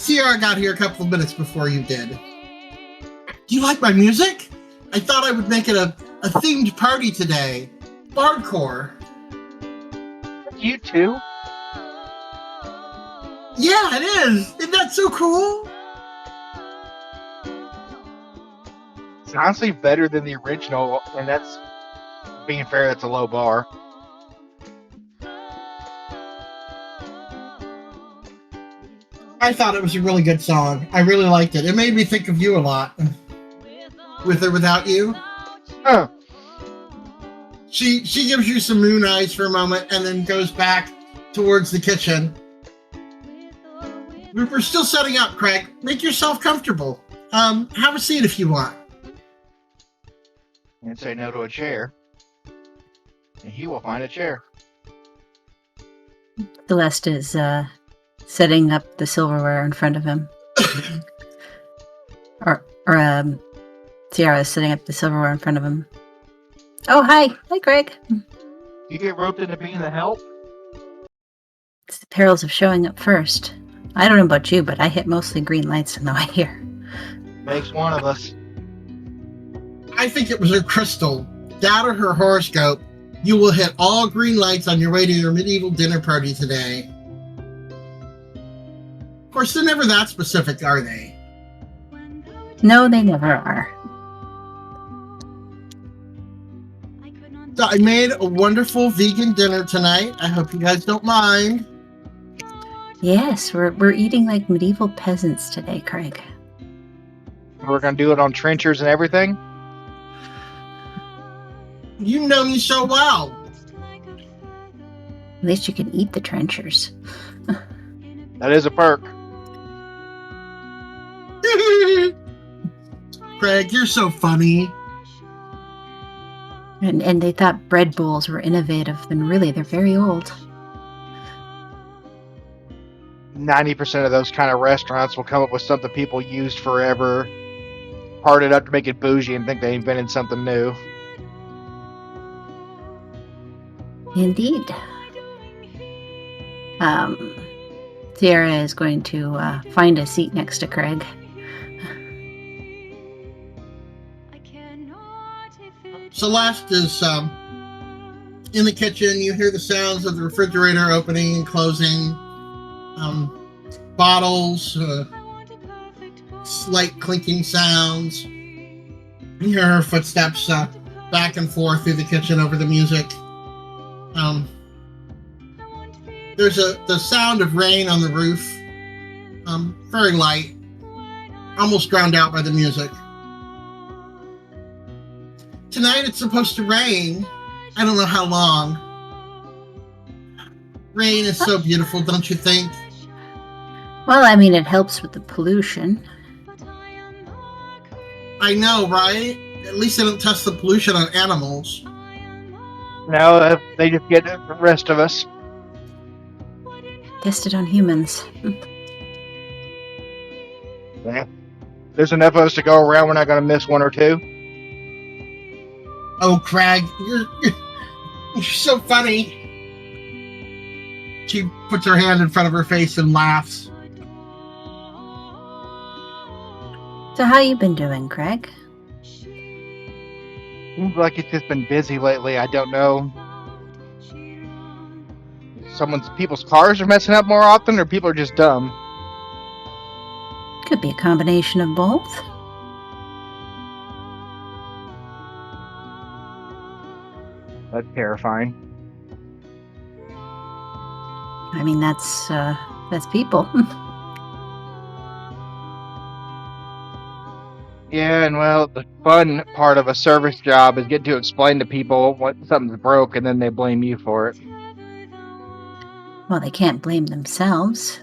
Sierra got here a couple of minutes before you did. Do you like my music? I thought I would make it a themed party today. Bardcore. You too? Yeah, it is. Isn't that so cool? It's honestly better than the original, and that's, being fair, that's a low bar. I thought it was a really good song. I really liked it. It made me think of you a lot. With or without you. Huh. She gives you some moon eyes for a moment and then goes back towards the kitchen. We're still setting up, Craig. Make yourself comfortable. Have a seat if you want. And say no to a chair. And he will find a chair. Celeste is setting up the silverware in front of him. or Sierra is setting up the silverware in front of him. Oh, hi. Hi, Greg. You get roped into being the help? It's the perils of showing up first. I don't know about you, but I hit mostly green lights in the way here. Makes one of us. I think it was her crystal. That or her horoscope. You will hit all green lights on your way to your medieval dinner party today. Of course, they're never that specific, are they? No, they never are. So I made a wonderful vegan dinner tonight. I hope you guys don't mind. Yes, we're eating like medieval peasants today, Craig. We're going to do it on trenchers and everything? You know me so well. At least you can eat the trenchers. That is a perk. Craig, you're so funny. And they thought bread bowls were innovative, and really they're very old. 90% of those kind of restaurants will come up with something people used forever, hard it up to make it bougie, and think they invented something new. Indeed. Sierra is going to find a seat next to Craig. Celeste is in the kitchen. You hear the sounds of the refrigerator opening and closing. Bottles, slight clinking sounds. You hear her footsteps back and forth through the kitchen over the music. There's the sound of rain on the roof. Very light, almost drowned out by the music. Tonight it's supposed to rain. I don't know how long. Rain is so beautiful, don't you think? Well, I mean, it helps with the pollution. I know, right? At least they don't test the pollution on animals. No, they just get the rest of us. Tested on humans. Yeah. There's enough of us to go around. We're not going to miss one or two. Oh, Craig, you're so funny. She puts her hand in front of her face and laughs. So how you been doing, Craig? Seems like it's just been busy lately. I don't know. People's cars are messing up more often, or people are just dumb. Could be a combination of both. That's terrifying. I mean, that's people. Yeah, and well, the fun part of a service job is getting to explain to people what something's broke, and then they blame you for it. Well, they can't blame themselves.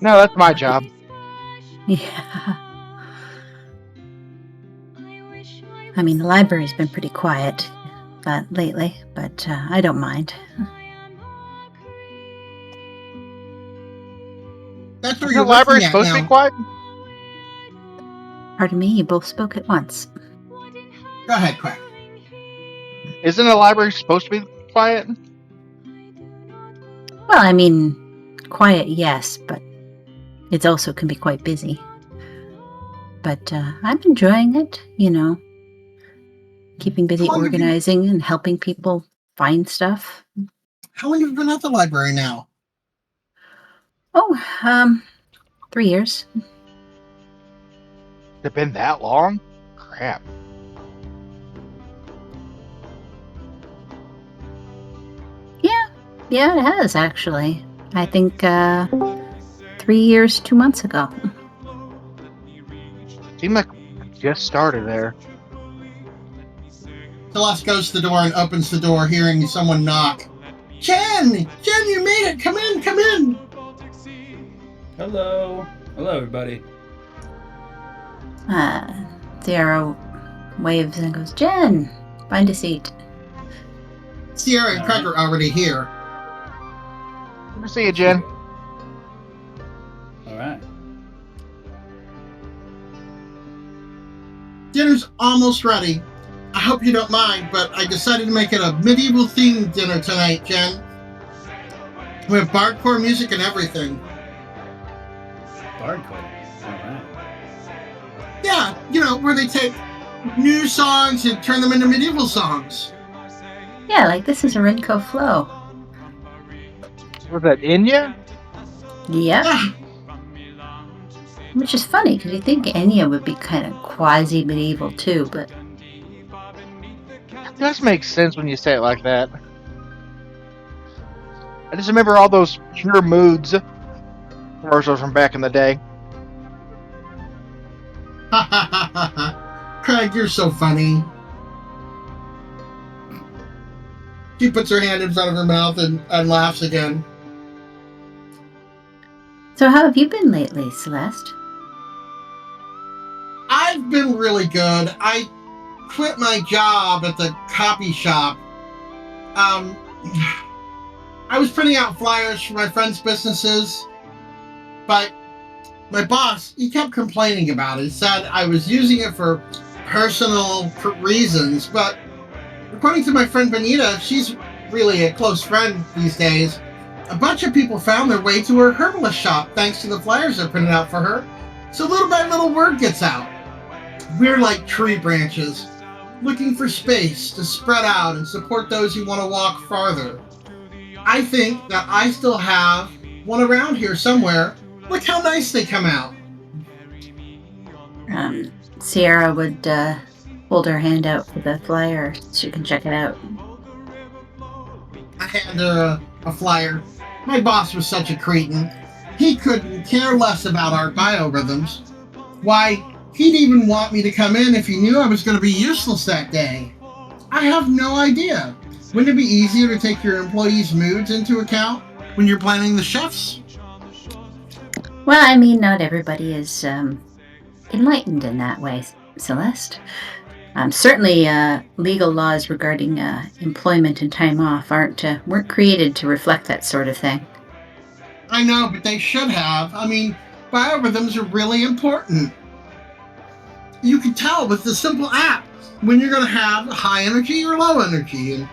No, that's my job. Yeah. I mean, the library's been pretty quiet lately, but I don't mind. That's where The you're library's working at supposed to be now. quiet? Pardon me, you both spoke at once. Go ahead, Craig. Isn't a library supposed to be quiet? Well, I mean, quiet, yes, but It also can be quite busy. But I'm enjoying it, keeping busy How long have you- organizing and helping people find stuff. How long have you been at the library now? Oh, 3 years. It's been that long? Crap. Yeah, it has actually. I think 3 years, 2 months ago. Seemed like I just started there. Celeste goes to the door and opens the door, hearing someone knock. Jen! Jen, you made it! Come in, come in! Hello. Hello, everybody. Sierra waves and goes, Jen, find a seat. Sierra and Craig are already here. Good to see you, Jen. All right. Dinner's almost ready. I hope you don't mind, but I decided to make it a medieval themed dinner tonight, Jen. We have bardcore music and everything. Bardcore. All right. Yeah, where they take new songs and turn them into medieval songs. Yeah, like this is a Rinko flow. Was that Inya? Yep. Ah, Which is funny because you think Enya would be kind of quasi-medieval too, but It does make sense when you say it like that. I just remember all those Pure Moods commercials from back in the day. ha ha ha ha ha. Craig, you're so funny. She puts her hand in front of her mouth and laughs again. so how have you been lately, Celeste? I've been really good. I quit my job at the copy shop. I was printing out flyers for my friends' businesses, but my boss, he kept complaining about it. He said I was using it for personal reasons, but according to my friend Benita, she's really a close friend these days. A bunch of people found their way to her herbalist shop thanks to the flyers I printed out for her. So little by little, word gets out. We're like tree branches, looking for space to spread out and support those who want to walk farther. I think that I still have one around here somewhere. Look how nice they come out. Sierra would hold her hand out for the flyer so you can check it out. I hand her a flyer. My boss was such a cretin. He couldn't care less about our biorhythms. Why, he'd even want me to come in if he knew I was going to be useless that day. I have no idea. Wouldn't it be easier to take your employees' moods into account when you're planning the shifts? Well, I mean, not everybody is enlightened in that way, Celeste. Certainly, legal laws regarding employment and time off weren't created to reflect that sort of thing. I know, but they should have. I mean, biorhythms are really important. You can tell with the simple app when you're going to have high energy or low energy. And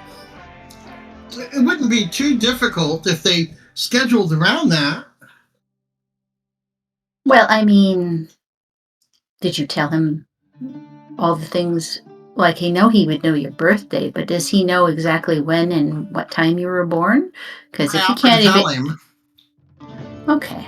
it wouldn't be too difficult if they scheduled around that. Well, I mean, did you tell him all the things? Like, he would know your birthday, but does he know exactly when and what time you were born? Because I if he offered to can't tell even... him. Okay.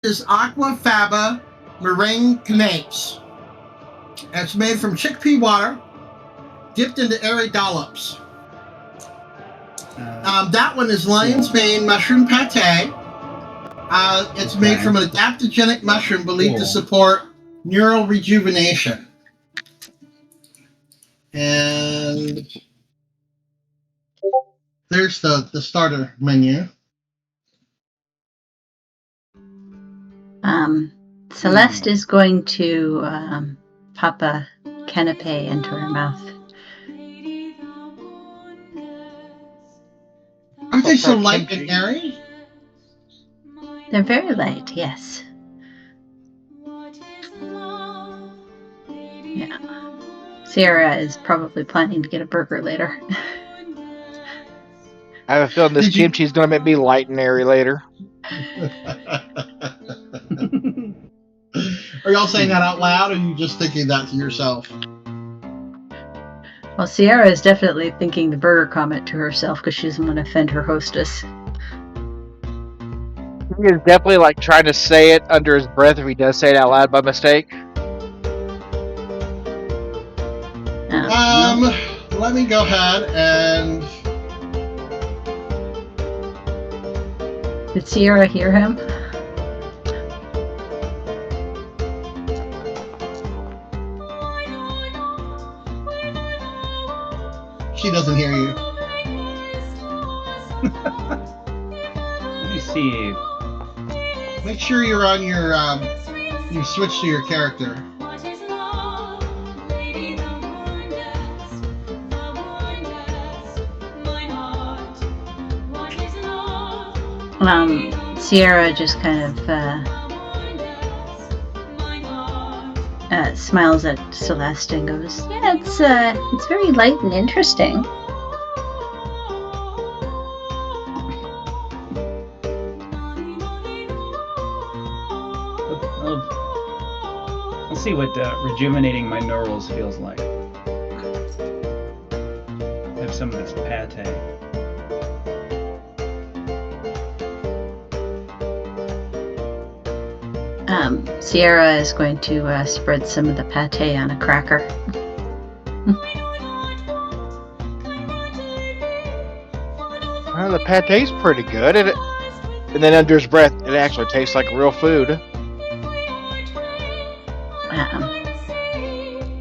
is Aqua Faba Meringue Canapes. It's made from chickpea water, dipped into airy dollops. That one is lion's mane mushroom pate. It's made from an adaptogenic mushroom believed to support neural rejuvenation. And there's the starter menu. Celeste is going to pop a canapé into her mouth. Aren't they so light and airy? They're very light, yes. Yeah. Sierra is probably planning to get a burger later. I have a feeling this kimchi is going to make me light and airy later. Are y'all saying that out loud, or are you just thinking that to yourself? Well, Sierra is definitely thinking the burger comment to herself because she doesn't want to offend her hostess. He is definitely like trying to say it under his breath if he does say it out loud by mistake. Let me go ahead and... Did Sierra hear him? She doesn't hear you. Let me see. Make sure you're on your, you switch to your character. Sierra just kind of smiles at Celeste and goes, "Yeah, it's very light and interesting." Let's see what rejuvenating my neurals feels like. Have some of this pate. Sierra is going to spread some of the pate on a cracker. Well, the pate's pretty good. And then under his breath, it actually tastes like real food.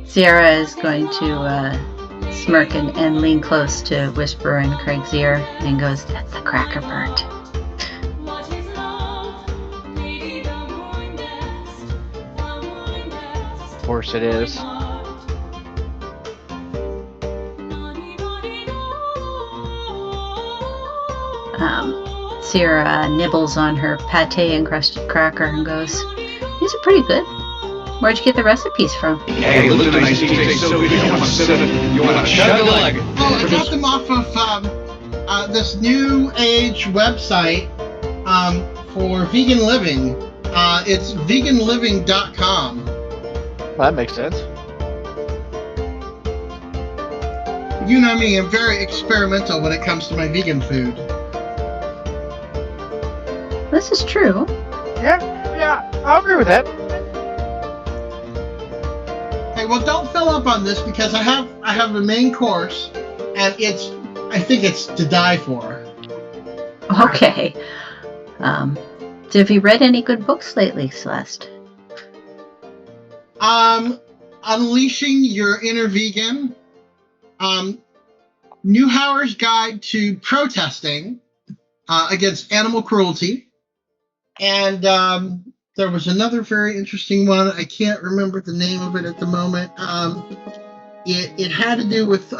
Sierra is going to smirk and lean close to whisper in Craig's ear and goes, "That's the cracker bird." Of course it is. Sierra nibbles on her pate-encrusted cracker and goes, "These are pretty good. Where'd you get the recipes from?" Hey, look at nice taste so good. You want to sit it? You want to chug a leg? Oh, I got them off of this new age website for vegan living. It's veganliving.com. Well, that makes sense. You know me, I'm very experimental when it comes to my vegan food. This is true. Yeah, I'll agree with that. Okay, well, don't fill up on this because I have a main course, and I think it's to die for. Okay. So have you read any good books lately, Celeste? Unleashing Your Inner Vegan, Neuhauer's Guide to Protesting Against Animal Cruelty, and there was another very interesting one. I can't remember the name of it at the moment. It had to do with it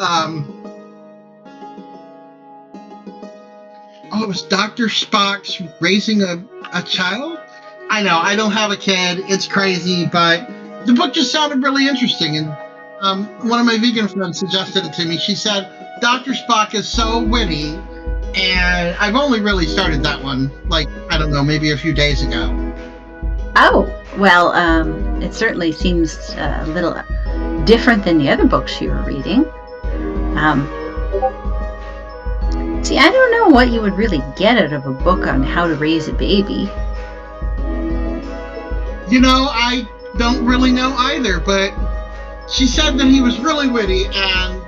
was Dr. Spock's raising a child. I know, I don't have a kid. It's crazy, but the book just sounded really interesting, and one of my vegan friends suggested it to me. She said, Dr. Spock is so witty, and I've only really started that one, like, I don't know, maybe a few days ago. Oh, well, it certainly seems a little different than the other books you were reading. See, I don't know what you would really get out of a book on how to raise a baby. I don't really know either, but she said that he was really witty, and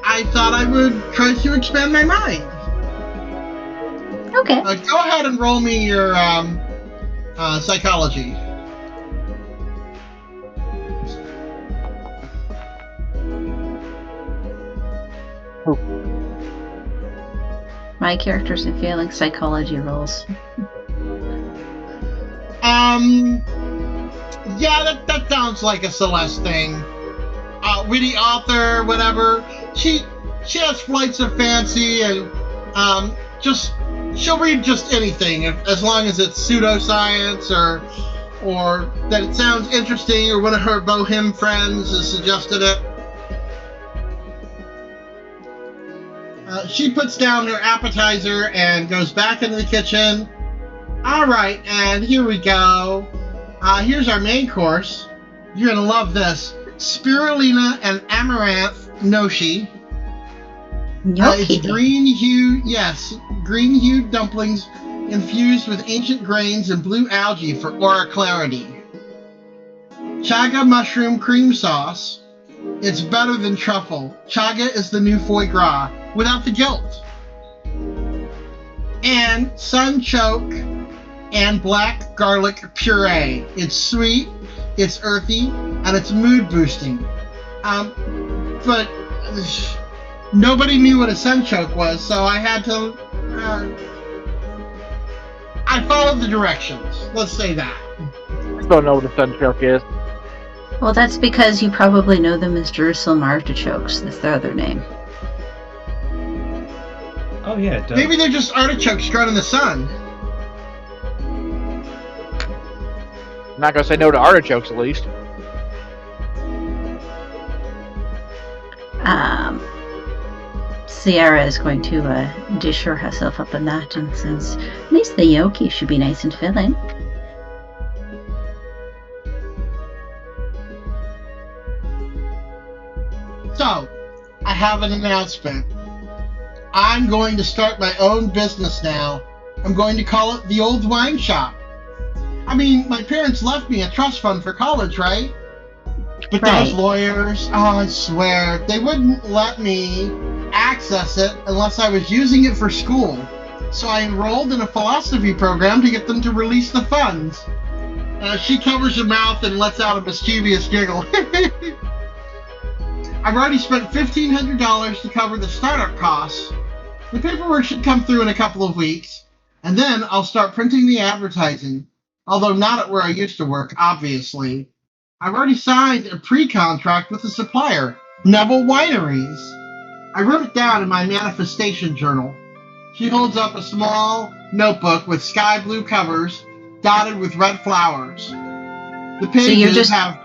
I thought I would try to expand my mind. Okay. Go ahead and roll me your psychology. My characters are failing psychology rolls. Yeah, that sounds like a Celeste thing. Witty author, whatever. She has flights of fancy, and she'll read just anything as long as it's pseudoscience or that it sounds interesting, or one of her bohem friends has suggested it. She puts down her appetizer and goes back into the kitchen. All right, and here we go. Here's our main course. You're gonna love this: spirulina and amaranth gnocchi. It's green-hued dumplings infused with ancient grains and blue algae for aura clarity. Chaga mushroom cream sauce. It's better than truffle. Chaga is the new foie gras, without the guilt. And sunchoke and black garlic puree. It's sweet, it's earthy, and it's mood boosting. But nobody knew what a sunchoke was, so I had to. I followed the directions. Let's say that. I don't know what a sunchoke is. Well, that's because you probably know them as Jerusalem artichokes. That's their other name. Oh yeah, it does. Maybe they're just artichokes grown in the sun. I'm not gonna say no to artichokes, at least. Sierra is going to dish herself up in that and says, at least the gnocchi should be nice and filling. So, I have an announcement. I'm going to start my own business now. I'm going to call it the Old Wine Shop. I mean, my parents left me a trust fund for college, right? But Right. those lawyers, I swear, they wouldn't let me access it unless I was using it for school. So I enrolled in a philosophy program to get them to release the funds. She covers her mouth and lets out a mischievous giggle. I've already spent $1,500 to cover the startup costs. The paperwork should come through in a couple of weeks, and then I'll start printing the advertising. Although not at where I used to work, obviously. I've already signed a pre-contract with the supplier, Neville Wineries. I wrote it down in my manifestation journal. She holds up a small notebook with sky blue covers dotted with red flowers. The pages have...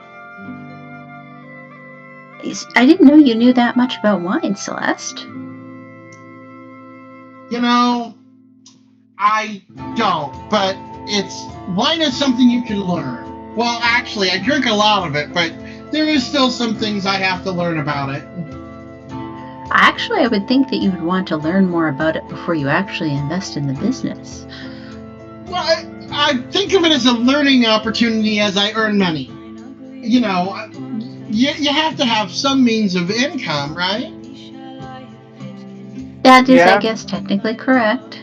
I didn't know you knew that much about wine, Celeste. I don't, but wine is something you can learn. Well, actually, I drink a lot of it, but there is still some things I have to learn about it. Actually, I would think that you would want to learn more about it before you actually invest in the business. Well, I think of it as a learning opportunity as I earn money. You have to have some means of income, right? That is, I guess, technically correct.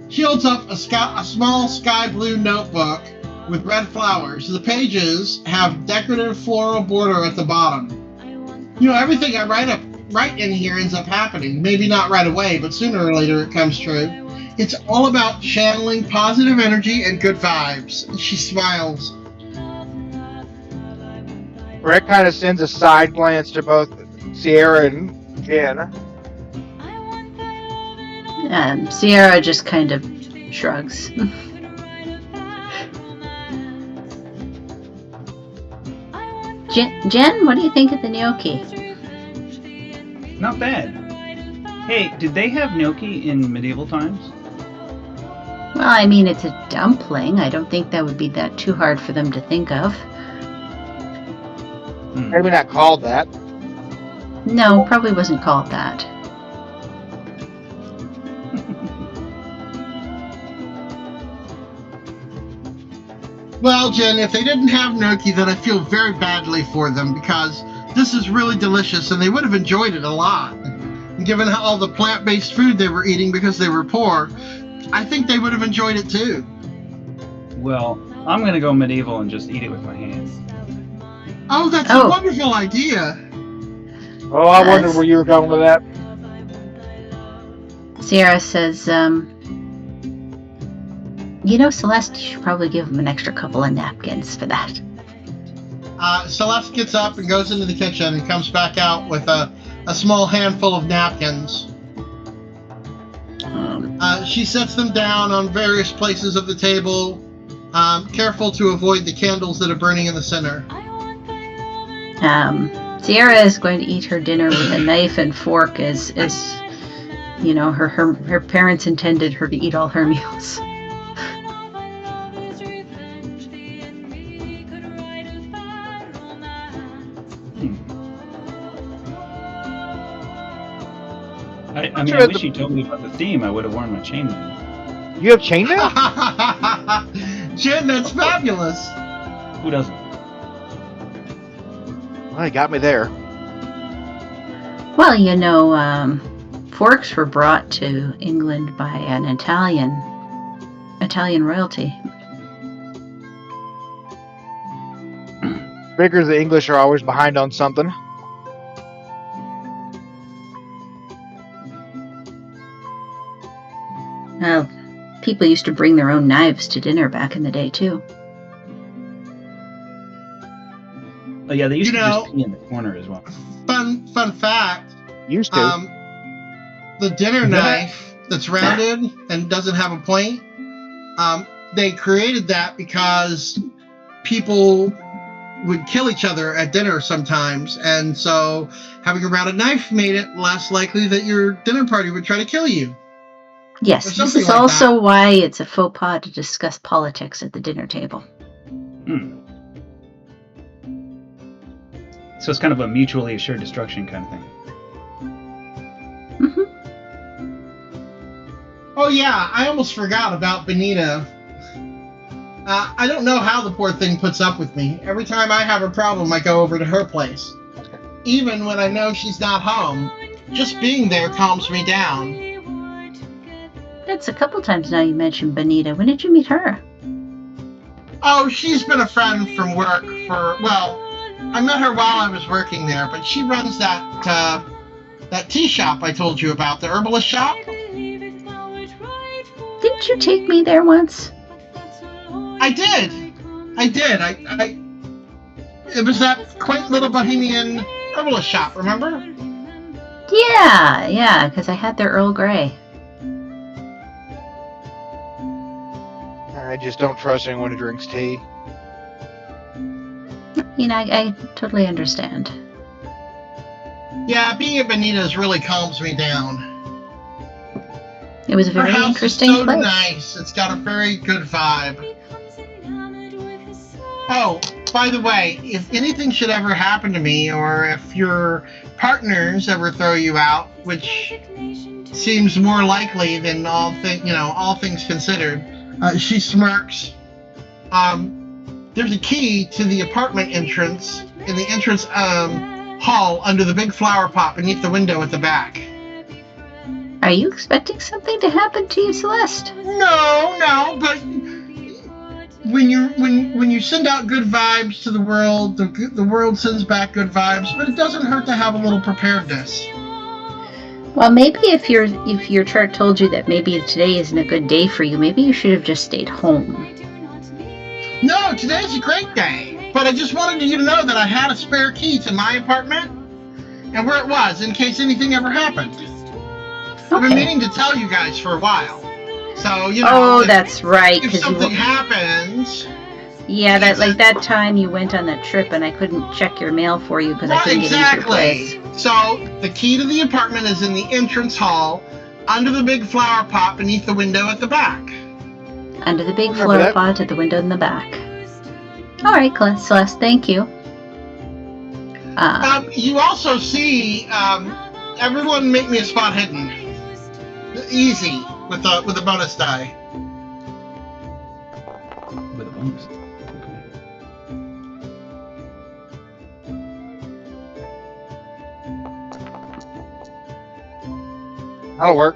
She holds up a small sky blue notebook with red flowers. The pages have decorative floral border at the bottom. Everything I write in here ends up happening. Maybe not right away, but sooner or later it comes true. It's all about channeling positive energy and good vibes. She smiles. Rick kind of sends a side glance to both Sierra and Jen. Sierra just kind of shrugs. Jen, what do you think of the gnocchi? Not bad. Hey, did they have gnocchi in medieval times? Well, I mean, it's a dumpling. I don't think that would be that too hard for them to think of. Maybe not called that. No, probably wasn't called that. Well, Jen, if they didn't have gnocchi, then I feel very badly for them because this is really delicious and they would have enjoyed it a lot. And given all the plant-based food they were eating because they were poor, I think they would have enjoyed it too. Well, I'm going to go medieval and just eat it with my hands. Oh, that's a wonderful idea. Oh, I wondered where you were going with that. Sierra says, Celeste, you should probably give him an extra couple of napkins for that. Celeste gets up and goes into the kitchen and comes back out with a small handful of napkins. She sets them down on various places of the table, careful to avoid the candles that are burning in the center. Sierra is going to eat her dinner with a knife and fork as her parents intended her to eat all her meals. I wish you told me about the theme. I would have worn my chainmail. You have chainmail? Jen, that's fabulous. Who doesn't? Well, you got me there. Well, forks were brought to England by an Italian royalty. Figures the English are always behind on something. Well, people used to bring their own knives to dinner back in the day, too. Oh, yeah, they used to just be in the corner as well. Fun fact. Used to. The dinner knife that's rounded and doesn't have a point, they created that because people would kill each other at dinner sometimes, and so having a rounded knife made it less likely that your dinner party would try to kill you. Yes, this is also why it's a faux pas to discuss politics at the dinner table. So it's kind of a mutually assured destruction kind of thing. Mm-hmm. Oh yeah, I almost forgot about Benita. I don't know how the poor thing puts up with me. Every time I have a problem, I go over to her place. Even when I know she's not home, just being there calms me down. That's a couple times now you mentioned Benita. When did you meet her? Oh, she's been a friend from work I met her while I was working there, but she runs that tea shop I told you about, the herbalist shop. Didn't you take me there once? I did. It was that quaint little bohemian herbalist shop, remember? Yeah, because I had their Earl Grey. I just don't trust anyone who drinks tea. I totally understand. Yeah, being at Benita's really calms me down. It was a very interesting place. Her house is so nice. It's got a very good vibe. Oh, by the way, if anything should ever happen to me, or if your partners ever throw you out, which seems more likely than all things considered, she smirks. There's a key to the apartment entrance in the entrance hall under the big flower pot beneath the window at the back. Are you expecting something to happen to you, Celeste? No, but when you send out good vibes to the world, the world sends back good vibes. But it doesn't hurt to have a little preparedness. Well, maybe if your chart told you that maybe today isn't a good day for you, maybe you should have just stayed home. No, today's a great day. But I just wanted you to know that I had a spare key to my apartment and where it was in case anything ever happened. Okay. I've been meaning to tell you guys for a while. So, that's right. If something happens... Yeah, that time you went on that trip and I couldn't check your mail for you because I couldn't get into your place. So, the key to the apartment is in the entrance hall under the big flower pot beneath the window at the back. Under the big flower pot at the window in the back. All right, Celeste, thank you. You also see everyone make me a spot hidden. Easy with a bonus die. With a bonus. That'll work.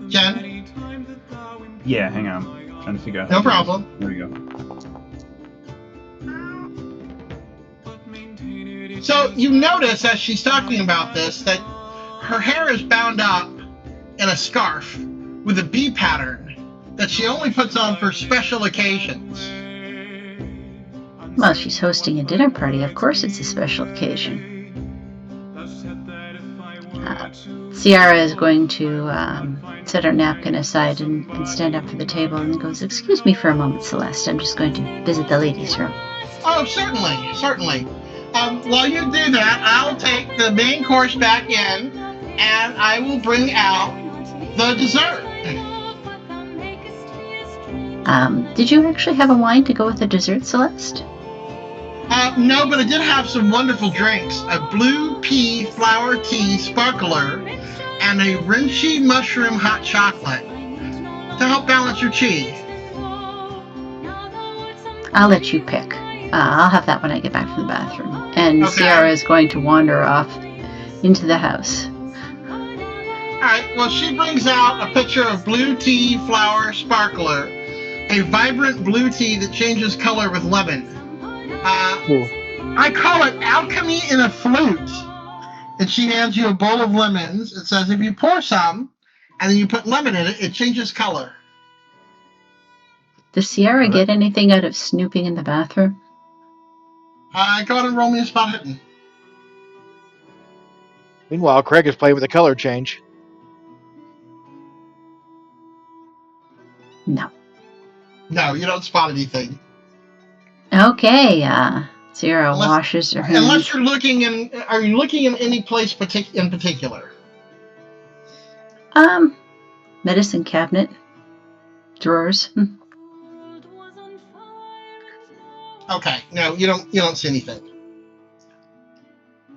Jen? Yeah, hang on. Trying to figure out. No problem. There we go. So you notice as she's talking about this that her hair is bound up in a scarf with a bee pattern that she only puts on for special occasions. Well, she's hosting a dinner party. Of course it's a special occasion. Ciara is going to set her napkin aside and stand up for the table and goes, "Excuse me for a moment, Celeste. I'm just going to visit the ladies' room." Oh, certainly, certainly. While you do that, I'll take the main course back in, and I will bring out the dessert. Did you actually have a wine to go with the dessert, Celeste? No, but I did have some wonderful drinks. A blue pea flower tea sparkler and a Rinchi mushroom hot chocolate to help balance your chi. I'll let you pick. I'll have that when I get back from the bathroom. And Okay. Ciara is going to wander off into the house. Alright, well, she brings out a pitcher of blue tea flower sparkler, a vibrant blue tea that changes color with lemon. Cool. I call it alchemy in a flute. And she hands you a bowl of lemons. It says if you pour some and then you put lemon in it, it changes color. Does Ciara get anything out of snooping in the bathroom? Go ahead and roll me a spot hidden. Meanwhile, Craig is playing with the color change. No. No, you don't spot anything. Okay, Ciara Unless- washes her hands. Unless you're looking in, are you looking in any place in particular? Medicine cabinet. Drawers. Okay, no, you don't see anything.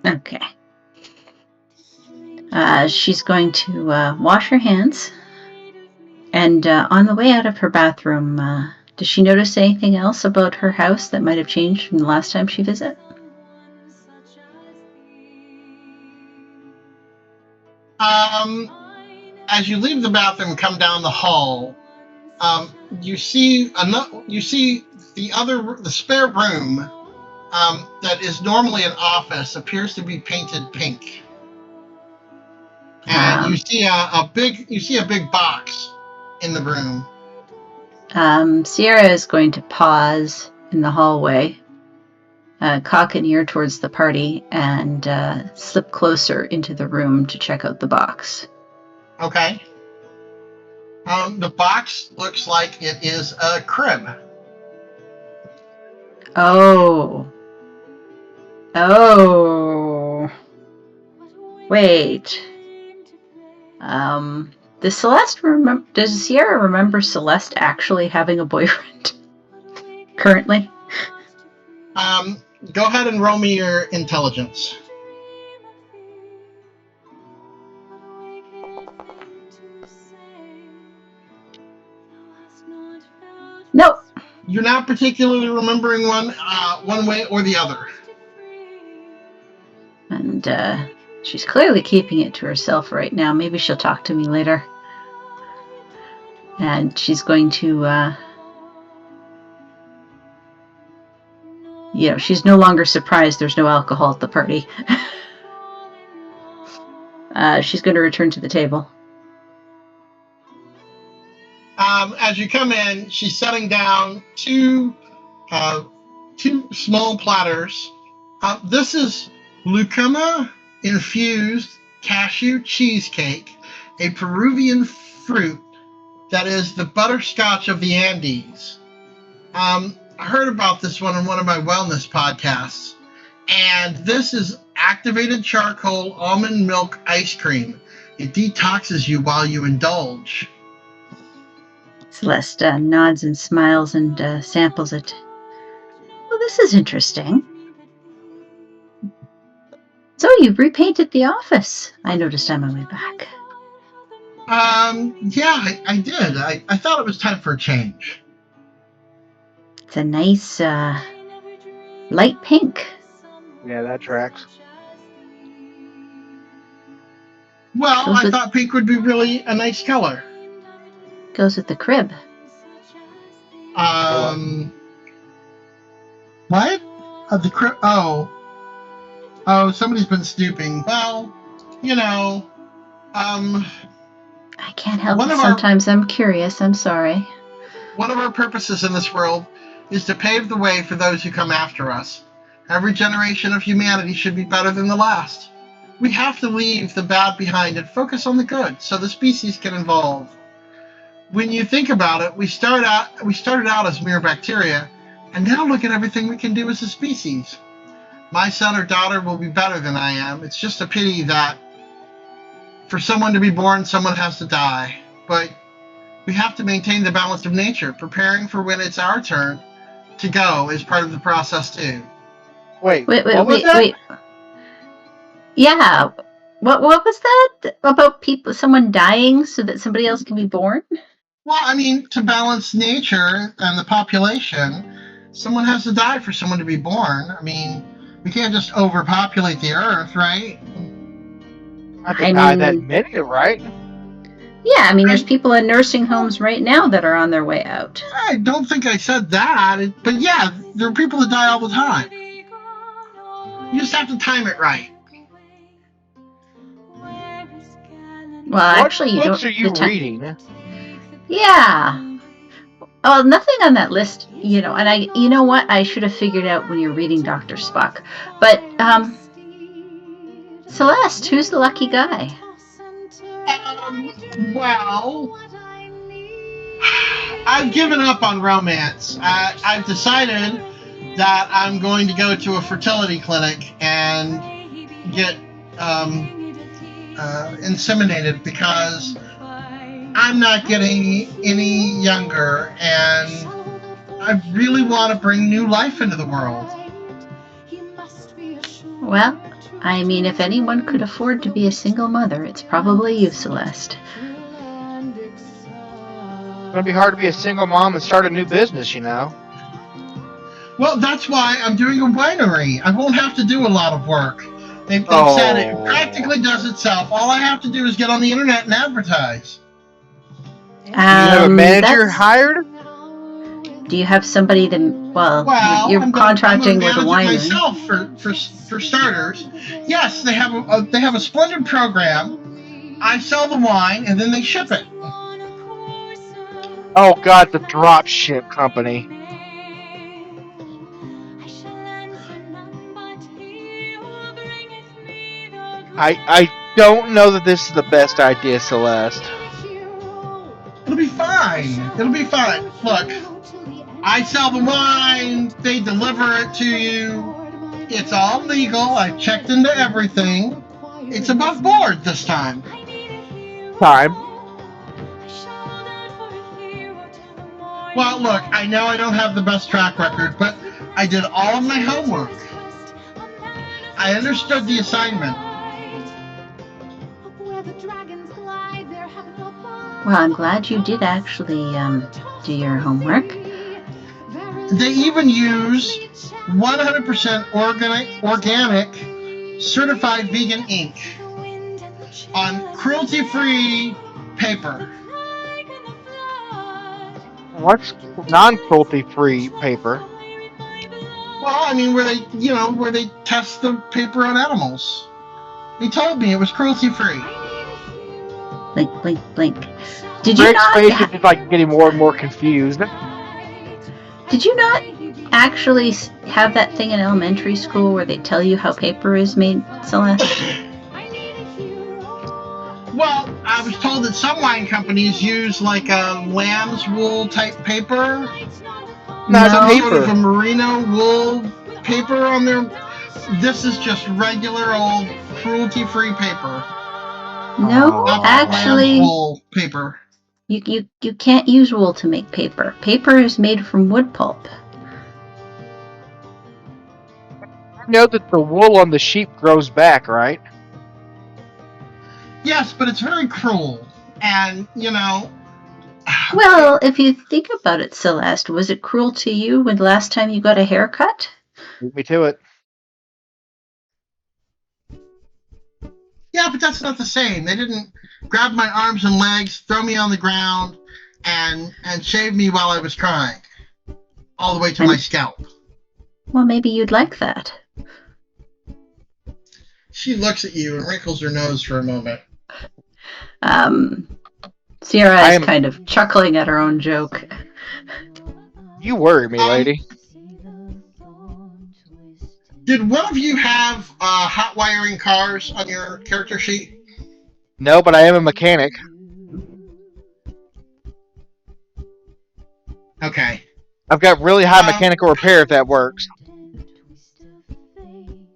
Okay. She's going to wash her hands. And on the way out of her bathroom, does she notice anything else about her house that might have changed from the last time she visited? As you leave the bathroom and come down the hall, you see the spare room that is normally an office appears to be painted pink. And you see a big box in the room. Ciara is going to pause in the hallway, cock an ear towards the party, and slip closer into the room to check out the box. Okay. The box looks like it is a crib. Oh. Wait. Does Ciara remember Celeste actually having a boyfriend? Currently? Go ahead and roll me your intelligence. Nope. You're not particularly remembering one way or the other. And she's clearly keeping it to herself right now. Maybe she'll talk to me later. And she's going to, she's no longer surprised there's no alcohol at the party. She's going to return to the table. As you come in, she's setting down two small platters. This is lucuma infused cashew cheesecake, a Peruvian fruit that is the butterscotch of the Andes. I heard about this one on one of my wellness podcasts, and this is activated charcoal almond milk ice cream. It detoxes you while you indulge. Celeste nods and smiles and samples it. Well, this is interesting. So you repainted the office, I noticed on my way back. Yeah, I did. I thought it was time for a change. It's a nice light pink. Yeah, that tracks. Well, Goes I with- thought pink would be really a nice color. Goes with the crib. What? The crypt? Oh, somebody's been snooping. Well, you know, I can't help One it. of our- Sometimes I'm curious. I'm sorry. one of our purposes in this world is to pave the way for those who come after us. Every generation of humanity should be better than the last. We have to leave the bad behind and focus on the good, so the species can evolve. When you think about it, we started out as mere bacteria, and now look at everything we can do as a species. My son or daughter will be better than I am. It's just a pity that for someone to be born, someone has to die. But we have to maintain the balance of nature. Preparing for when it's our turn to go is part of the process too. Wait, Wait, what was that? wait. Yeah. What was that about people? Someone dying so that somebody else can be born? Well, I mean, to balance nature and the population, someone has to die for someone to be born. I mean, we can't just overpopulate the earth, right? Not to I die that mean- many, right? Yeah, I mean, there's people in nursing homes right now that are on their way out. I don't think I said that, but yeah, there are people that die all the time. You just have to time it right. Well, actually, you what books don't. are you the ti- reading? Yeah. Oh, nothing on that list, and you know what? I should have figured out when you're reading Dr. Spock. But, Celeste, who's the lucky guy? Well, I've given up on romance. I've decided that I'm going to go to a fertility clinic and get inseminated because I'm not getting any younger, and I really want to bring new life into the world. Well, I mean, if anyone could afford to be a single mother, it's probably you, Celeste. It's gonna be hard to be a single mom and start a new business, you know. Well, that's why I'm doing a winery. I won't have to do a lot of work. They've said it practically does itself. All I have to do is get on the internet and advertise. Do you have a manager hired? Do you have somebody that? Well, you're I'm contracting with a I'm winery. myself for starters. Yes, they have a splendid program. I sell the wine and then they ship it. Oh God, the drop ship company. I don't know that this is the best idea, Celeste. It'll be fine. It'll be fine. Look, I sell the wine. They deliver it to you. It's all legal. I checked into everything. It's above board this time. Well, look, I know I don't have the best track record, but I did all of my homework. I understood the assignment. Well, I'm glad you did actually do your homework. They even use 100% organic certified vegan ink on cruelty-free paper. What's non-cruelty-free paper? Well, I mean, where they test the paper on animals. They told me it was cruelty-free. Blink, blink, blink. Did you Rick's not? face is just like getting more and more confused. Did you not actually have that thing in elementary school where they tell you how paper is made, Celeste? Well, I was told that some wine companies use like a lamb's wool type paper. Not Sort of a merino wool paper on there. This is just regular old cruelty-free paper. No, Not actually, lamb's wool paper. you can't use wool to make paper. Paper is made from wood pulp. You know that the wool on the sheep grows back, right? Yes, but it's very cruel. And, Well, if you think about it, Celeste, was it cruel to you when the last time you got a haircut? Beat me to it. Yeah, but that's not the same. They didn't grab my arms and legs, throw me on the ground, and shave me while I was crying, all the way to my scalp. Well, maybe you'd like that. She looks at you and wrinkles her nose for a moment. Sierra is kind of chuckling at her own joke. You worry me, lady. Did one of you have hot wiring cars on your character sheet? No, but I am a mechanic. Okay. I've got really high mechanical repair if that works.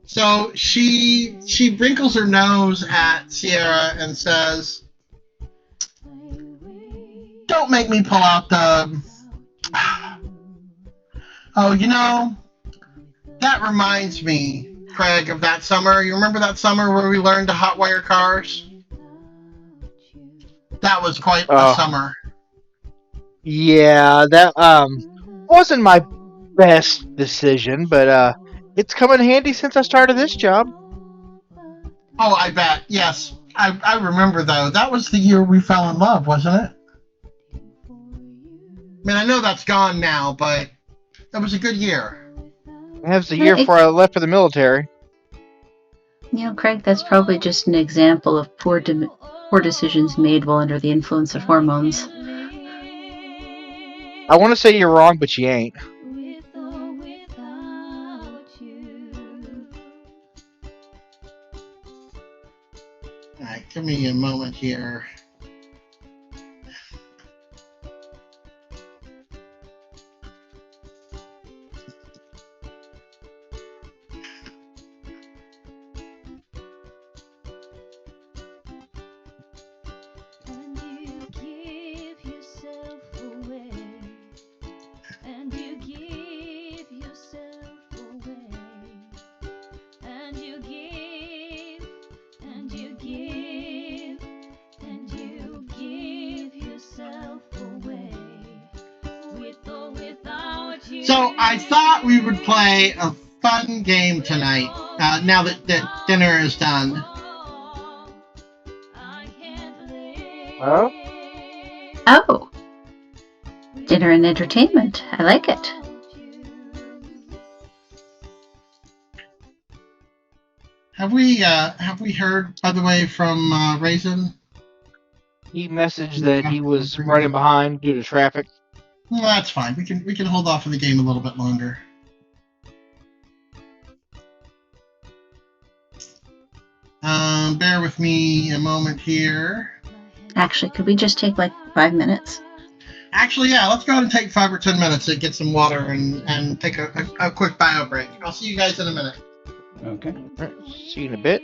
So she wrinkles her nose at Sierra and says, "Don't make me pull out the... Oh, you know, that reminds me, Craig, of that summer. You remember that summer where we learned to hotwire cars? That was quite a summer." Yeah, that wasn't my best decision, but it's come in handy since I started this job. Oh, I bet. Yes. I remember, though. That was the year we fell in love, wasn't it? I mean, I know that's gone now, but that was a good year. That was the year before I left for the military. You know, Craig, that's probably just an example of poor decisions made while under the influence of hormones. I want to say you're wrong, but you ain't. Alright, give me a moment here. So I thought we would play a fun game tonight, now that dinner is done. Huh? Oh. Dinner and entertainment. I like it. Have we heard, by the way, from Raisin? He messaged that he was running behind due to traffic. Well, that's fine. We can hold off on the game a little bit longer. Bear with me a moment here. Actually, could we just take like 5 minutes? Actually, yeah, let's go ahead and take 5 or 10 minutes to get some water and take a quick bio break. I'll see you guys in a minute. Okay. Right, see you in a bit.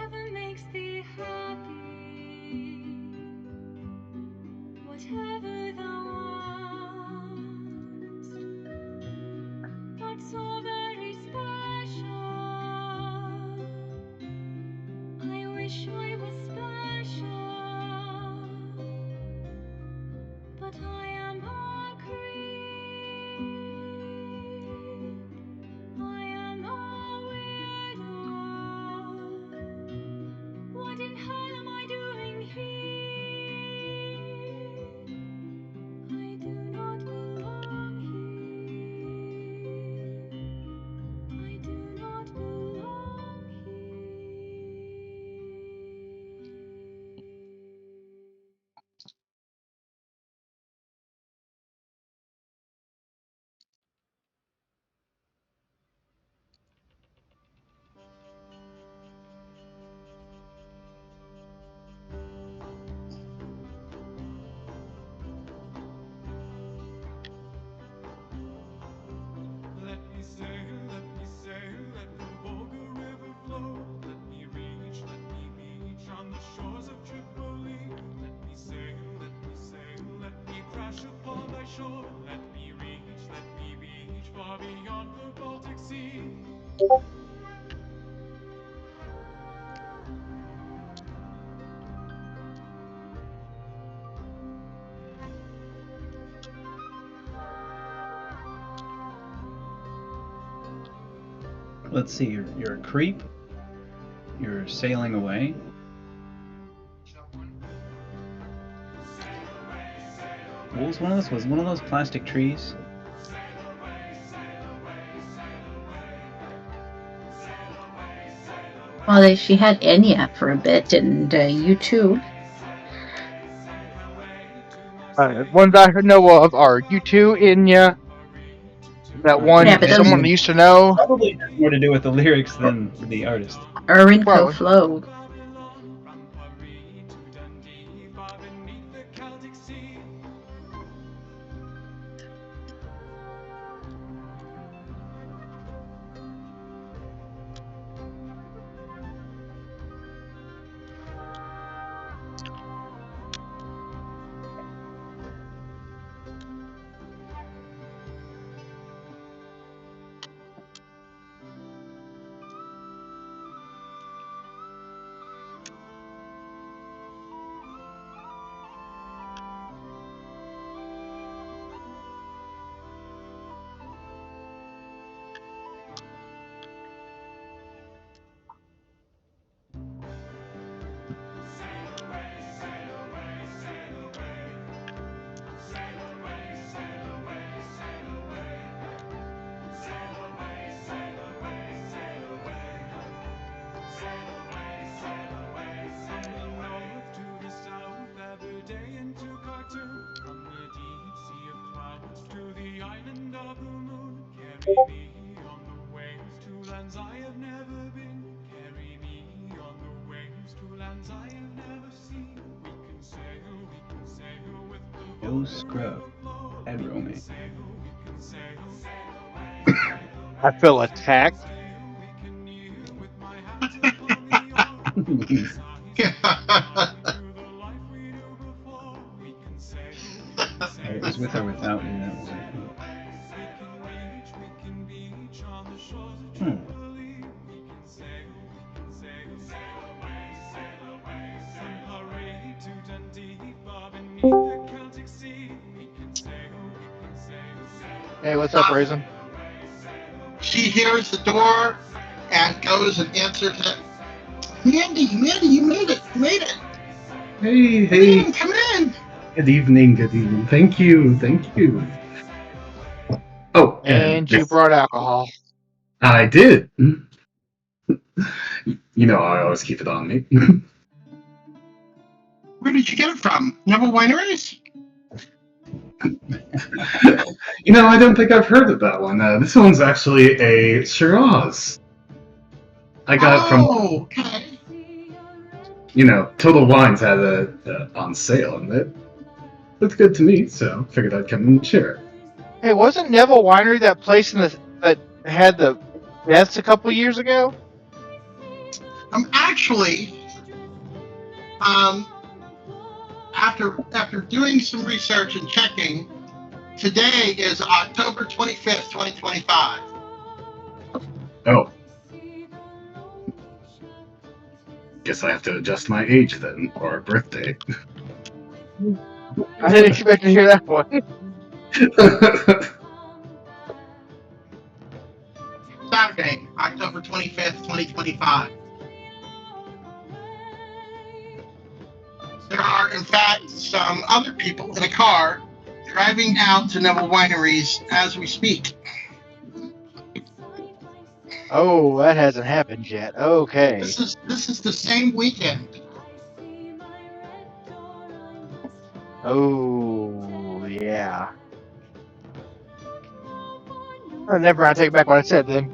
whatever makes thee happy, whatever thou wants, not so very special. I wish I was special, but I am a creep. I am a weirdo. What in hell am I doing here? I do not belong here. I do not belong here. Let me sail, let the Volga River flow. Let me reach on the shores of Tripoli. Let me sail, let me crash upon thy shore. Let me reach far beyond the Baltic Sea. Let's see. You're a creep. You're sailing away. What was one of those? Was one of those plastic trees? Well, she had Enya for a bit, and U2. Ones I know of are U2, Inya, that one Yeah, but those- someone used to know. Probably has more to do with the lyrics than the artist. Urinco Well- Flow. No scrub. Head roaming. I feel attacked. It was with or without you. That was it. Hey, what's up, Raisin? She hears the door and goes and answers it. Mandy, you made it. You made it. Hey. Come in. Good evening. Thank you. Oh, And you brought alcohol. I did. You know, I always keep it on me. Where did you get it from? Neville Wineries? You know, I don't think I've heard of that one. This one's actually a Shiraz. I got it from, okay. you know, Total Wines had it on sale, and it looked good to me, so figured I'd come and share it. Hey, wasn't Neville Winery that place that had the deaths a couple years ago? I'm actually, after doing some research and checking, today is October 25th, 2025. Oh. Guess I have to adjust my age then, or birthday. I didn't expect to hear that one. Saturday, October 25th, 2025. There are, in fact, some other people in a car driving out to Neville Wineries as we speak. Oh, that hasn't happened yet. Okay. This is the same weekend. Oh, yeah. Oh, never mind. I take back what I said then.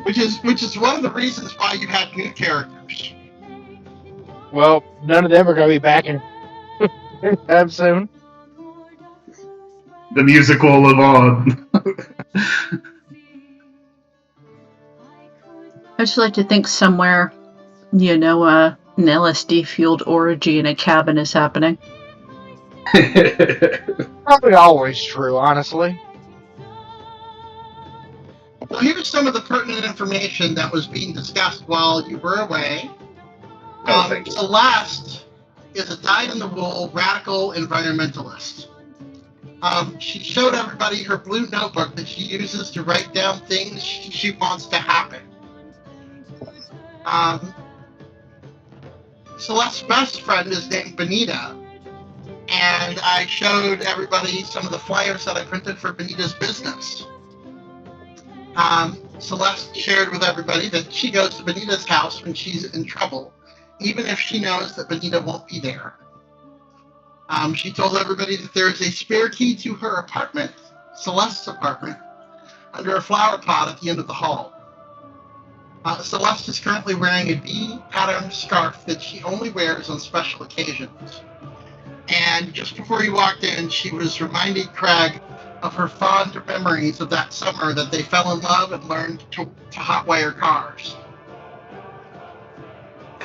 Which is one of the reasons why you had new characters. Well, none of them are going to be back in time soon. The music will live on. I just like to think somewhere, an LSD-fueled orgy in a cabin is happening. Probably always true, honestly. Well, here's some of the pertinent information that was being discussed while you were away. Thank you. Celeste is a dyed-in-the-wool radical environmentalist. She showed everybody her blue notebook that she uses to write down things she wants to happen. Celeste's best friend is named Benita, and I showed everybody some of the flyers that I printed for Benita's business. Celeste shared with everybody that she goes to Benita's house when she's in trouble, even if she knows that Benita won't be there. She told everybody that there is a spare key to her apartment, Celeste's apartment, under a flower pot at the end of the hall. Celeste is currently wearing a bee-patterned scarf that she only wears on special occasions. And just before he walked in, she was reminding Craig of her fond memories of that summer that they fell in love and learned to hotwire cars.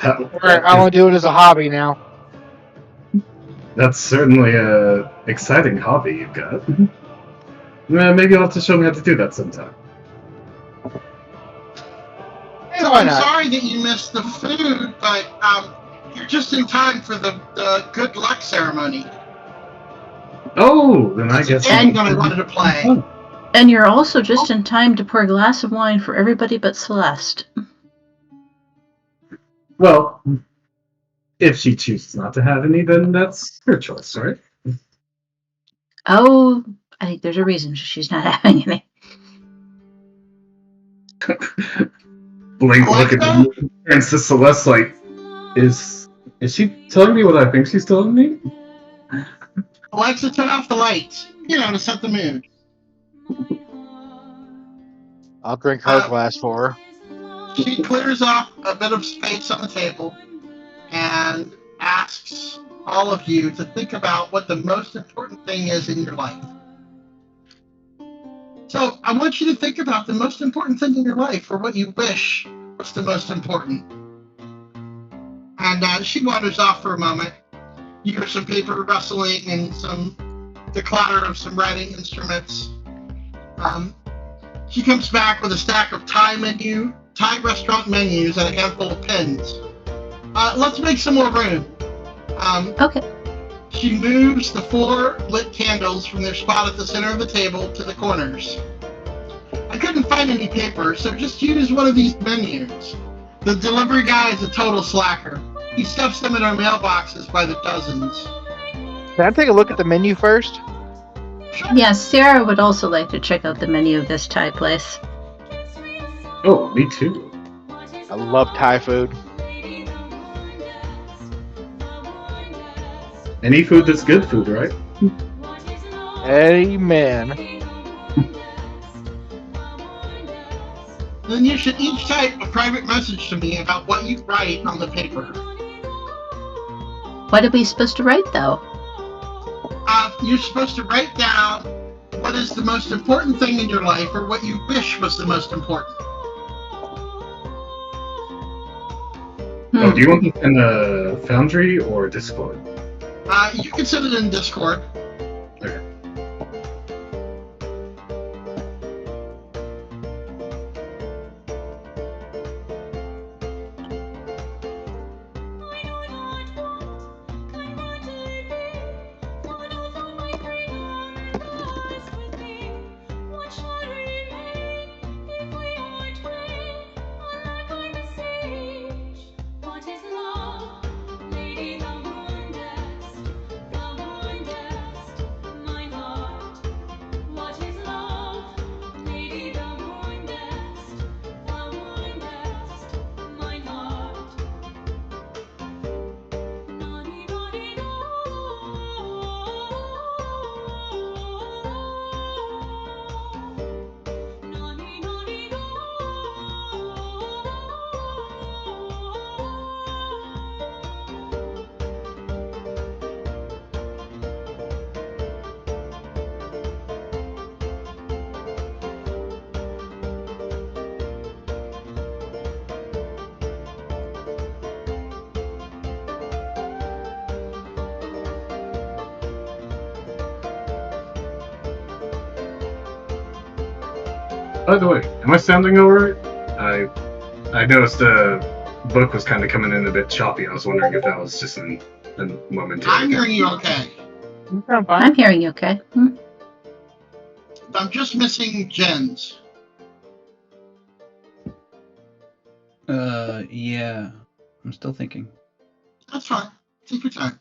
I want to do it as a hobby now. That's certainly a exciting hobby you've got. Maybe you'll have to show me how to do that sometime. Hey, So why I'm not? sorry that you missed the food, but you're just in time for the good luck ceremony. Oh, then I That's the guess. game that I wanted to play. Oh, And you're also just in time to pour a glass of wine for everybody but Celeste. well, if she chooses not to have any, then that's her choice, right? Oh, I think there's a reason she's not having any. Blink look at Alexa? me. Turns to Celeste like, is she telling me what I think she's telling me? Alexa, turn off the lights. To set the mood. I'll drink her glass for her. She clears off a bit of space on the table and asks all of you to think about what the most important thing is in your life. So I want you to think about the most important thing in your life, or what you wish was the most important. And she wanders off for a moment. You hear some paper rustling and the clatter of some writing instruments. She comes back with a stack of Thai restaurant menus and a handful of pens. Let's make some more room. Okay. She moves the 4 lit candles from their spot at the center of the table to the corners. I couldn't find any paper, so just use one of these menus. The delivery guy is a total slacker. He stuffs them in our mailboxes by the dozens. Can I take a look at the menu first? Yeah, Sarah would also like to check out the menu of this Thai place. Oh, me too. I love Thai food. Any food that's good food, right? Amen. Then you should each type a private message to me about what you write on the paper. What are we supposed to write, though? You're supposed to write down what is the most important thing in your life, or what you wish was the most important. Oh, do you want this in Foundry or Discord? You can send it in Discord. Okay. What is love, lady, thou wondest, mine heart. What is love, lady, thou wondest, mine heart. Nani, nani, no. Nani, nani, no. By the way, am I sounding alright? I noticed the book was kind of coming in a bit choppy. I was wondering if that was just a momentary. I'm hearing you okay. You sound fine. I'm hearing you okay. Hmm. I'm just missing Jens. Yeah. I'm still thinking. That's fine. Take your time.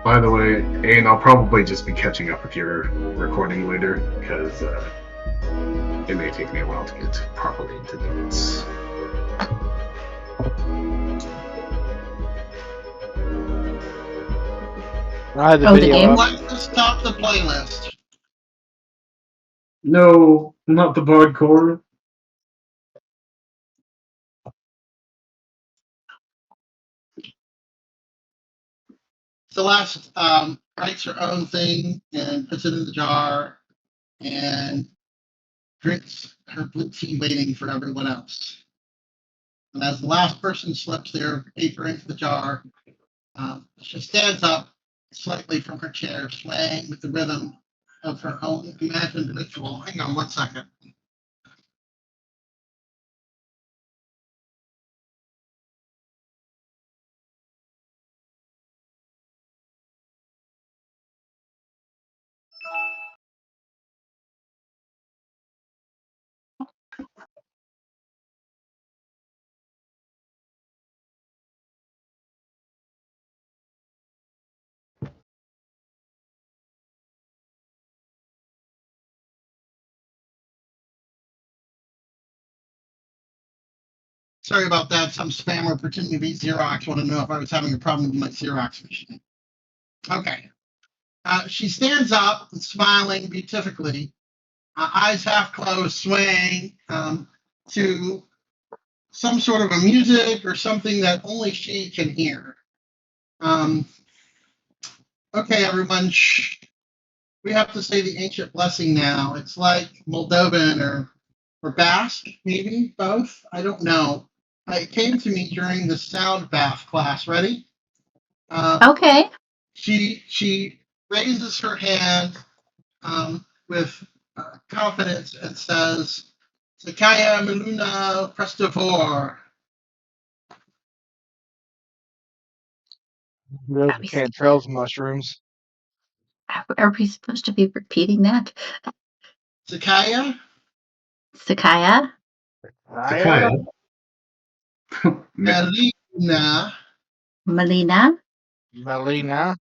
By the way, Ain, I'll probably just be catching up with your recording later, because it may take me a while to get properly into notes. I had the Oh, the video game? up. What to stop the playlist? No, not the Bardcore. Celeste writes her own thing and puts it in the jar and drinks her blue tea waiting for everyone else. And as the last person slips their paper into the jar, she stands up slightly from her chair, swaying with the rhythm of her own imagined ritual. Hang on 1 second. Sorry about that. Some spammer pretending to be Xerox wanted to know if I was having a problem with my Xerox machine. Okay. She stands up, smiling beatifically, eyes half closed, swaying to some sort of a music or something that only she can hear. Okay, everyone, shh. We have to say the ancient blessing now. It's like Moldovan or Basque, maybe both. I don't know. It came to me during the sound bath class. Ready? Okay. She raises her hand with confidence and says, "Sakaya Miluna Prestovor." Those Are are we, Cantrell's mushrooms. are we supposed to be repeating that? Sakaya Sakaya? Sakaya. Melina Melina? Melina.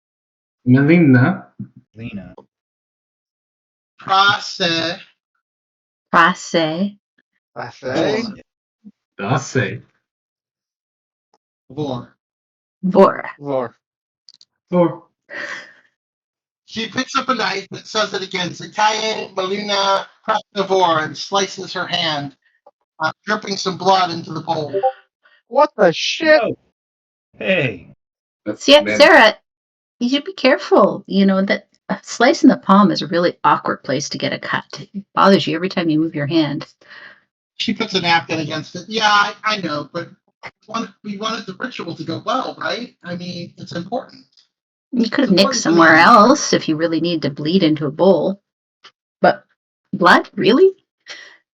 Melina. Lena. Prase Prase? I say. Dase. Vor. Vor. Vor. Or She picks up a knife and says it again, Sakaya Melina Prestovor, and slices her hand, dripping some blood into the bowl. What the shit? Oh, hey. man, Sarah, you should be careful. You know, that a slice in the palm is a really awkward place to get a cut. It bothers you every time you move your hand. She puts a napkin against it. Yeah, I know, but we wanted the ritual to go well, right? I mean, it's important. You could It's have nicked important to somewhere me. else if you really need to bleed into a bowl. But blood? Really?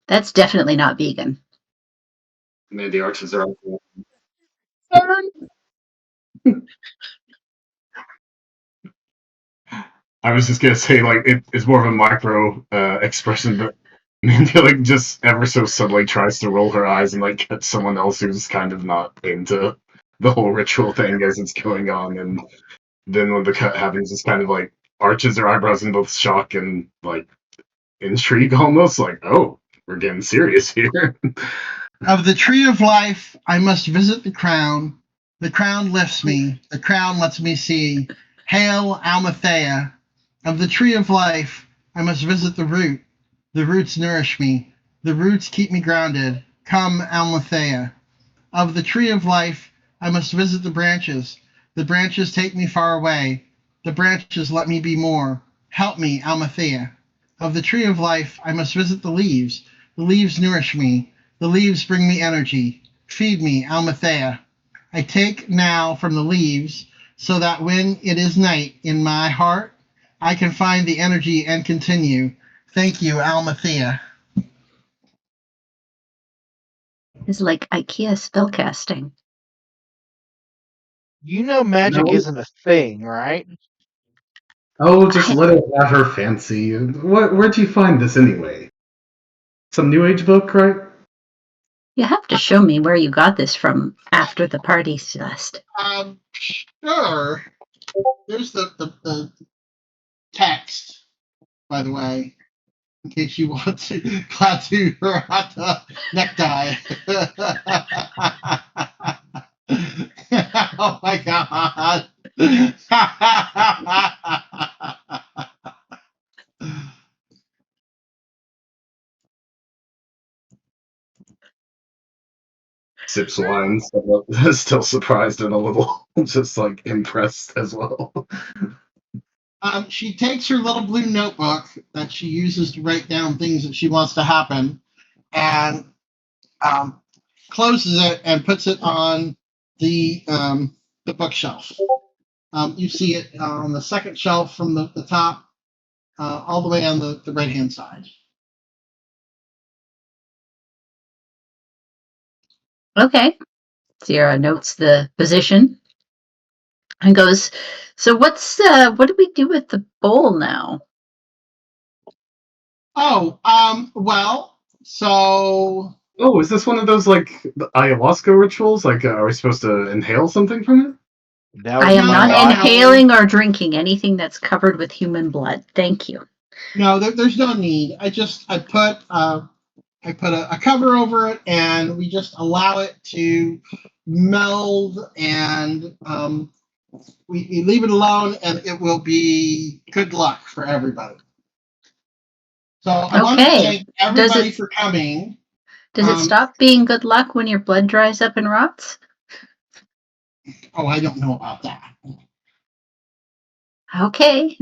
That's definitely not vegan. maybe the arches are. I was just gonna say, like, it's more of a micro expression, but Mandy, like, just ever so subtly tries to roll her eyes and, like, catch someone else who's kind of not into the whole ritual thing as it's going on. And then when the cut happens, it's kind of like arches her eyebrows in both shock and, like, intrigue almost. Like, oh, we're getting serious here. Of the tree of life, I must visit the crown. The crown lifts me. The crown lets me see. Hail, Almathea. Of the tree of life, I must visit the root. The roots nourish me. The roots keep me grounded. Come, Almathea. Of the tree of life, I must visit the branches. The branches take me far away. The branches let me be more. Help me, Almathea. Of the tree of life, I must visit the leaves. The leaves nourish me. The leaves bring me energy. Feed me, Almathea. I take now from the leaves, so that when it is night in my heart, I can find the energy and continue. Thank you, Almathea. It's like IKEA spellcasting. You know magic No. isn't a thing, right? Oh, just I, let her have her fancy. Where'd you find this anyway? Some New Age book, right? you have to show me where you got this from after the party, Celeste. Sure. There's the text, by the way, in case you want to tattoo her hot necktie. Oh my god. Sips wine, still surprised and a little just like impressed as well. She takes her little blue notebook that she uses to write down things that she wants to happen and um, closes it and puts it on the bookshelf. You see it on the second shelf from the top, all the way on the right hand side. Okay. Sierra notes the position and goes, so what do we do with the bowl now? Oh, well, so Oh, is this one of those like the ayahuasca rituals? Like, are we supposed to inhale something from it? That I would am be not odd. inhaling or drinking anything that's covered with human blood. Thank you. no, there's no need. I put a cover over it, and we just allow it to meld, and we leave it alone, and it will be good luck for everybody. So I wanted to Okay. thank everybody for coming. Does it stop being good luck when your blood dries up and rots? Oh, I don't know about that. Okay.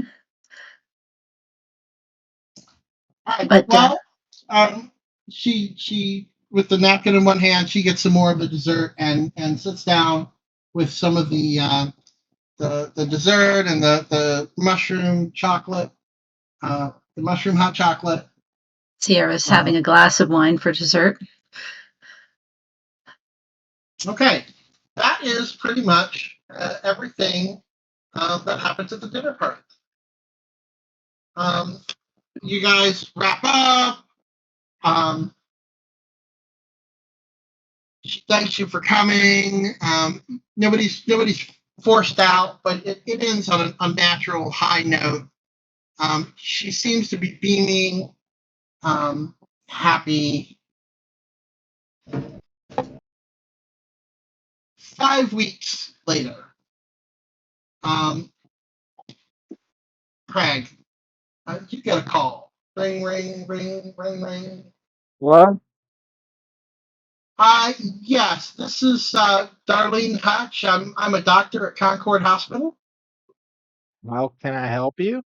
All right. But Well, she with the napkin in one hand, she gets some more of the dessert and sits down with some of the dessert and the mushroom chocolate, the mushroom hot chocolate. Sierra's having a glass of wine for dessert. Okay, that is pretty much everything that happens at the dinner party. You guys wrap up. She thanks you for coming. Nobody's forced out, but it ends on an unnatural high note. She seems to be beaming, happy. 5 weeks later, Craig, you get a call. Ring, ring, ring, ring, ring. What? Yes, this is Darlene Hutch. I'm a doctor at Concord Hospital. How can I help you?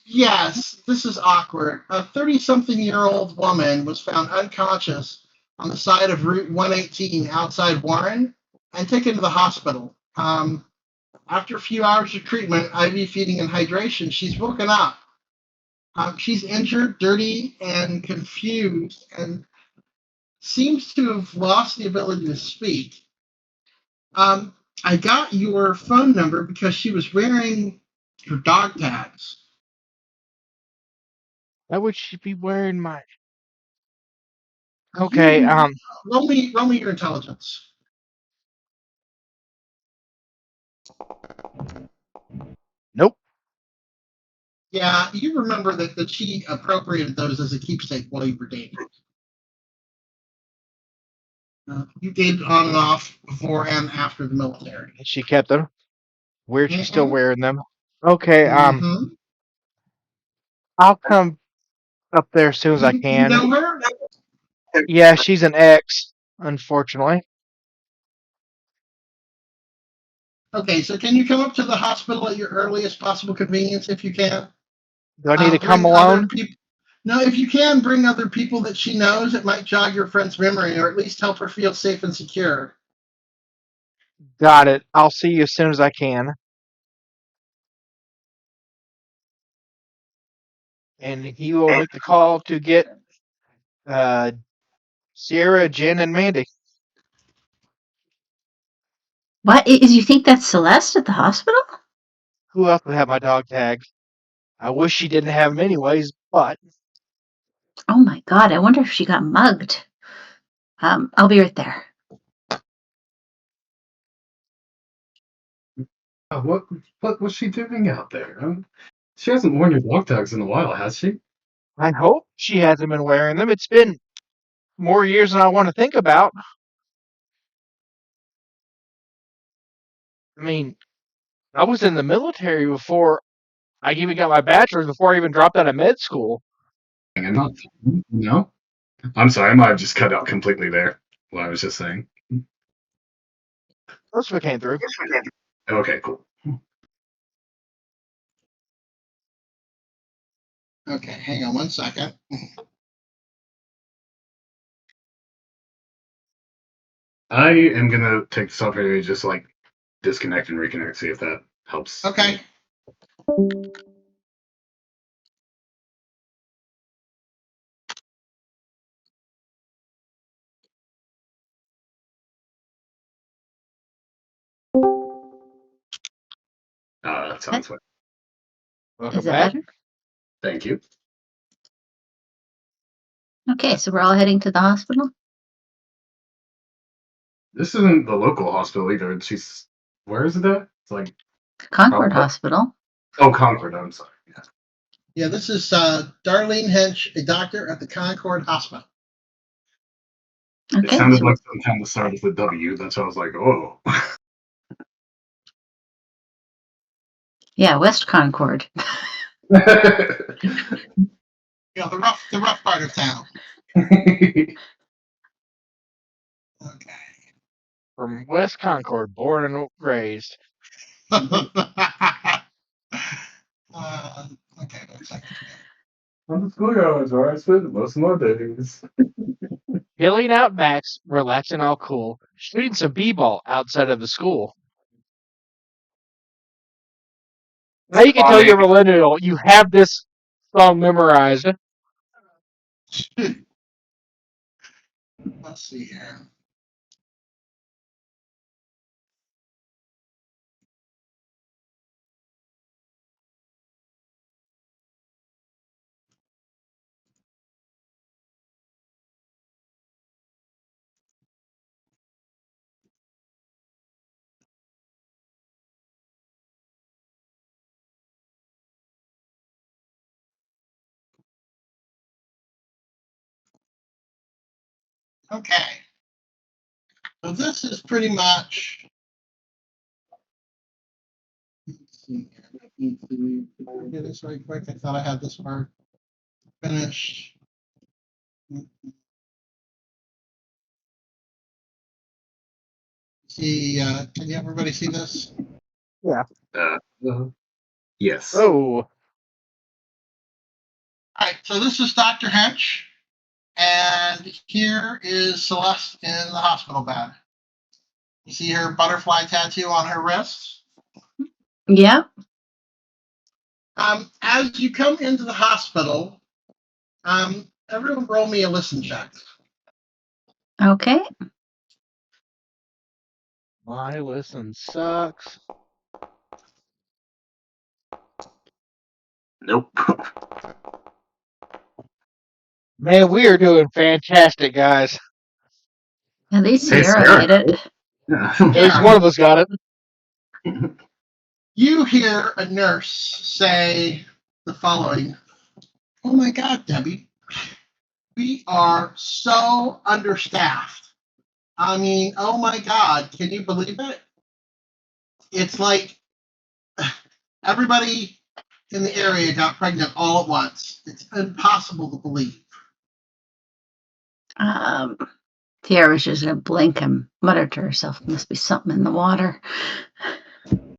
Yes, this is awkward. A 30-something-year-old woman was found unconscious on the side of Route 118 outside Warren and taken to the hospital. After a few hours of treatment, IV feeding and hydration, she's woken up. She's injured, dirty, and confused, and seems to have lost the ability to speak. I got your phone number because she was wearing your dog tags. Why would she be wearing my? Okay. Roll me your intelligence. Nope. Yeah, you remember that she appropriated those as a keepsake while you were dating. You dated on and off before and after the military. She kept them. Weird. She's still Mhm. wearing them. Okay. Mhm. I'll come up there as soon as I You can. know her? Yeah, she's an ex, unfortunately. Okay, so can you come up to the hospital at your earliest possible convenience if you can? Do I need to come Bring other alone? people. No, if you can, bring other people that she knows. It might jog your friend's memory or at least help her feel safe and secure. Got it. I'll see you as soon as I can. And he will make the call to get Sierra, Jen, and Mandy. What is? You think that's Celeste at the hospital? Who else would have my dog tags? I wish she didn't have them anyways, but Oh my God! I wonder if she got mugged. I'll be right there. What was she doing out there? She hasn't worn your dog tags in a while, has she? I hope she hasn't been wearing them. It's been more years than I want to think about. I mean, I was in the military before I even got my bachelor's, before I even dropped out of med school. I'm not. No. I'm sorry. I might have just cut out completely there. What I was just saying. Most of it came through. Okay, cool. Okay, hang on one second. I am gonna take this opportunity to just like disconnect and reconnect, see if that helps. Okay. That sounds fine. Welcome Is that back. better? Thank you. Okay, so we're all heading to the hospital. This isn't the local hospital either. She's where is it at? It's like Concord Oh. Hospital. Concord. I'm sorry. Yeah. Yeah, this is Darlene Hench, a doctor at the Concord Hospital. It Okay. sounded so- like some kind of started with W. That's why I was like, oh. yeah, West Concord. You know, the rough part of town. Okay. From West Concord, born and raised. Okay, looks like On the schoolyard is where I spend most of my days. Chilling out backs, relaxing all cool, shooting some b-ball outside of the school. Now you can tell Funny. you're a millennial. You have this song memorized. Let's see here. Okay. So this is pretty much. Let's see here. I need to do this right quick. I thought I had this part finished. See, can everybody see this? Yeah. Yes. Oh. All right. So this is Dr. Hench, and here is Celeste in the hospital bed. You see her butterfly tattoo on her wrist. Yep. As you come into the hospital, everyone roll me a listen check. Okay. My listen sucks. Nope. Man, we are doing fantastic, guys. At least Hey, Sierra Sarah. made it. Yeah. At least one of us got it. You hear a nurse say the following: "Oh my God, Debbie, we are so understaffed. I mean, oh my God, can you believe it? It's like everybody in the area got pregnant all at once. It's impossible to believe." Sierra's just gonna blink and mutter to herself, "Must be something in the water."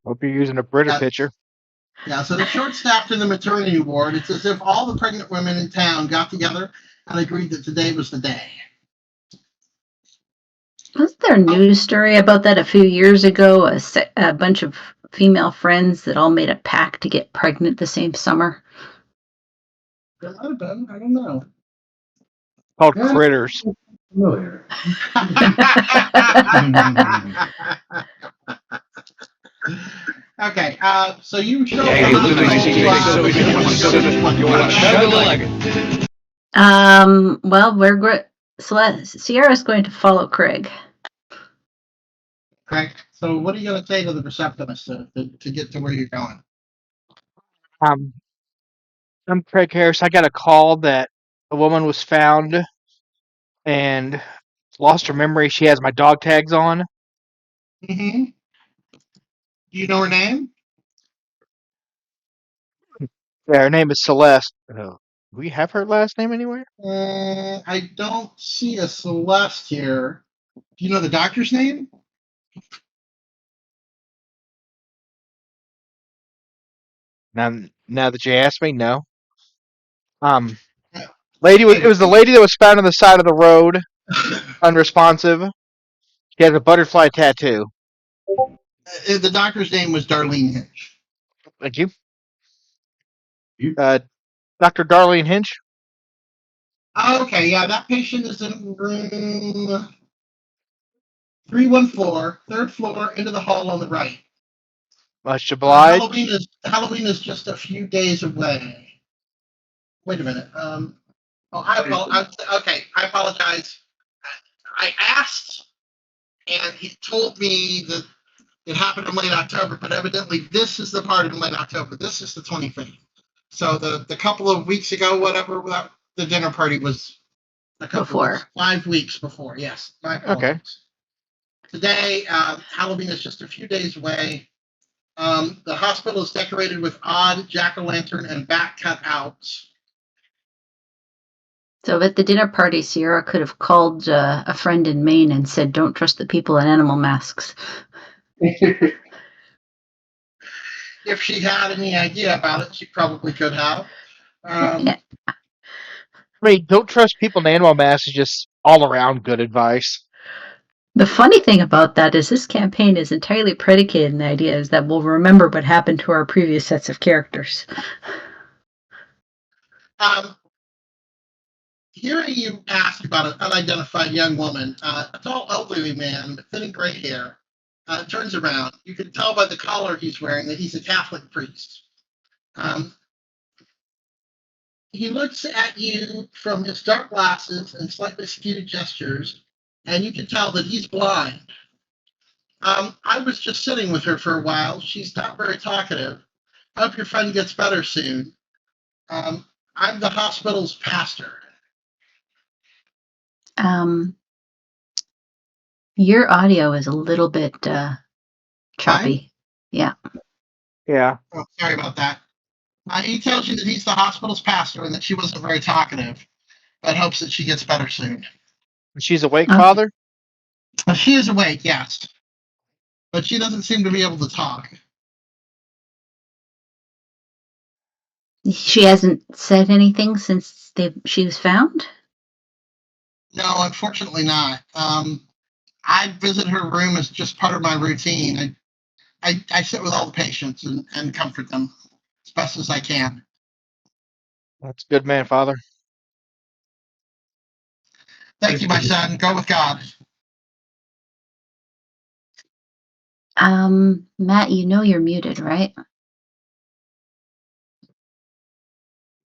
Hope you're using a Brita Uh, pitcher. Yeah, so they're short-staffed in the maternity ward. It's as if all the pregnant women in town got together and agreed that today was the day. Wasn't there a news story about that a few years ago? A bunch of female friends that all made a pact to get pregnant the same summer. There might have been. I don't know. Called Yeah. Critters. Familiar. Okay, so you show Hey, up listen, at I the see hospital, you want to you want to chug a leg. Well, Sierra's going to follow Craig. Correct. So what are you going to say to the receptionist to get to where you're going? I'm Craig Harris. I got a call that a woman was found and lost her memory. She has my dog tags on. Mm-hmm. Do you know her name? Yeah, her name is Celeste. Do we have her last name anywhere? I don't see a Celeste here. Do you know the doctor's name? Now that you ask me, no. Yeah. It was the lady that was found on the side of the road, unresponsive. She has a butterfly tattoo. The doctor's name was Darlene Hinch. Thank you. Dr. Darlene Hinch. Okay, yeah, that patient is in room 314, third floor, into the hall on the right. Much obliged. Halloween is just a few days away. Wait a minute. Okay, I apologize. I asked, and he told me that it happened in late October, but evidently this is the part in late October. This is the 25th. So the couple of weeks ago, whatever, the dinner party was a couple Before. weeks, 5 weeks before. Yes, my apologies. Okay. Today, Halloween is just a few days away. The hospital is decorated with odd jack-o'-lantern and bat cutouts. So at the dinner party, Sierra could have called a friend in Maine and said, "Don't trust the people in animal masks." If she had any idea about it, she probably could have. Yeah. I mean, don't trust people in animal mass is just all around good advice. The funny thing about that is this campaign is entirely predicated on the idea is that we'll remember what happened to our previous sets of characters. Hearing you ask about an unidentified young woman, a tall elderly man with thinning gray hair turns around. You can tell by the collar he's wearing that he's a Catholic priest. Um, he looks at you from his dark glasses and slightly skewed gestures, and you can tell that he's blind. I was just sitting with her for a while. She's not very talkative. I hope your friend gets better soon. I'm the hospital's pastor. Your audio is a little bit choppy. Yeah. Yeah. Oh, sorry about that. He tells you that he's the hospital's pastor and that she wasn't very talkative, but hopes that she gets better soon. She's awake, Okay. Father? She is awake, yes, but she doesn't seem to be able to talk. She hasn't said anything since she was found? No, unfortunately not. I visit her room as just part of my routine. I sit with all the patients and comfort them as best as I can. That's a good man, Father. Thank you, my son. Go with God. Matt, you know you're muted, right?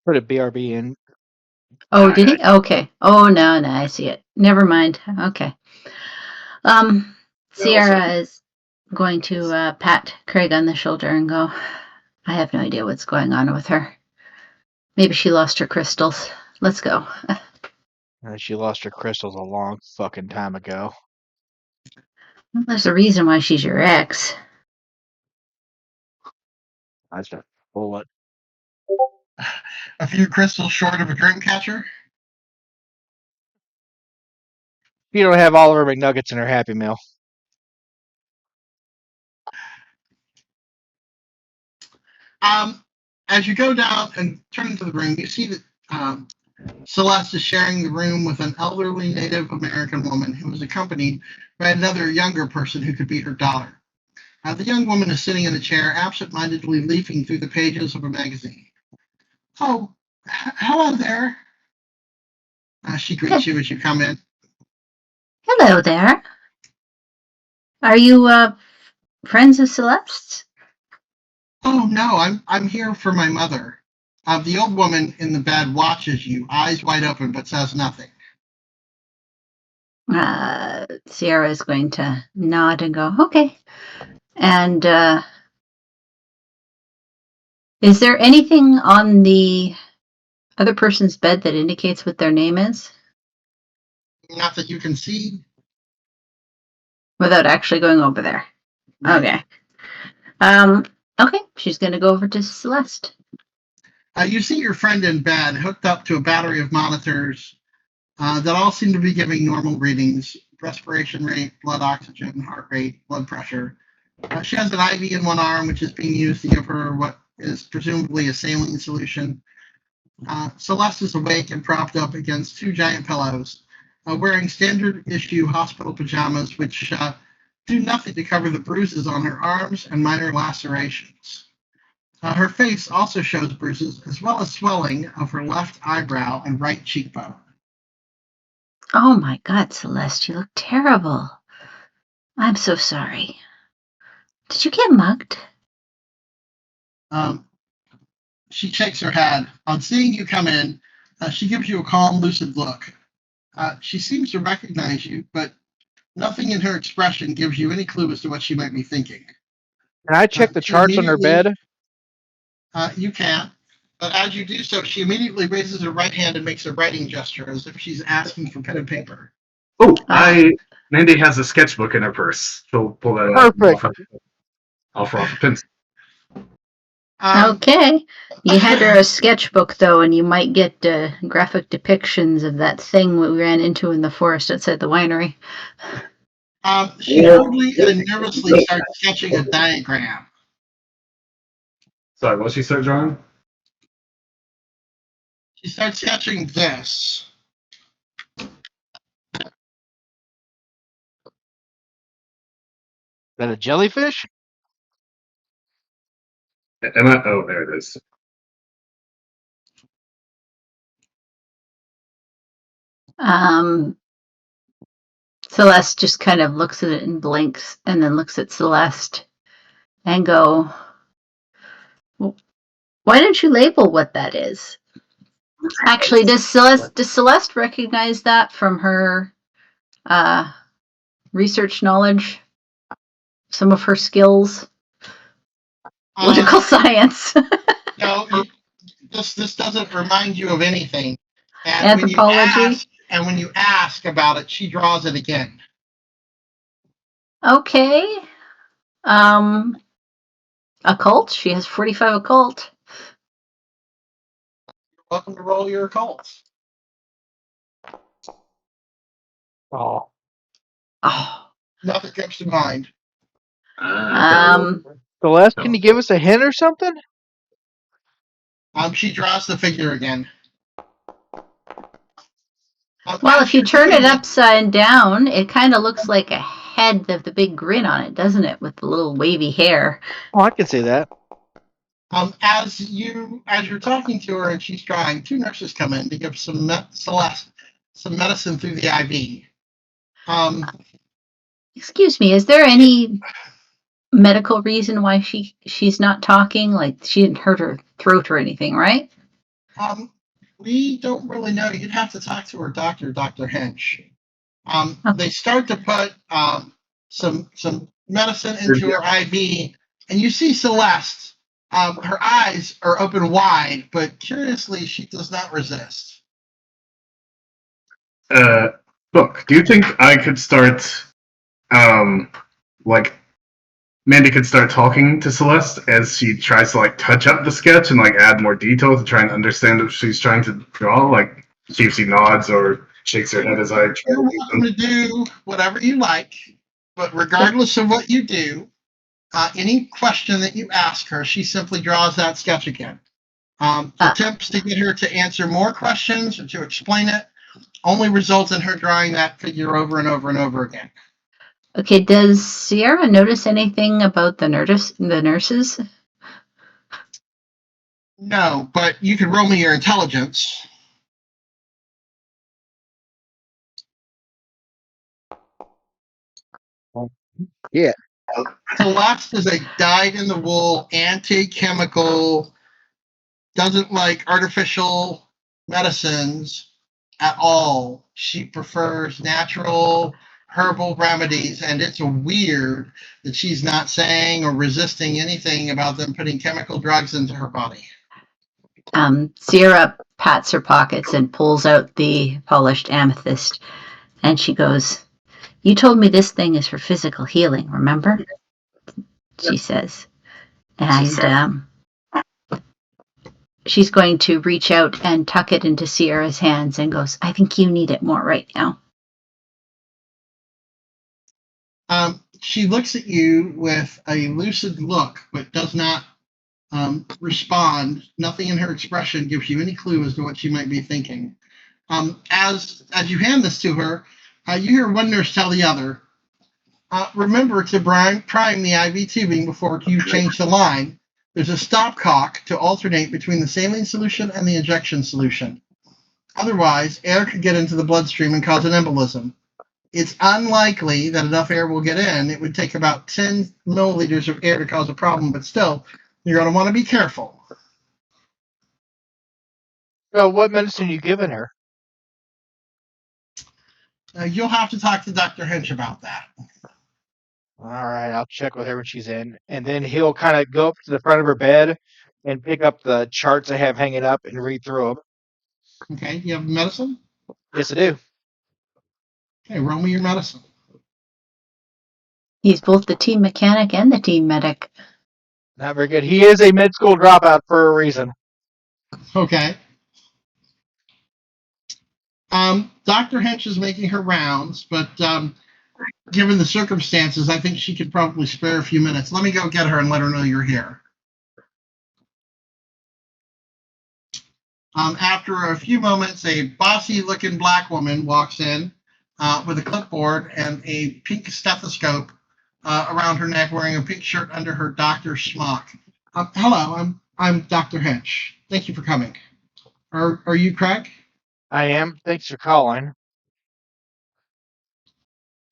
Put a BRB in. Oh, did he? Okay. Oh, no, I see it. Never mind. Okay. Sierra is going to pat Craig on the shoulder and go, I have no idea what's going on with her. Maybe she lost her crystals. Let's go. She lost her crystals a long fucking time ago. Well, there's a reason why she's your ex. I just bullet. A few crystals short of a dream catcher. You don't have all of her McNuggets in her Happy Meal. As you go down and turn into the room, you see that Celeste is sharing the room with an elderly Native American woman who is accompanied by another younger person who could be her daughter. The young woman is sitting in a chair, absent-mindedly leafing through the pages of a magazine. Oh, hello there. She greets you as you come in. Hello there. Are you friends of Celeste's? Oh no, I'm here for my mother. The old woman in the bed watches you, eyes wide open, but says nothing. Sierra is going to nod and go, okay. And is there anything on the other person's bed that indicates what their name is? Not that you can see. Without actually going over there. Right. Okay. Okay, she's going to go over to Celeste. You see your friend in bed, hooked up to a battery of monitors that all seem to be giving normal readings: respiration rate, blood oxygen, heart rate, blood pressure. She has an IV in one arm, which is being used to give her what is presumably a saline solution. Celeste is awake and propped up against two giant pillows, wearing standard issue hospital pajamas, which do nothing to cover the bruises on her arms and minor lacerations. Her face also shows bruises, as well as swelling of her left eyebrow and right cheekbone. Oh my God, Celeste, you look terrible. I'm so sorry. Did you get mugged? She shakes her head. On seeing you come in, she gives you a calm, lucid look. She seems to recognize you, but nothing in her expression gives you any clue as to what she might be thinking. Can I check the She charts on her immediately- bed? You can, but as you do so, she immediately raises her right hand and makes a writing gesture as if she's asking for pen and paper. Oh, Mandy has a sketchbook in her purse. She'll pull that out. Perfect. Offer off a pencil. Okay. You had her a sketchbook, though, and you might get graphic depictions of that thing we ran into in the forest outside the winery. She hurriedly and nervously starts sketching a diagram. Sorry, what'd she start drawing? She starts sketching this. Is that a jellyfish? Oh, there it is. Celeste just kind of looks at it and blinks, and then looks at Celeste and go, "Why don't you label what that is?" Actually, does Celeste recognize that from her research knowledge? Some of her skills, political science, No, this doesn't remind you of anything. And anthropology. when you ask about it, she draws it again. Okay. Occult. She has 45 occult. Welcome to roll your occults. Oh. Oh. Nothing comes to mind. Celeste, can you give us a hint or something? She draws the figure again. Well, if you turn it upside down, it kind of looks like a head with the big grin on it, doesn't it? With the little wavy hair. Oh, I can see that. As you're talking to her and she's drawing, two nurses come in to give Celeste some medicine through the IV. Excuse me, is there any medical reason why she's not talking? Like she didn't hurt her throat or anything, right? We don't really know. You'd have to talk to her doctor, Dr. Hench. They start to put some medicine into her IV, and you see Celeste. Her eyes are open wide, but curiously, she does not resist. Look, do you think I could start, like, Mandy could start talking to Celeste as she tries to, like, touch up the sketch and, like, add more detail to try and understand what she's trying to draw? Like, see if she nods or shakes her head as I try You're to do welcome to do whatever you like, but regardless of what you do, any question that you ask her, she simply draws that sketch again. Attempts to get her to answer more questions or to explain it only results in her drawing that figure over and over and over again. Okay, does Sierra notice anything about the nurses? No, but you can roll me your intelligence. Yeah. Celeste is a dyed-in-the-wool, anti-chemical, doesn't like artificial medicines at all. She prefers natural herbal remedies, and it's weird that she's not saying or resisting anything about them putting chemical drugs into her body. Sierra pats her pockets and pulls out the polished amethyst, and she goes, "You told me this thing is for physical healing, remember?" She says. And she's going to reach out and tuck it into Sierra's hands and goes, "I think you need it more right now." She looks at you with a lucid look, but does not respond. Nothing in her expression gives you any clue as to what she might be thinking. As you hand this to her, you hear one nurse tell the other, remember to prime the IV tubing before you change the line. There's a stopcock to alternate between the saline solution and the injection solution. Otherwise, air could get into the bloodstream and cause an embolism. It's unlikely that enough air will get in. It would take about 10 milliliters of air to cause a problem, but still, you're going to want to be careful. So, what medicine are you giving her? You'll have to talk to Dr. Hench about that. All right, I'll check with her when she's in, and then he'll kind of go up to the front of her bed and pick up the charts I have hanging up and read through them. Okay, you have medicine? Yes, I do. Okay, roll me your medicine. He's both the team mechanic and the team medic. Not very good. He is a med school dropout for a reason. Okay. Dr. Hench is making her rounds, but given the circumstances, I think she could probably spare a few minutes. Let me go get her and let her know you're here. After a few moments, a bossy-looking black woman walks in with a clipboard and a pink stethoscope around her neck, wearing a pink shirt under her doctor's smock. Hello, I'm Dr. Hitch. Thank you for coming. Are you Craig? I am. Thanks for calling.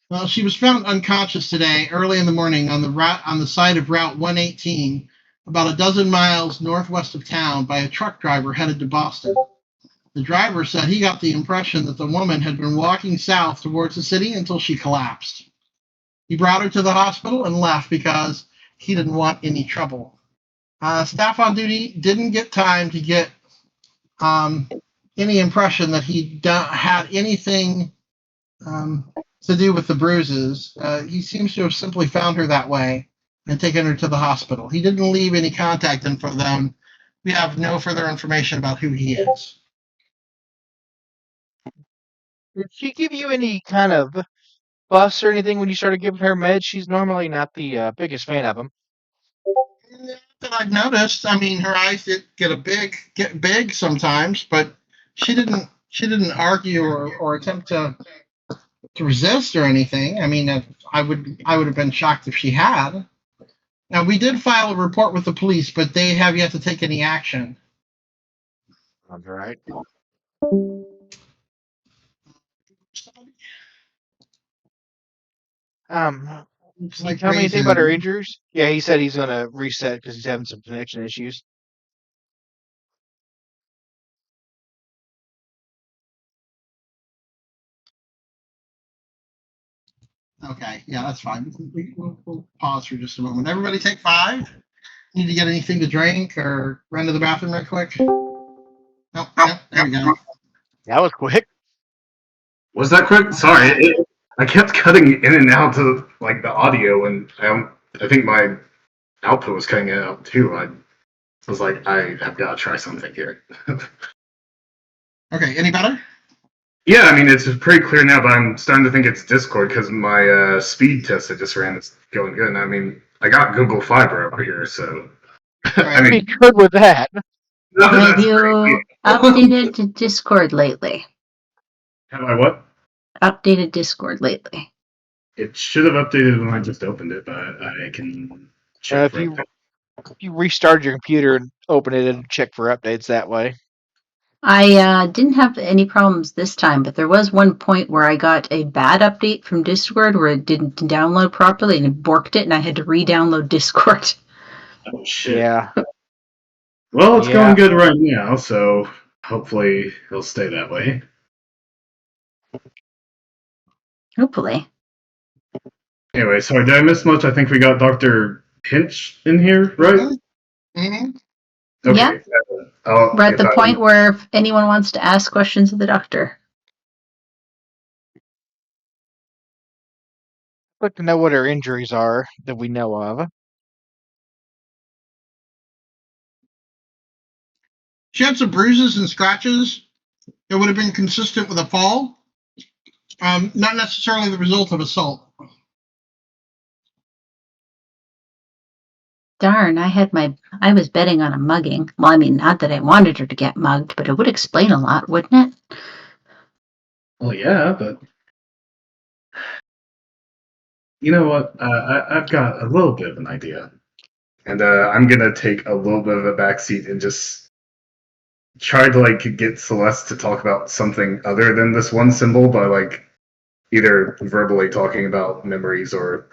Well, she was found unconscious today, early in the morning, on the side of Route 118, about a dozen miles northwest of town, by a truck driver headed to Boston. The driver said he got the impression that the woman had been walking south towards the city until she collapsed. He brought her to the hospital and left because he didn't want any trouble. Staff on duty didn't get time to get any impression that he had anything to do with the bruises. He seems to have simply found her that way and taken her to the hospital. He didn't leave any contact info, though. We have no further information about who he is. Did she give you any kind of fuss or anything when you started giving her meds? She's normally not the biggest fan of them. That I've noticed. I mean, her eyes get big sometimes, but she didn't argue or attempt to resist or anything. I mean, I would have been shocked if she had. Now, we did file a report with the police, but they have yet to take any action. All right. Can you tell me anything about her injuries? Yeah, he said he's gonna reset because he's having some connection issues. Okay, yeah, that's fine. We'll pause for just a moment. Everybody take 5. Need to get anything to drink or run to the bathroom real quick? Nope, there we go. That was quick. Was that quick? Sorry, I kept cutting in and out to like the audio, and I think my output was cutting out too. I was like, I have got to try something here. Okay, any better? Yeah, I mean it's pretty clear now, but I'm starting to think it's Discord because my speed test I just ran is going good. And I mean, I got Google Fiber over here, so I Be mean, good with that. Have you updated to Discord lately? have I what? Updated Discord lately. It should have updated when I just opened it, but I can check. If you restart your computer and open it and check for updates that way. I didn't have any problems this time, but there was one point where I got a bad update from Discord where it didn't download properly and it borked it, and I had to re-download Discord. Oh shit! Yeah. Well, it's going good right now, so hopefully it'll stay that way. Hopefully. Anyway, sorry, did I miss much? I think we got Dr. Hinch in here, right? Mm-hmm. Okay. Yeah. We're at the point where if anyone wants to ask questions of the doctor. I'd like to know what her injuries are that we know of. She had some bruises and scratches that would have been consistent with a fall, not necessarily the result of assault. Darn, I was betting on a mugging. Well, I mean, not that I wanted her to get mugged, but it would explain a lot, wouldn't it? Well, yeah, but you know what? I've got a little bit of an idea, and I'm gonna take a little bit of a backseat and just try to like get Celeste to talk about something other than this one symbol by like either verbally talking about memories or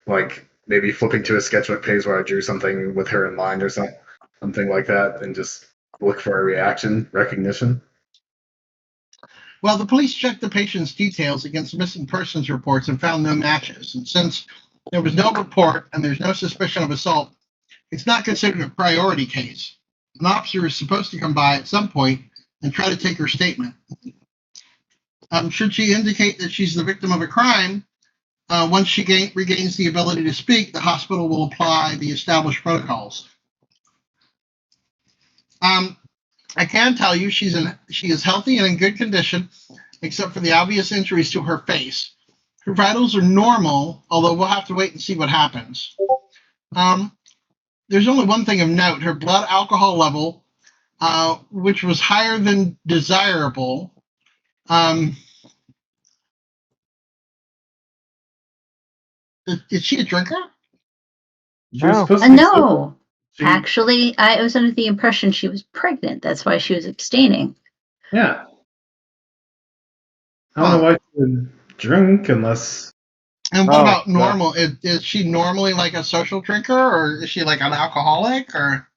like maybe flipping to a sketchbook page where I drew something with her in mind or something like that, and just look for a reaction, recognition. Well, the police checked the patient's details against missing persons reports and found no matches. And since there was no report and there's no suspicion of assault, it's not considered a priority case. An officer is supposed to come by at some point and try to take her statement. Should she indicate that she's the victim of a crime, once she regains the ability to speak, the hospital will apply the established protocols. I can tell you she is healthy and in good condition, except for the obvious injuries to her face. Her vitals are normal, although we'll have to wait and see what happens. There's only one thing of note. Her blood alcohol level which was higher than desirable. Is she a drinker? She was No. supposed to be sober. No. She- Actually, I was under the impression she was pregnant. That's why she was abstaining. Yeah. I don't know why she would drink unless. And what Oh, about yeah. normal? Is she normally like a social drinker, or is she like an alcoholic, or?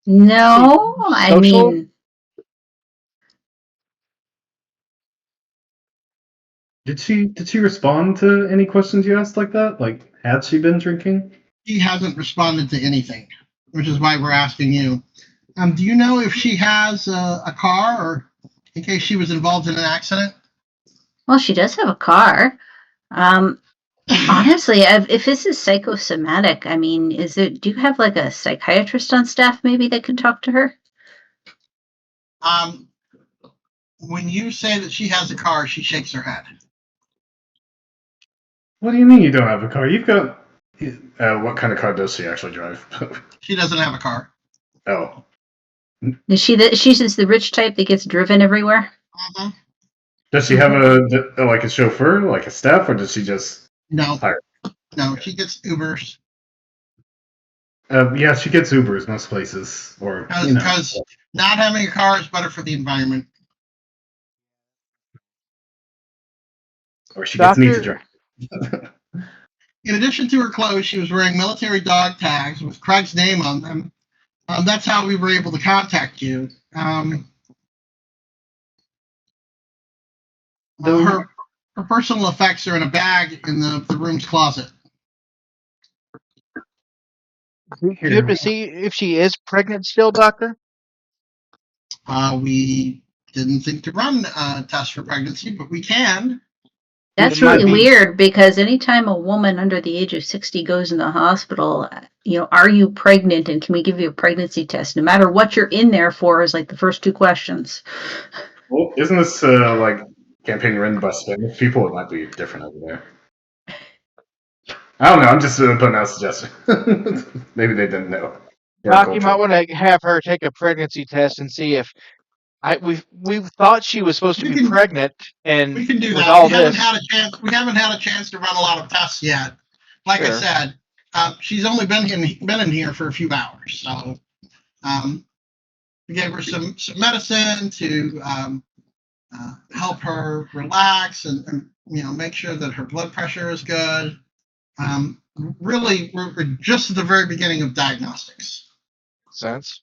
No, I Social? mean, Did she respond to any questions you asked like that? Like, had she been drinking? He hasn't responded to anything, which is why we're asking you. Do you know if she has a car, or in case she was involved in an accident? well, she does have a car. Honestly, if this is psychosomatic, I mean, do you have like a psychiatrist on staff maybe that could talk to her? When you say that she has a car, she shakes her head. What do you mean you don't have a car? You've got. What kind of car does she actually drive? She doesn't have a car. Oh. She's just the rich type that gets driven everywhere? Uh-huh. Does she have like a chauffeur, like a staff, or does she just No, hire? no, she gets Ubers Yeah, she gets Ubers most places, or because not having a car is better for the environment. or she gets me to Doctor? drive. In addition to her clothes, she was wearing military dog tags with Craig's name on them. That's how we were able to contact you. Her personal effects are in a bag in the room's closet. Do you have to see if she is pregnant still, Doctor? We didn't think to run a test for pregnancy, but we can. That's It might really be- weird because anytime a woman under the age of 60 goes in the hospital, are you pregnant and can we give you a pregnancy test? No matter what you're in there for is like the first two questions. Well, isn't this like campaign run by Spanish people? It might be different over there. I don't know. I'm just putting out a suggestion. Maybe they didn't know. Doc, you might want to have her take a pregnancy test and see if we thought she was supposed to We be can- pregnant, and We can do with that. all We haven't this, had a chance. We haven't had a chance to run a lot of tests yet. Like I Sure. said, she's only been in here for a few hours, so we gave her some medicine to help her relax and make sure that her blood pressure is good. Really, we're just at the very beginning of diagnostics. sense.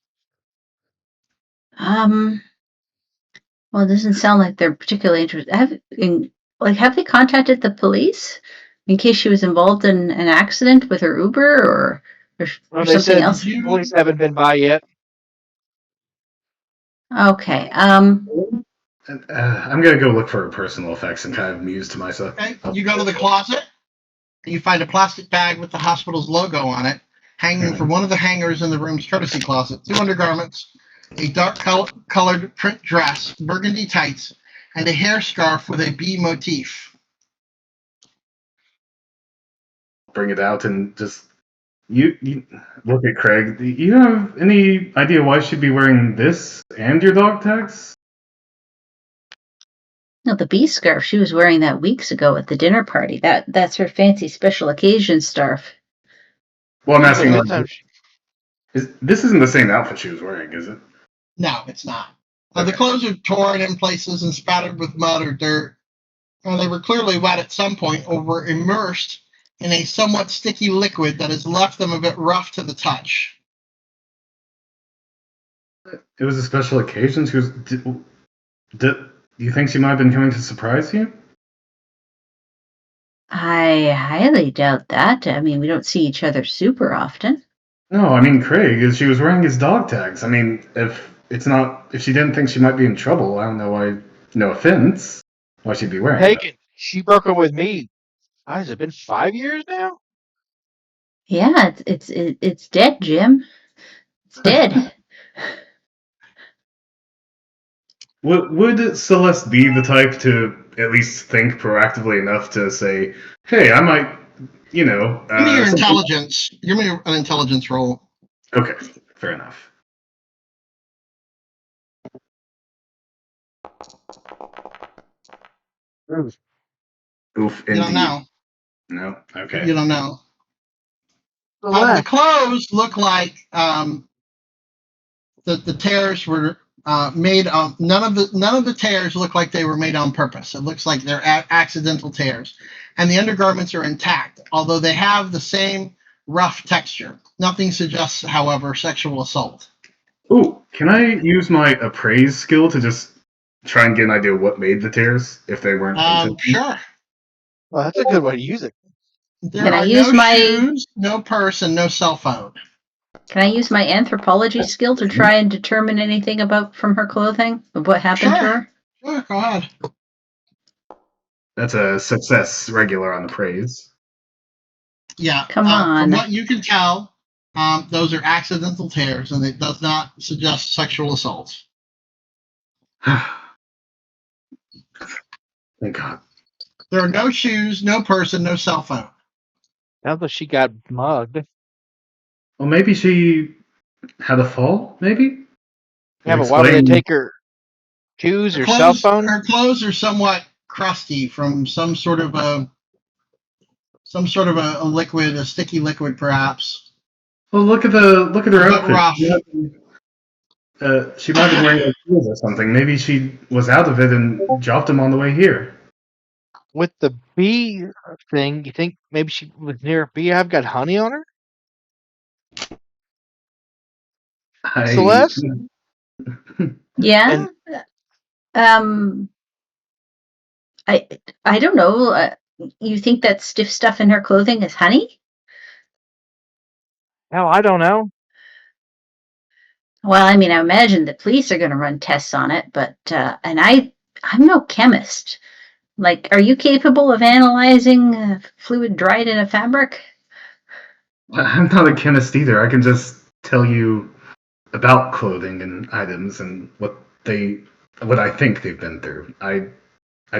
Well, it doesn't sound like they're particularly interested. Have they contacted the police in case she was involved in an accident with her Uber or Well, they something said else? the police haven't been by yet. Okay. I'm gonna go look for her personal effects and kind of muse to myself. Okay, you go to the closet. You find a plastic bag with the hospital's logo on it, hanging from one of the hangers in the room's courtesy closet. 2 undergarments, a dark colored print dress, burgundy tights, and a hair scarf with a bee motif. Bring it out and just you look at Craig. Do you have any idea why she'd be wearing this and your dog tags? No, the bee scarf she was wearing that weeks ago at the dinner party. That's her fancy special occasion scarf. Well, I'm asking. This time Like, this isn't the same outfit she was wearing, is it? No, it's not. The clothes are torn in places and spattered with mud or dirt. They were clearly wet at some point or were immersed in a somewhat sticky liquid that has left them a bit rough to the touch. It was a special occasion. She was. Do you think she might have been coming to surprise you? I highly doubt that. I mean, we don't see each other super often. No, I mean Craig. She was wearing his dog tags. I mean, if she didn't think she might be in trouble, I don't know why. No offense, why she'd be wearing it. Hagen, she broke up with me. Has it been 5 years now? Yeah, it's dead, Jim. It's dead. Would Celeste be the type to at least think proactively enough to say, "Hey, I might, Give me your intelligence. Give me an intelligence roll. Okay, fair enough. Oof, You indeed. don't know. No. Okay. You don't know. The Celeste. clothes look like the tears were made on. None of the tears look like they were made on purpose. It looks like they're accidental tears, and the undergarments are intact, although they have the same rough texture. Nothing suggests, however, sexual assault. Ooh, can I use my appraise skill to just try and get an idea of what made the tears if they weren't intentional? Sure. Well, that's a good way to use it. There Can I are use no my- shoes, no purse, and no cell phone. Can I use my anthropology skill to try and determine anything about from her clothing of what happened to Sure. her? Sure, go ahead. That's a success regular on the praise. Yeah. Come From on. what you can tell, those are accidental tears, and it does not suggest sexual assault. Thank God. There are no shoes, no purse, and no cell phone. Sounds like she got mugged. Well, maybe she had a fall. Maybe. Yeah, but why would they Explain- take her shoes or cell phone? Her clothes are somewhat crusty from some sort of a liquid, a sticky liquid, perhaps. Well, look at her A bit outfit. rough. She might have been wearing her shoes or something. Maybe she was out of it and dropped them on the way here. With the bee thing, you think maybe she was near a bee? I've got honey on her? Celeste? Yeah. I don't know. You think that stiff stuff in her clothing is honey? Hell, I don't know. Well, I mean, I imagine the police are going to run tests on it, but and I'm no chemist. Like, are you capable of analyzing fluid dried in a fabric? I'm not a chemist either. I can just tell you about clothing and items and what I think they've been through. I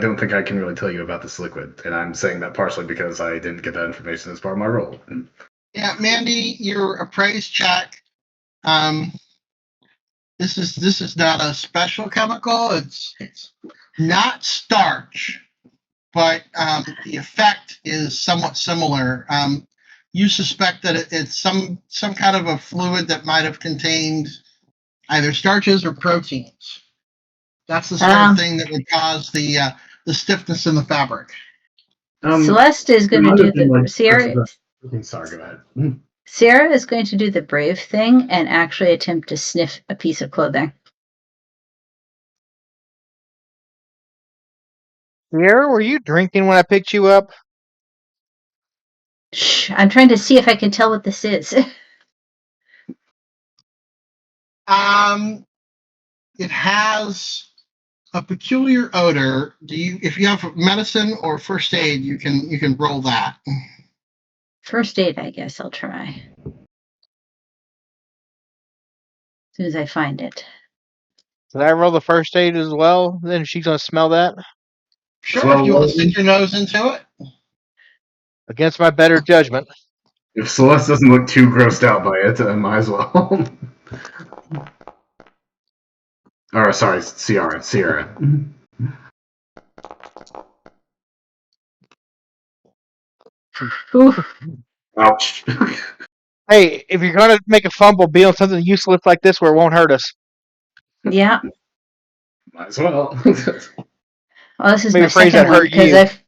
don't think I can really tell you about this liquid, and I'm saying that partially because I didn't get that information as part of my role. Yeah, Mandy, your appraise check. This is not a special chemical. It's not starch, but the effect is somewhat similar. You suspect that it's some kind of a fluid that might have contained either starches or proteins. That's the sort of thing that would cause the stiffness in the fabric. Celeste is going to do the Sorry, go ahead. Sarah is going to do the brave thing and actually attempt to sniff a piece of clothing. Sierra, were you drinking when I picked you up? Shh, I'm trying to see if I can tell what this is. It has a peculiar odor. If you have medicine or first aid, you can roll that. First aid, I guess I'll try. As soon as I find it. Did I roll the first aid as well? Then she's going to smell that? Sure, Well, if you want to stick your nose into it. Against my better judgment. If Celeste doesn't look too grossed out by it, I might as well. Or sorry, Sierra. Oof. Ouch. Hey, if you're going to make a fumble, be on something useless like this where it won't hurt us. Yeah. Might as well. Well, this is Maybe my a phrase second that one hurt because you.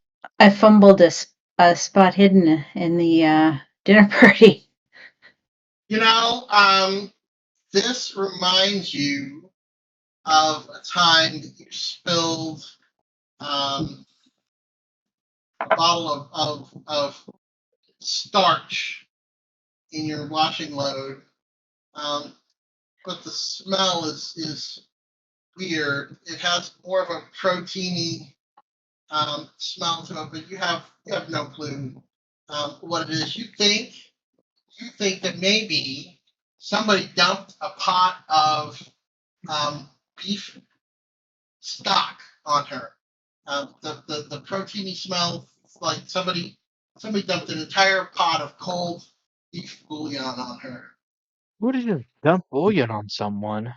I fumbled a spot hidden in the dinner party. You know, this reminds you of a time that you spilled a bottle of starch in your washing load. But the smell is weird. It has more of a proteiny smell to it, but you have no clue what it is. You think that maybe somebody dumped a pot of beef stock on her. The proteiny smell, like somebody dumped an entire pot of cold beef bouillon on her. Who did you dump bouillon on someone?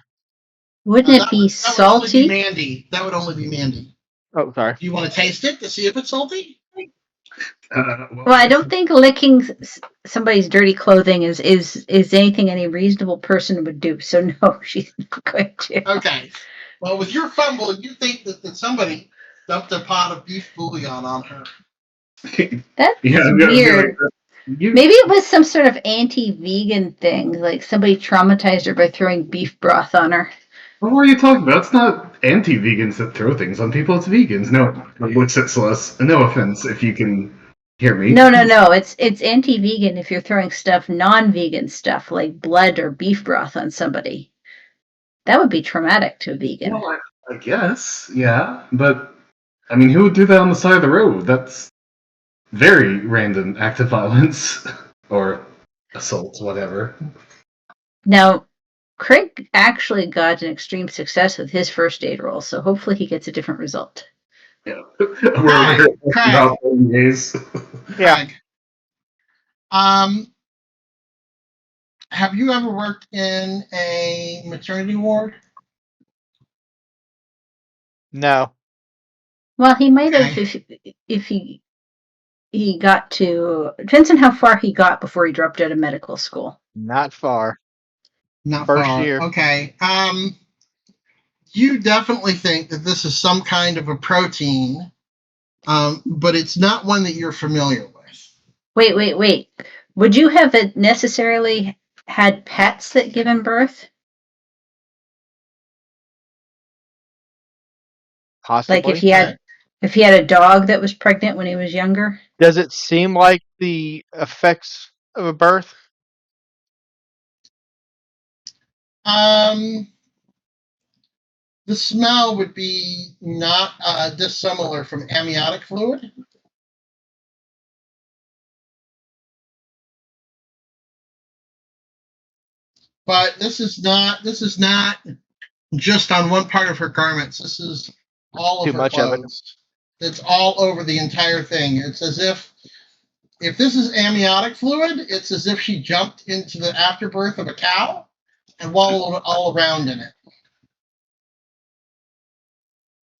Wouldn't it be That would only be salty? Mandy. That would only be Mandy. Oh, sorry. Do you want to taste it to see if it's salty? Well, I don't think licking somebody's dirty clothing is anything any reasonable person would do. So no, she's not going to. Okay. Well, with your fumble, you think that somebody dumped a pot of beef bouillon on her. That's Yeah, I'm gonna be weird. you, Maybe it was some sort of anti-vegan thing, like somebody traumatized her by throwing beef broth on her. what are you talking about? It's not anti-vegans that throw things on people. It's vegans. No, looks at Celeste. No offense, if you can hear me. No. It's anti-vegan if you're throwing non-vegan stuff like blood or beef broth on somebody. That would be traumatic to a vegan. Well, I guess, yeah, but I mean, who would do that on the side of the road? That's very random act of violence or assault, whatever. Now, Craig actually got an extreme success with his first aid roll, so hopefully he gets a different result. Yeah, we're about 30 days. Yeah. Craig, have you ever worked in a maternity ward? No. Well, he might have Okay. if he got to. Depends on how far he got before he dropped out of medical school. Not far. Not First far. year. Okay. You definitely think that this is some kind of a protein, but it's not one that you're familiar with. Wait. Would you have necessarily had pets that given birth? Possibly. Like if he had a dog that was pregnant when he was younger? Does it seem like the effects of a birth? The smell would be not dissimilar from amniotic fluid. But this is not just on one part of her garments. This is all Too of her much of it. clothes. It's all over the entire thing. It's as if this is amniotic fluid, it's as if she jumped into the afterbirth of a cow and wallowed all around in it.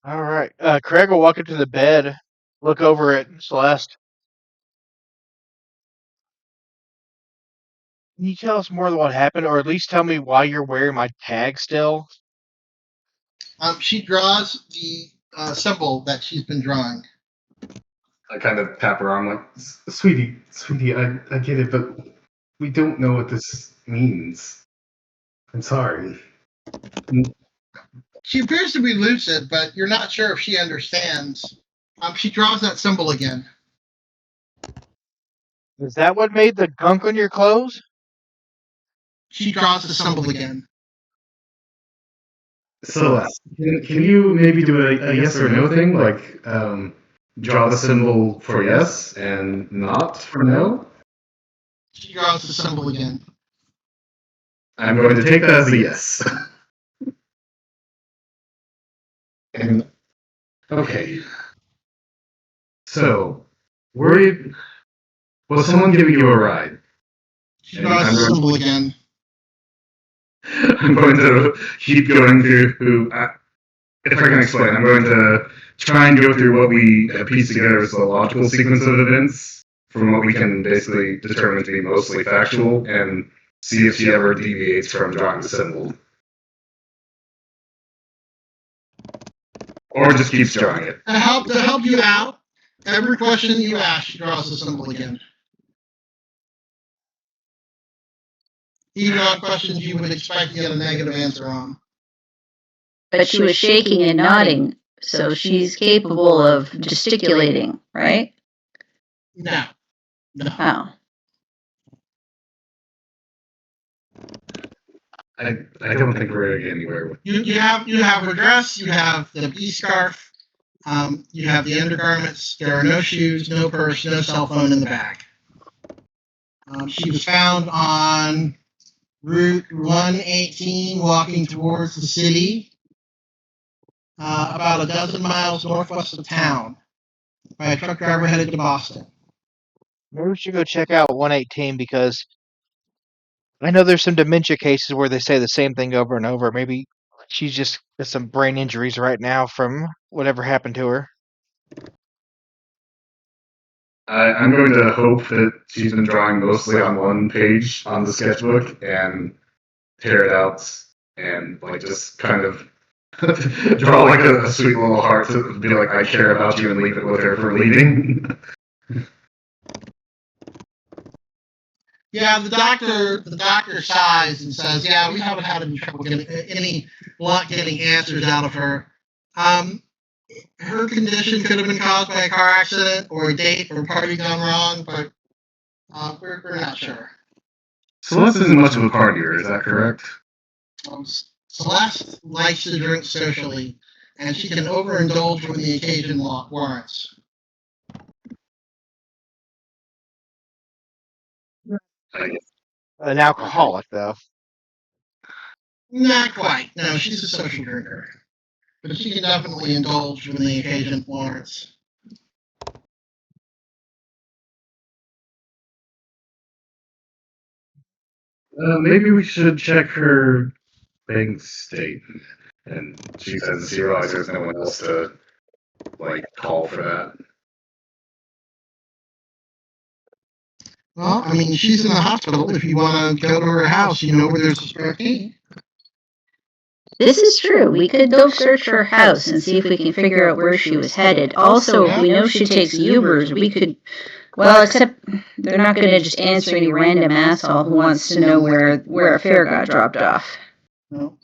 All right. Craig will walk into the bed, look over at Celeste. Can you tell us more of what happened, or at least tell me why you're wearing my tag still? She draws the symbol that she's been drawing. I kind of tap her arm like, sweetie, I get it, but we don't know what this means. I'm sorry. She appears to be lucid, but you're not sure if she understands. She draws that symbol again. Is that what made the gunk on your clothes? She draws the symbol again. Celeste, can you maybe do a yes or no thing? Like, draw the symbol for yes and not for no? She draws the symbol again. I'm going to take that as a yes. And, okay. So, worried. Will someone give you a ride? She draws the symbol again. I'm going to keep going through. If I can explain, I'm going to try and go through what we have pieced together as the logical sequence of events from what we can basically determine to be mostly factual, and see if she ever deviates from drawing the symbol. Or just keeps drawing it. To help you out, every question you ask, she draws the symbol again. Even on questions you would expect to get a negative answer on. But she was shaking and nodding, so she's capable of gesticulating, right? No. Oh. I don't think we're going to get anywhere with You have her dress, you have the bee scarf, you have the undergarments. There are no shoes, no purse, no cell phone in the bag. She was found on Route 118, walking towards the city, about a dozen miles northwest of town, by a truck driver headed to Boston. Maybe we should go check out 118 because I know there's some dementia cases where they say the same thing over and over. Maybe She's just got some brain injuries right now from whatever happened to her. I'm going to hope that she's been drawing mostly on one page on the sketchbook and tear it out and like just kind of draw like a sweet little heart to be like, I care about you, and leave it with her for leaving. Yeah, the doctor sighs and says, "Yeah, we haven't had any trouble getting any luck getting answers out of her. Her condition could have been caused by a car accident or a date or party gone wrong, but we're not sure." Celeste isn't much of a partier, is that correct? Celeste likes to drink socially, and she can overindulge when the occasion warrants. An alcoholic, though. Not quite. No, she's a social drinker, but she can definitely indulge when the occasion warrants. Maybe we should check her bank statement. And she says she realizes there's no one else to like call for that. Well, I mean, she's in the hospital. If you want to go to her house, you know where there's a spare key. This is true. We could go search her house and see if we can figure out where she was headed. Also, if we know she takes Ubers, we could. Well, except they're not going to just answer any random asshole who wants to know where a fare got dropped off. No.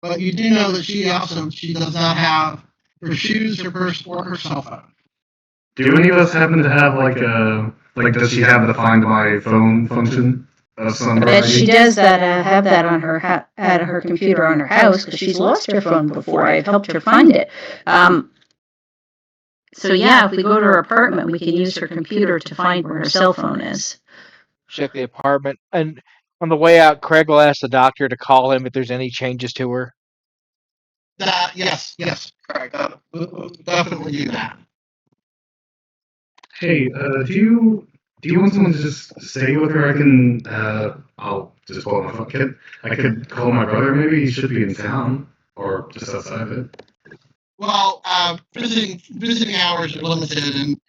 But you do know that she does not have her shoes, her purse, or her cell phone. Do any of us happen to have does she have the Find My Phone function of some I bet she does have that on her at her computer on her house because she's lost her phone before. I've helped her find it. So yeah, if we go to her apartment, we can use her computer to find where her cell phone is. Check the apartment. And on the way out, Craig will ask the doctor to call him if there's any changes to her. Yes, correct. Definitely do that. Hey, do you want someone to just stay with her? I can I'll just pull my phone. I could call my brother. Maybe he should be in town or just outside of it. Well, visiting hours are limited, and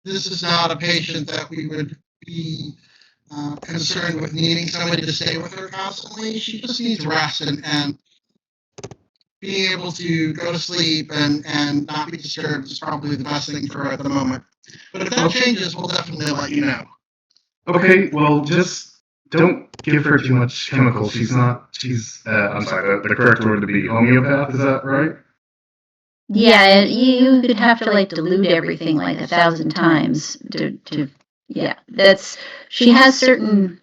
this is not a patient that we would be concerned with needing somebody to stay with her constantly. She just needs rest and being able to go to sleep and not be disturbed is probably the best thing for her at the moment. But if that changes, we'll definitely let you know. Okay, well, just don't give her too much chemical. She's I'm sorry, the correct word to be homeopath, is that right? Yeah, you could have to dilute everything 1,000 times to yeah. She has certain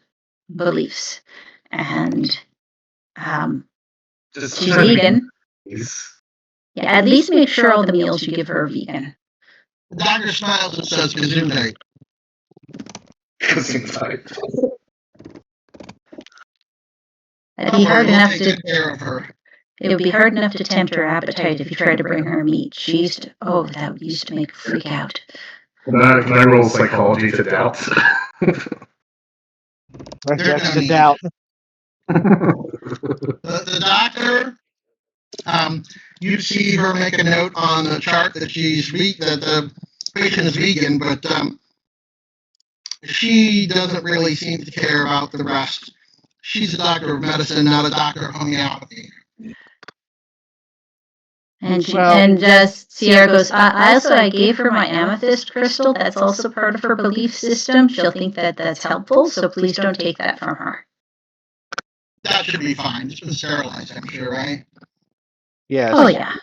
beliefs, and Just she's vegan. Please. Yeah, at least make sure all the meals you give her are vegan. The doctor smiles and says, "Gesundheit." Gesundheit. It'd be hard enough We'll take good care of her. It would be hard enough to tempt her appetite if you tried to bring her meat. That used to make her freak out. Can I roll psychology to doubt? That's the doubt. The doctor, you see her make a note on the chart that that the patient is vegan, but she doesn't really seem to care about the rest. She's a doctor of medicine, not a doctor of homeopathy. And Sierra goes, I gave her my amethyst crystal. That's also part of her belief system. She'll think that that's helpful, so please don't take that from her. That should be fine. It's been sterilized, I'm sure, right? Yes. Oh, yeah.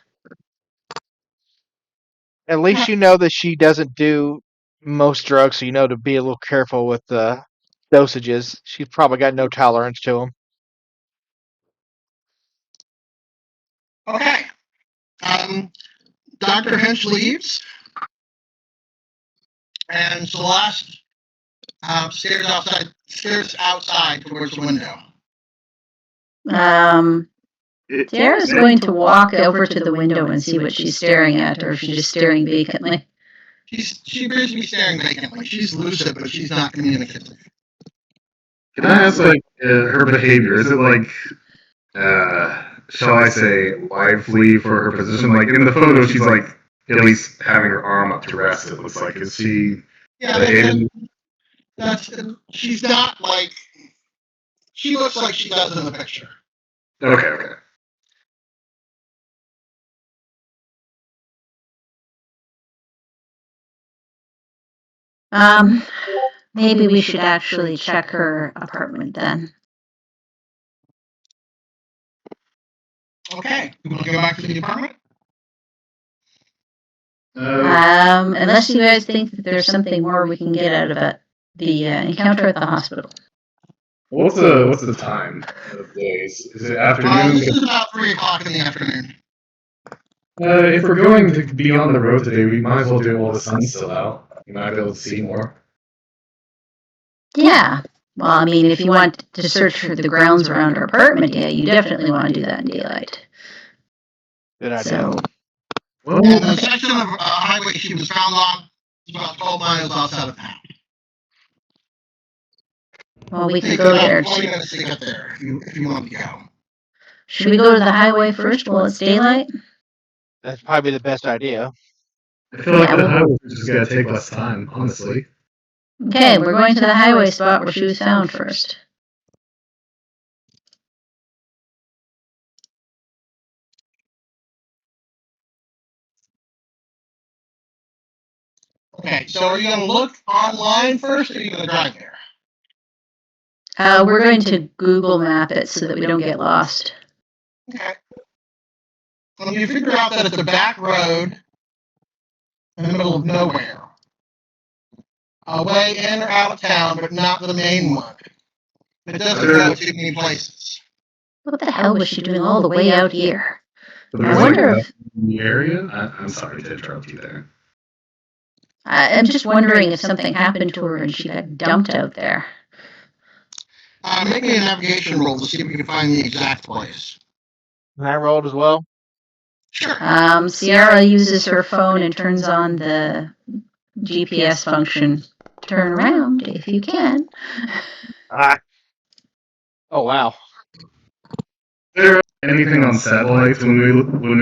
At least you know that she doesn't do most drugs, so you know to be a little careful with the dosages. She's probably got no tolerance to them. Okay. Dr. Hench leaves, and Celeste stares outside towards the window. Sarah's going to walk over to the window and see what she's staring at, or if she's just staring vacantly. She appears to be staring vacantly. She's lucid, but she's not communicative. Can I ask, her behavior? Is it shall I say, lively for her position. Like in the photo, she's like at least having her arm up to rest. It looks like. Is she? Yeah, she's not like she looks like she does in the picture. Okay. Maybe we should actually check her apartment then. Okay, you want to go back to the apartment? Unless you guys think that there's something more we can get out of it, the encounter at the hospital. What's the time of days? Is it afternoon? This is about 3 o'clock in the afternoon. If we're going to be on the road today, we might as well do it while the sun's still out. You might be able to see more. Yeah. Well, I mean, if you want to search for the grounds around her apartment, yeah, you definitely want to do that in daylight. Good idea. So, Well, And the section of highway she was found on is about 12 miles outside of town. well, we could Takes go about there 20 too. minutes to get there if you want to go. Should we go to the highway first while it's daylight? That's probably the best idea. I feel like Yeah, the well- highway is just gonna take less time, honestly. Okay, we're going to the highway spot where she was found first. Okay, so are you going to look online first, or are you going to drive there? We're going to Google map it so that we don't get lost. Okay. Well, you figure out that it's a back road in the middle of nowhere. Away in or out of town, but not the main one. It doesn't go too many places. What the hell was she doing all the way out here? But I there's wonder like if in the area. I'm sorry to interrupt you there. I'm just wondering if something happened to her and she got dumped out there. Make me a navigation roll to see if we can find the exact place. And I rolled as well. Sure. Sierra uses her phone and turns on the GPS function. Turn around if you can. Ah. Oh wow. Is there anything on satellites when we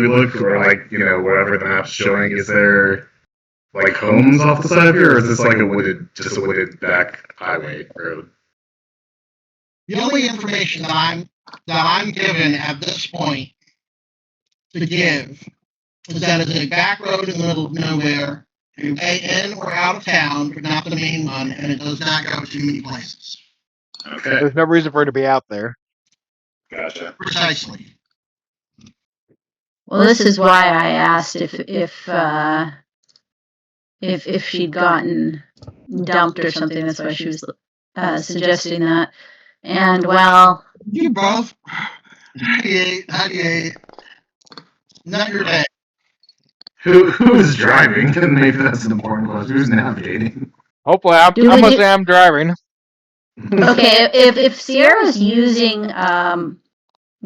look, or like wherever the map's showing? Is there like homes off the side of here, or is this like a wooded back highway road? The only information that I'm given at this point to give is that it's a back road in the middle of nowhere, in or out of town, but not the main one, and it does not go to many places. Okay, There's no reason for her to be out there. gotcha. Precisely. Well, this is why I asked if she'd gotten dumped or something. That's why she was suggesting that. And well, You both 98. Not your day. Who is driving? Maybe that's an important question. Who's navigating? Hopefully, Do we I'm gonna need- say I'm driving. okay, if Sierra's using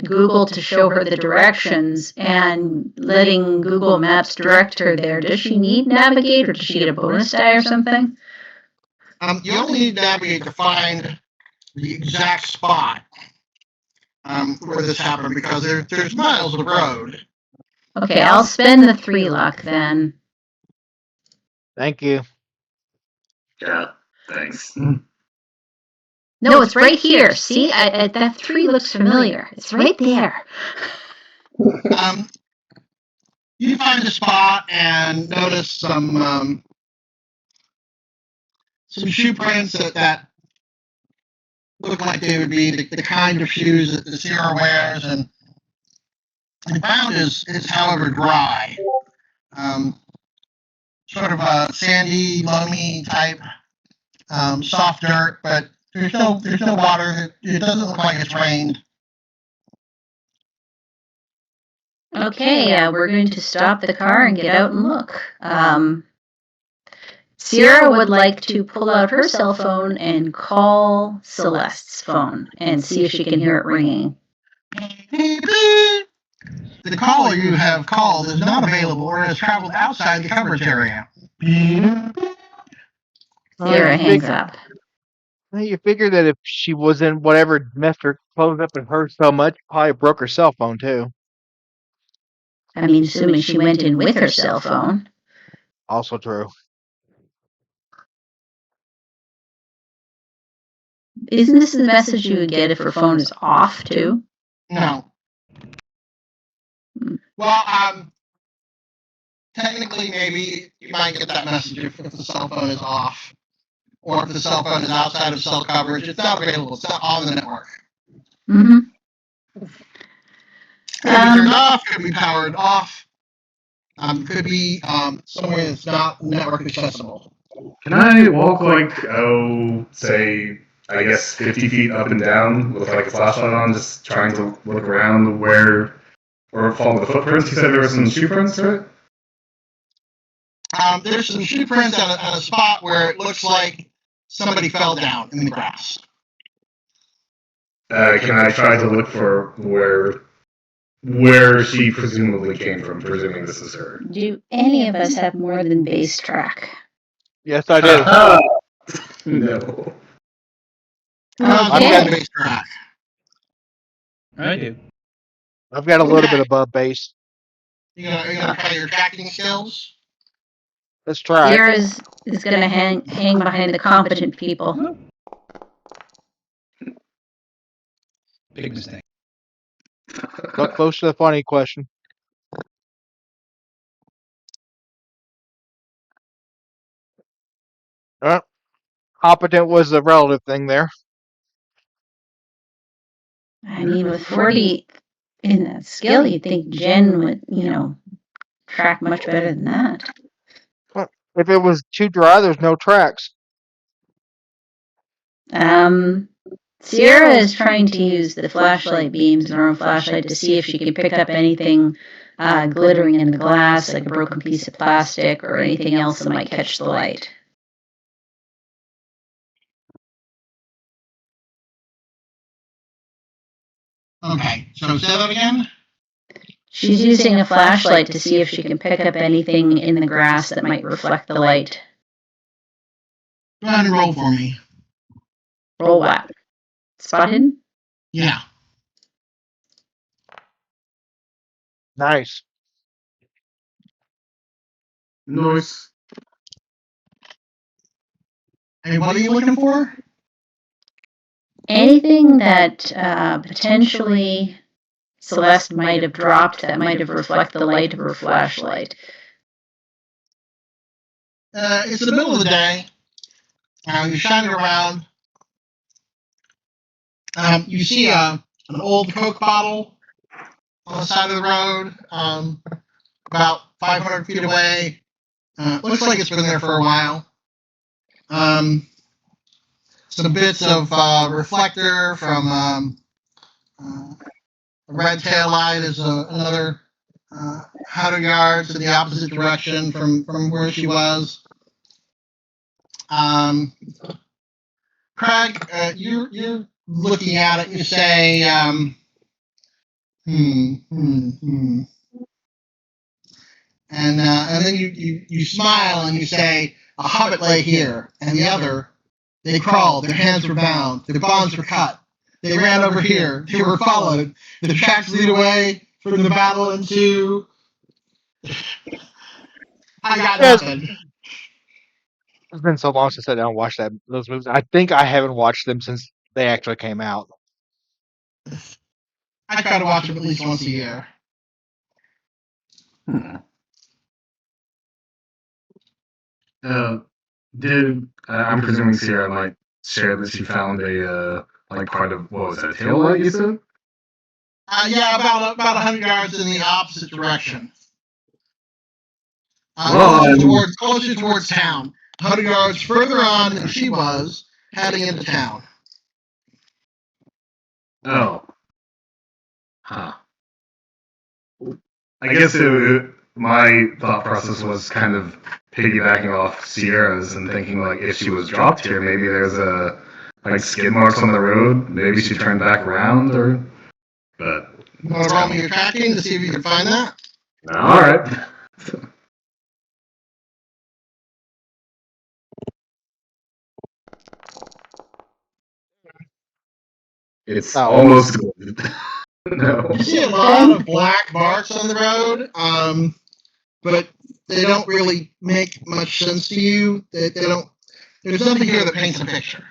Google to show her the directions and letting Google Maps direct her there, does she need navigate or does she get a bonus die or something? You only need to navigate to find the exact spot where this happened, because there's miles of road. Okay, I'll spend the 3 luck then. Thank you. Yeah, thanks. No, it's right here. See, that 3 looks familiar. It's right there. You find a spot and notice some shoe prints that look like they would be the kind of shoes that the Sierra wears, and the ground is however dry, sort of a sandy, loamy type, soft dirt, but there's no water. It doesn't look like it's rained. Okay, we're going to stop the car and get out and look. Sierra would like to pull out her cell phone and call Celeste's phone and see if she can hear it ringing. The caller you have called is not available or has traveled outside the coverage area. Sierra hangs up. You figure that if she was in whatever messed her clothes up and hurt so much, probably broke her cell phone too. I mean, assuming she went in with her cell phone. Also true. Isn't this the message you would get if her phone is off too? No. Hmm. Well, technically, maybe you might get that message if the cell phone is off, or if the cell phone is outside of cell coverage. It's not available. It's not on the network. Mm-hmm. Could be turned off. Could be powered off. Could be somewhere that's not network accessible. Can I walk like, say, I guess 50 feet up and down with like a flashlight on, just trying to look around where, or follow the footprints? You said there were some shoe prints, right? There's some shoe prints at a spot where it looks like somebody fell down in the grass. Can I try to look for where she presumably came from, presuming this is her? Do any of us have more than base track? Yes, I do. No. I've got- Base track. I do. I've got a little bit above base. You gonna try your tracking skills? Let's try. Sierra is going to hang behind the competent people. Big mistake. Look close to the funny question. Competent was the relative thing there. I mean, with 40 in that skill, you'd think Jen would, track much better than that. If it was too dry, there's no tracks. Sierra is trying to use the flashlight beams in her own flashlight to see if she can pick up anything glittering in the glass, like a broken piece of plastic or anything else that might catch the light. Okay, so say that again. She's using a flashlight to see if she can pick up anything in the grass that might reflect the light. Go ahead and roll for me. Roll what? Spot hidden? Yeah. Nice. Nice. And what are you looking for? Anything that potentially Celeste might have dropped that might have reflected the light of her flashlight. It's the middle of the day. You shine it around. You see an old Coke bottle on the side of the road, about 500 feet away. Looks like it's been there for a while. Some bits of reflector from a red tail light is another 100 yards in the opposite direction from where she was. Craig, you're looking at it. You say, and then you smile and you say, a hobbit lay here, and the other, they crawled, their hands were bound, their bonds were cut. They ran over here, they were followed, the tracks lead away from the battle into... I got nothing. It's been so long since I sat down and watched those movies. I think I haven't watched them since they actually came out. I try to watch them at least once a year. I'm presuming Sierra might share that she found a part of, what was that, tail light you said? Yeah, about 100 yards in the opposite direction. Closer towards town. 100 yards further on than she was, heading into town. Oh. Huh. I guess my thought process was kind of piggybacking off Sierra's and thinking, like, if she was dropped here, maybe there's skid marks on the road. Maybe she turned back around, but... You want to roll me your tracking to see if you can find that? Alright. It's Oh. almost good. No. You see a lot of black marks on the road, but they don't really make much sense to you. They don't. There's nothing here that paints a picture.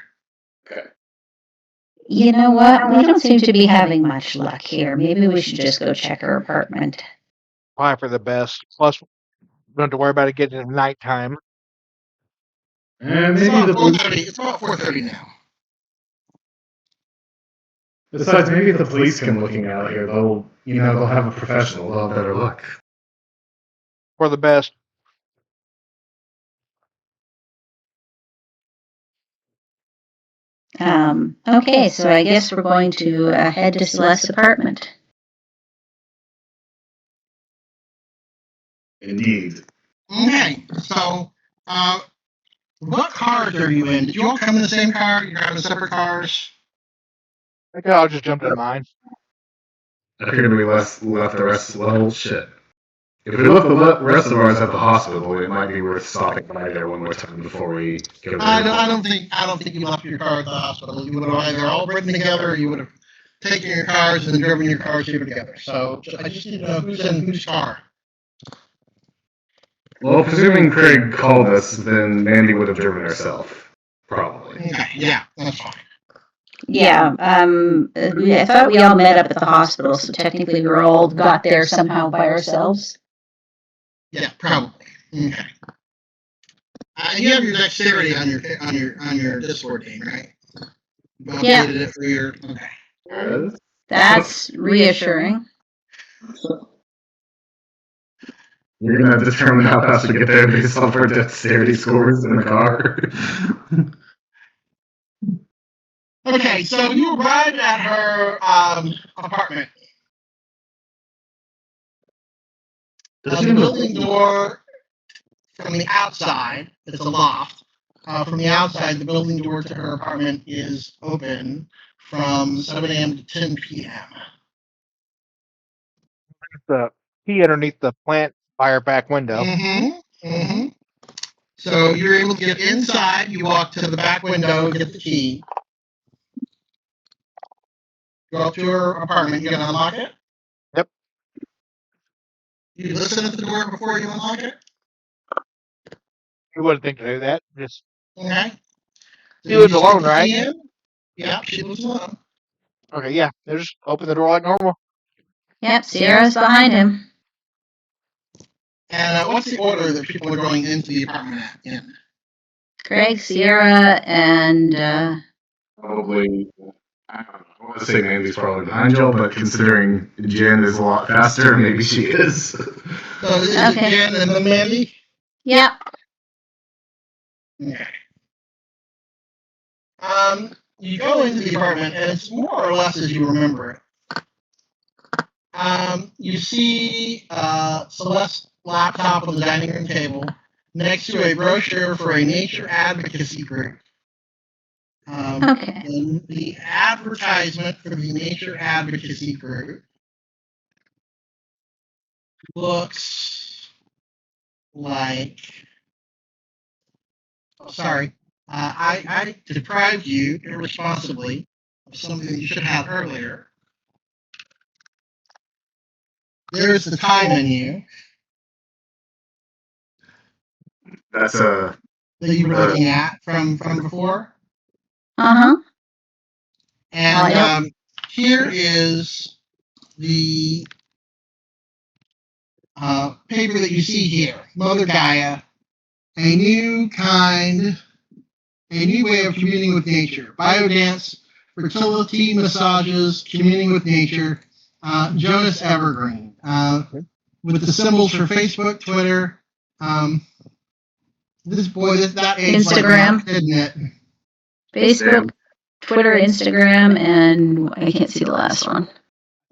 You know what? We don't seem to be having much luck here. Maybe we should just go check her apartment. Probably for the best. Plus, we don't have to worry about it getting into nighttime. And It's maybe about the 4:30. It's about 4:30 now. besides, maybe if the police come looking out here, they'll have a professional. They'll have better luck. For the best. Okay, so I guess we're going to head to Celeste's apartment. Indeed. Okay, so what cars are you in? Did you all come in the same car? You're having separate cars? I think I'll just jump in mine. I figured we left the rest. Well, shit. If we left the rest of ours at the hospital, it might be worth stopping by there one more time before we go. I don't think you left your car at the hospital. You would have either all ridden together, or you would have taken your cars and driven your cars here together. So I just need to know who's in whose car. Well, presuming Craig called us, then Mandy would have driven herself. Probably. Okay, yeah, that's fine. Yeah, I thought we all met up at the hospital, so technically we all got there somehow by ourselves. Yeah, probably. Okay. You have your dexterity on your Discord game, right? You Yeah. updated it for your. Okay. That's reassuring. You're gonna determine how fast we get there based off our dexterity scores in the car. Okay, so you arrived at her apartment. The building door from the outside, it's a loft. From the outside, the building door to her apartment is open from 7 a.m. to 10 p.m. The key underneath the plant by her back window. Mm-hmm. Mm-hmm. So you're able to get inside. You walk to the back window, get the key. Go up to her apartment. You're gonna unlock it. Yep. You listen at the door before you unlock it. You wouldn't think to do that. Just Okay. So She lives you alone, stick the right? key in. Yeah, she lives alone. okay, yeah. Just open the door like normal. Yep, Sierra's behind him. And what's the order that people are going into the apartment in? Craig, Sierra, and Probably. I don't know. I want to say Mandy's probably behind y'all, but considering Jen is a lot faster, maybe she is. So is it Okay. Jen and then Mandy? yep. Okay. You go into the apartment, and it's more or less as you remember it. You see Celeste's laptop on the dining room table next to a brochure for a nature advocacy group. Okay. And the advertisement for the nature advocacy group looks like. Oh, sorry. I deprived you irresponsibly of something you should have earlier. There's the time menu That's that you were looking at from before. Uh-huh. And Yep. here is the paper that you see here, Mother Gaia, a new way of communing with nature. Biodance, fertility massages, communing with nature, Jonas Evergreen, with the symbols for Facebook, Twitter, that age Instagram. like, isn't it? Facebook, Twitter, Instagram, and I can't see the last one. I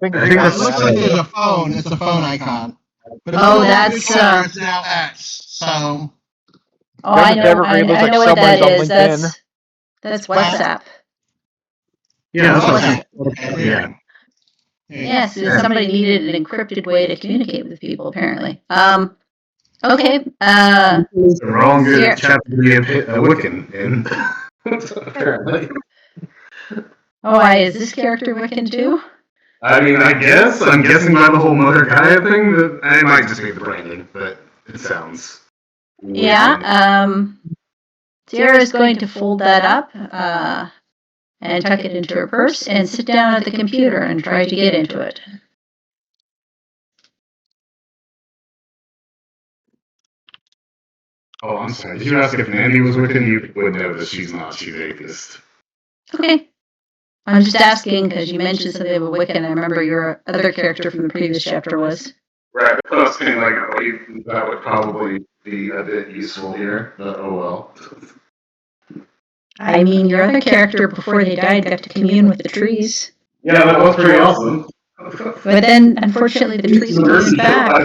think I think It that's- looks like there's a phone. It's a phone icon. But it's Oh, no longer that's, Twitter, it's now X. So Oh, I Jonas know. Evergreen looks I like know what that someone's on is. LinkedIn. That's WhatsApp. Yeah, that's Okay. what yeah. Yes, somebody needed an encrypted way to communicate with people. Apparently. Okay. The wrong Sierra. chap to be a Wiccan in. Apparently. Oh, why is this character Wiccan too? I mean, I'm guessing by the whole Mother Gaia thing that it might just be the branding, but it sounds. Yeah. Sierra is going to fold that up and tuck it into her purse and sit down at the computer and try to get into it. Oh, I'm sorry. Did you ask if Mandy was Wiccan? You would know that she's not. She's atheist. Okay. I'm just asking because you mentioned something about Wiccan. I remember your other character from the previous chapter was. Right. I was saying like that would probably be a bit useful here, but oh well. I mean, your other character before they died got to commune with the trees. Yeah, that was pretty awesome. But then, unfortunately, the trees communed back.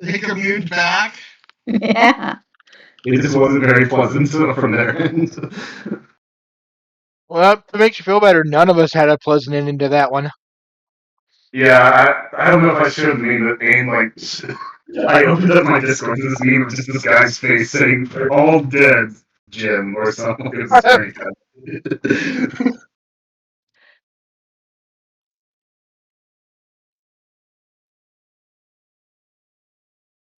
They communed back. Yeah. It just wasn't very pleasant from their end. Well, if it makes you feel better, none of us had a pleasant ending to that one. Yeah, I don't know if I should mean that Aim like I opened up my Discord to this meme of just this guy's face saying they're all dead, Jim, or something. It was very funny.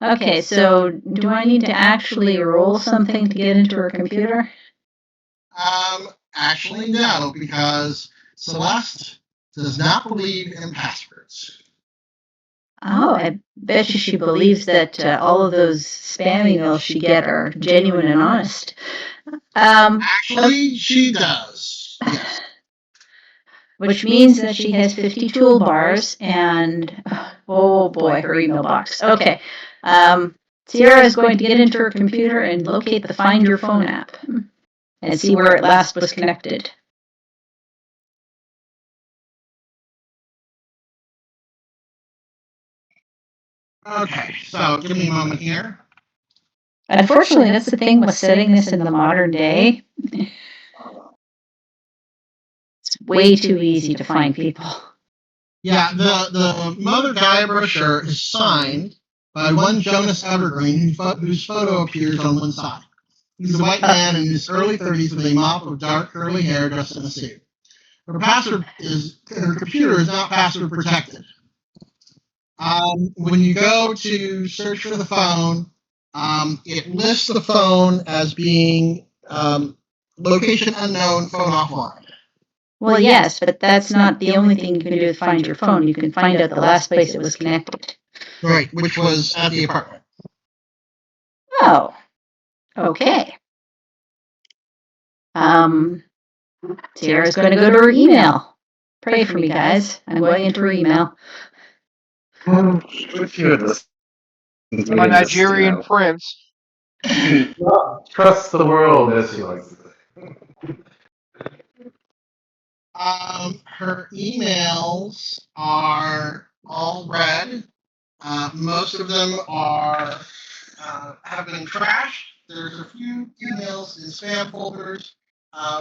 Okay, so do I need to actually roll something to get into her computer? Actually, no, because Celeste does not believe in passwords. Oh, I bet you she believes that all of those spam emails she get are genuine and honest. Actually, she does. Yes. Which means that she has 50 toolbars and, oh boy, her email box. Okay. Sierra is going to get into her computer and locate the Find Your Phone app and see where it last was connected. Okay, so give me a moment here. Unfortunately, that's the thing with setting this in the modern day. It's way too easy to find people. Yeah, the Mother Gaia brochure is signed by one Jonas Evergreen, whose photo appears on one side. He's a white man in his early 30s with a mop of dark curly hair dressed in a suit. Her computer is not password protected. When you go to search for the phone, it lists the phone as being location unknown, phone offline. Well, yes, but that's not the only thing you can do to find your phone. You can find out the last place it was connected. Right, which was at the apartment. Oh, okay. Sierra's going to go to her email. Pray for me, guys. I'm going into her email. A A Nigerian prince. Trust the world, as she likes to say. Her emails are all red. Most of them are have been trashed. There's a few emails in spam folders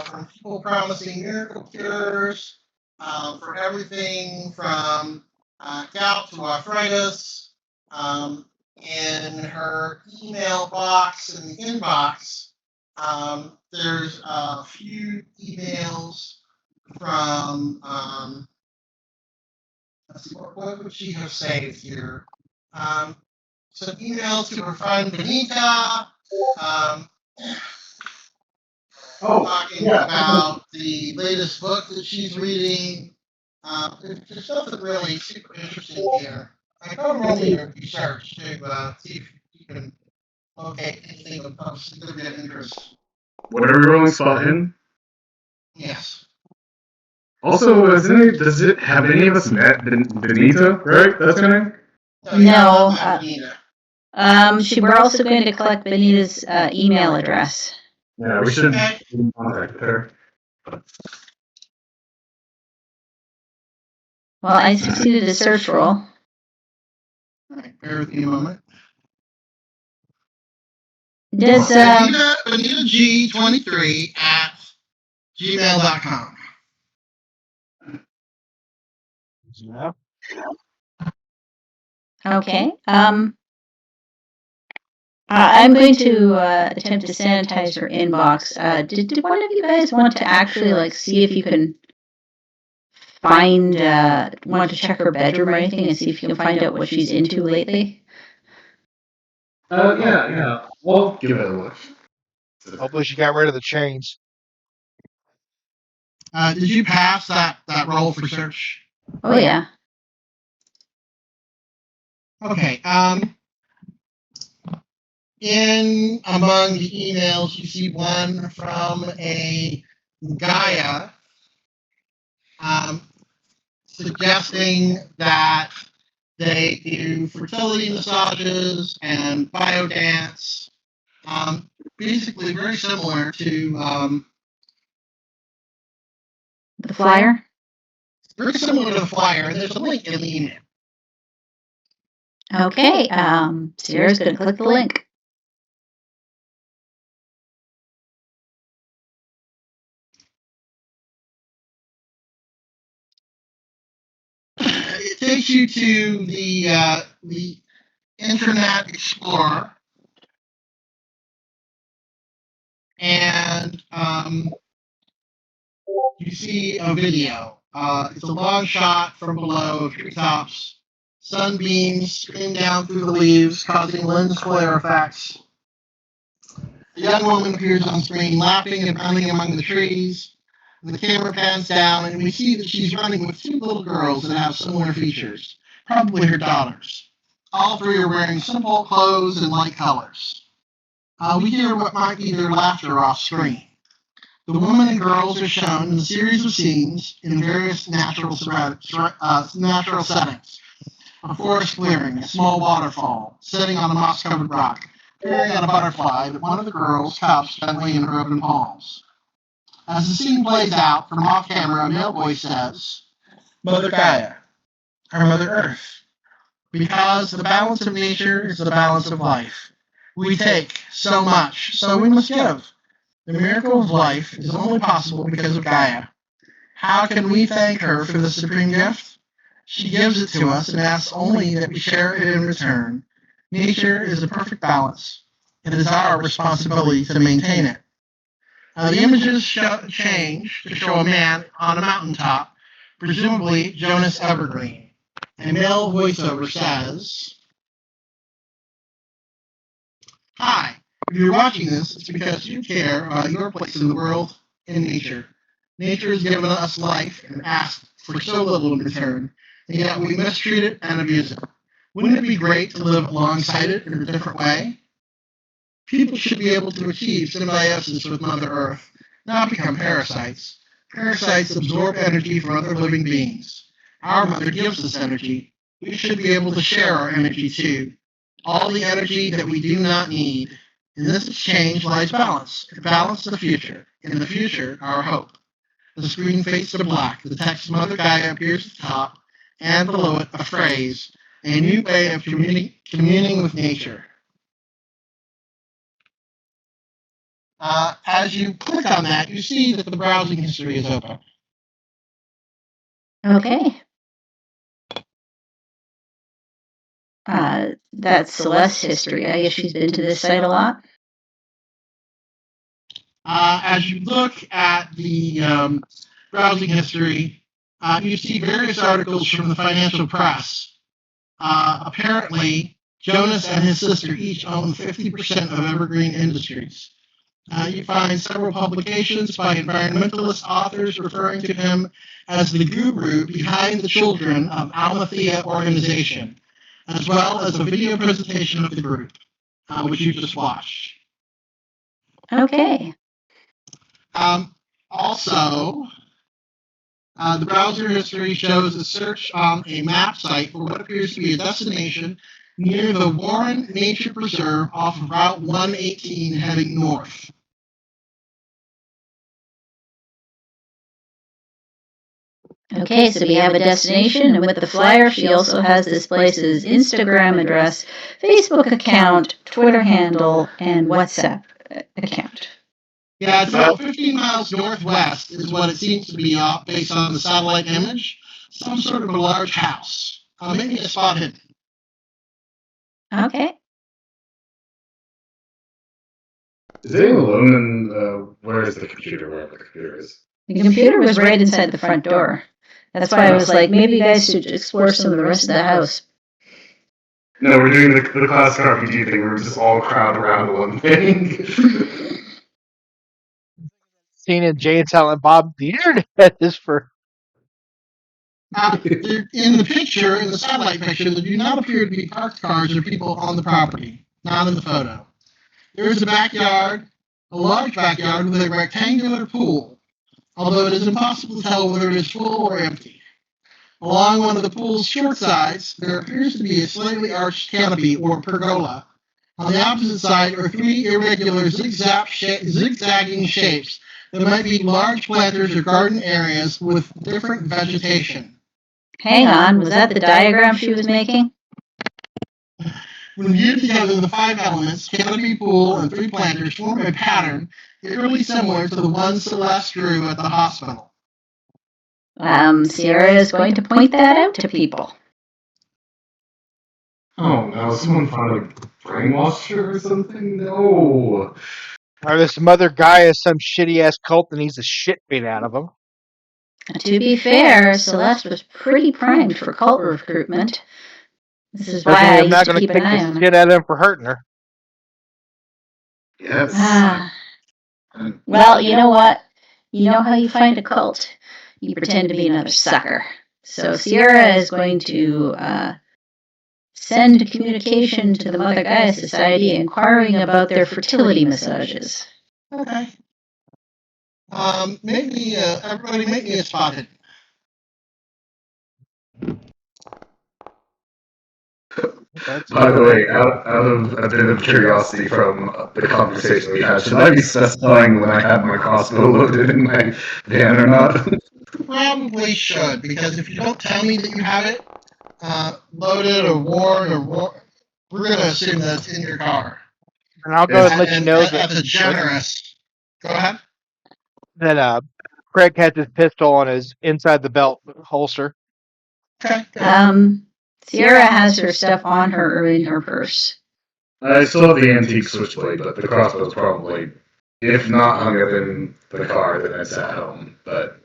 from people promising miracle cures for everything from gout to arthritis. In her email box in the inbox, there's a few emails from let's see, what would she have saved here? Some emails to her friend Benita, talking about the latest book that she's reading. There's nothing really super interesting here. I go roll your research to see if you can locate anything of significant interest. What are we rolling spot in? Yes. Also, does it have any of us met Benita, right? That's her name? No, Benita. we're also going to collect Benita's email address. Yeah, we should contact her. Well, I succeeded a search roll. All right, bear with me a moment. Does Benita G23 at gmail.com. Yeah. okay? I'm going to attempt to sanitize her inbox. Did one of you guys want to actually like see if you can find want to check her bedroom or anything and see if you can find out what she's into lately? Yeah. We'll give it a look. Hopefully, she got rid of the chains. Did you pass that roll for search? Oh yeah. Okay. In among the emails, you see one from a Gaia, suggesting that they do fertility massages and biodance. Basically, very similar to The flyer? the flyer. And there's a link in the email. Okay. Sierra's gonna click the link. It takes you to the Internet Explorer, and you see a video. It's a long shot from below treetops. Sunbeams stream down through the leaves, causing lens flare effects. A young woman appears on screen, laughing and running among the trees. The camera pans down, and we see that she's running with two little girls that have similar features, probably her daughters. All three are wearing simple clothes and light colors. We hear what might be their laughter off screen. The woman and girls are shown in a series of scenes in various natural settings. A forest clearing, a small waterfall, sitting on a moss-covered rock, peering at a butterfly that one of the girls cups gently in her open palms. As the scene plays out, from off-camera, a male voice says, "Mother Gaia, our Mother Earth. Because the balance of nature is the balance of life. We take so much, so we must give. The miracle of life is only possible because of Gaia. How can we thank her for this supreme gift? She gives it to us and asks only that we share it in return. Nature is a perfect balance. It is our responsibility to maintain it." The images change to show a man on a mountaintop, presumably Jonas Evergreen. A male voiceover says, "Hi, if you're watching this, it's because you care about your place in the world and nature. Nature has given us life and asked for so little in return, and yet we mistreat it and abuse it. Wouldn't it be great to live alongside it in a different way? People should be able to achieve symbiosis with Mother Earth, not become parasites. Parasites absorb energy from other living beings. Our Mother gives us energy. We should be able to share our energy too. All the energy that we do not need. In this exchange lies balance. Balance the future. In the future, our hope." The screen fades to black. The text Mother Gaia appears at the top, and below it a phrase, "A new way of communing with nature." As you click on that, you see that the browsing history is open. Okay. That's Celeste's history. I guess she's been to this site a lot. As you look at the browsing history, you see various articles from the financial press. Apparently, Jonas and his sister each own 50% of Evergreen Industries. You find several publications by environmentalist authors referring to him as the guru behind the Children of Almathea organization, as well as a video presentation of the group, which you just watched. Okay. Also, the browser history shows a search on a map site for what appears to be a destination near the Warren Nature Preserve off of Route 118 heading north. Okay, so we have a destination, and with the flyer, she also has this place's Instagram address, Facebook account, Twitter handle, and WhatsApp account. Yeah, it's about 15 miles northwest is what it seems to be based on the satellite image. Some sort of a large house. Maybe a spot hidden. Okay. Is anyone alone in, where is the computer? Wherever the computer is. The computer was right inside the front door. That's why I was like, maybe you guys should explore some of the rest of the house. No, we're doing the classic RPG thing where we just all crowd around one thing. Tina and Jane telling Bob the internet is for. In the picture, in the satellite picture, there do not appear to be parked cars or people on the property. Not in the photo. There is a backyard, a large backyard with a rectangular pool, although it is impossible to tell whether it is full or empty. Along one of the pool's short sides, there appears to be a slightly arched canopy or pergola. On the opposite side are three irregular zigzagging shapes that might be large planters or garden areas with different vegetation. Hang on, was that the diagram she was making? When viewed together, the five elements, canopy, pool, and three planters, form a pattern eerily similar to the one Celeste drew at the hospital. Sierra is going to point that out to people. Oh no, someone finally brainwashed her or something? No. Or this mother guy is some shitty ass cult and needs the shit beat out of him. To be fair, Celeste was pretty primed for cult recruitment. This is why I I'm used not to going keep to kick an eye the on her. shit out of him for hurting her. Yes. Well, you know what? You know how you find a cult? You pretend to be another sucker. So Sierra is going to send a communication to the Mother Gaia Society inquiring about their fertility massages. Okay. Everybody make me a spot hidden. By the way, out of a bit of curiosity from the conversation we had, should I be specifying when I have my crossbow loaded in my van or not? Probably should, because if you don't tell me that you have it loaded or worn, we're going to assume that it's in your car. And I'll go ahead and let you know that's a generous. Go ahead. that Craig has his pistol on his inside the belt holster. Okay. Sierra has her stuff on her or in her purse. I still have the antique switchblade, but the crossbow's probably, if not hung up in the car, then it's at home. But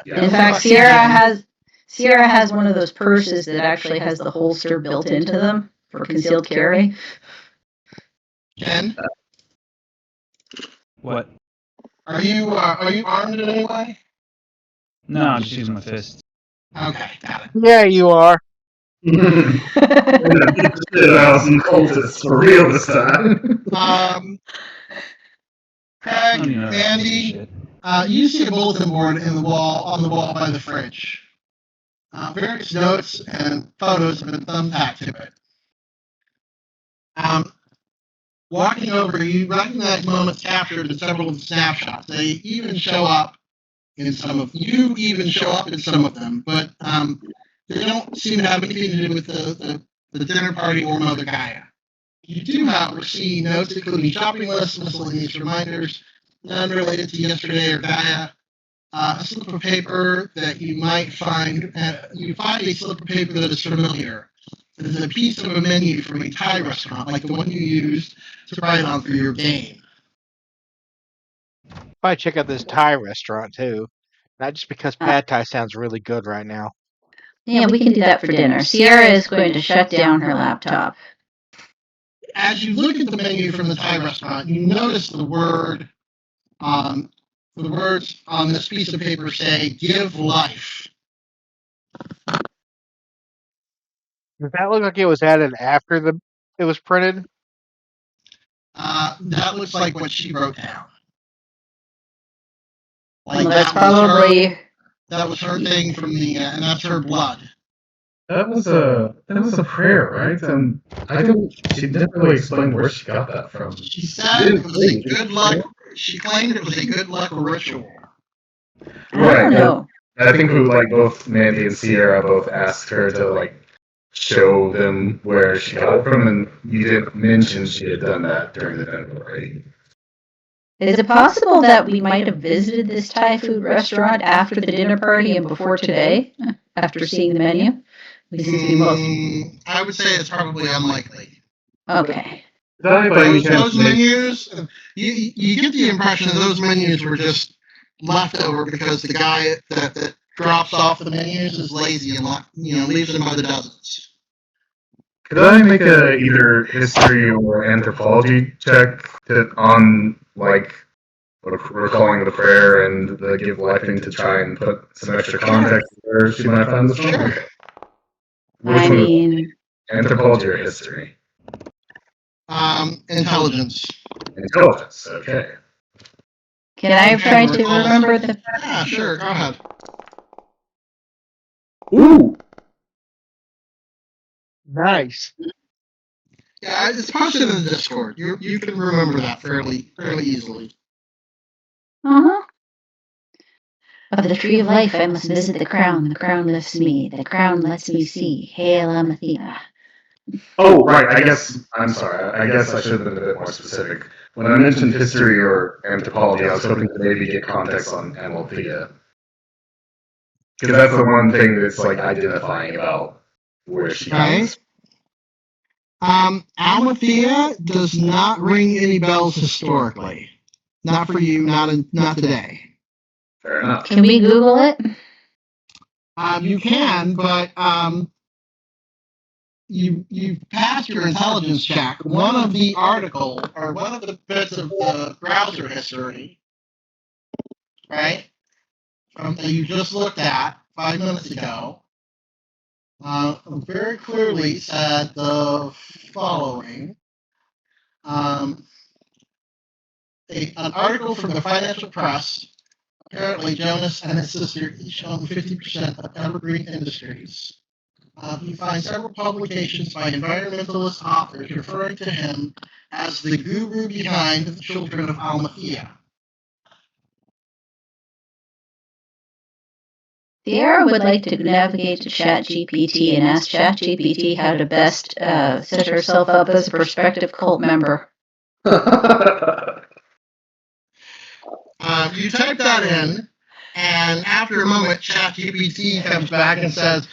yeah. In fact, Sierra has one of those purses that actually has the holster built into them for concealed carry. Ken, What? are you armed in any way? No, I'm just using my fist. Okay, got it. Yeah, you are. Some cultists for real this time. I don't Craig, even know Andy, shit. you see a bulletin board on the wall by the fridge. Various notes and photos have been thumbtacked to it. Walking over, you recognize moments captured in several of the snapshots. They even show up in some of them, but they don't seem to have anything to do with the dinner party or Mother Gaia. You do, however, see notes including shopping lists, miscellaneous reminders, none related to yesterday or Gaia. A slip of paper that you might find. You find a slip of paper that is familiar. It is a piece of a menu from a Thai restaurant, like the one you used to write on for your game. Probably check out this Thai restaurant too. Not just because pad Thai sounds really good right now. Yeah, we can do that for dinner. Sierra is going to shut down her laptop. As you look at the menu from the Thai restaurant, you notice the words on this piece of paper say, "Give life." Does that look like it was added after it was printed? That looks like what she wrote down. Well, that's probably... That was her thing from and that's her blood. That was a prayer, right? She didn't really explain where she got that from. She said it was a good luck. She claimed it was a good luck ritual. I don't know. I think both Mandy and Sierra both asked her to show them where she got it from, and you didn't mention she had done that during the dinner party. Is it possible that we might have visited this Thai food restaurant after the dinner party and before today, after seeing the menu? I would say it's probably unlikely. Okay. Did I by any chance Those menus, you get the impression those menus were just leftover because the guy that drops off the menus is lazy and leaves them by the dozens. Could I make a either history or anthropology check on like recalling the prayer and the give life thing to try and put some extra context where she might find this one? Sure. Okay. Which I one? mean, Anthropology or history? Intelligence. Intelligence. Okay. can I try to remember the? Yeah, sure. Go ahead. Ooh. Nice. Yeah, it's posted in the Discord. You can remember that fairly easily. Uh-huh. Of the tree of life, I must visit the crown. The crown lifts me. The crown lets me see. Hail Amathea. Oh, right. I guess I'm sorry. I guess I should have been a bit more specific. When I mentioned history or anthropology, I was hoping to maybe get context on Amalthea. Because that's the one thing that's like identifying about where she comes. Amathea does not ring any bells historically. Not for you. Not today. Fair enough. Can we Google it? You can, but you passed your intelligence check. One of the article or one of the bits of the browser history, right, that you just looked at 5 minutes ago, very clearly said the following. An article from the Financial Press. Apparently, Jonas and his sister each own 50% of Evergreen Industries. You find several publications by environmentalist authors referring to him as the guru behind the Children of Almathea. Sierra would like to navigate to ChatGPT and ask ChatGPT how to best set herself up as a prospective cult member. You type that in, and after a moment, ChatGPT comes back and says,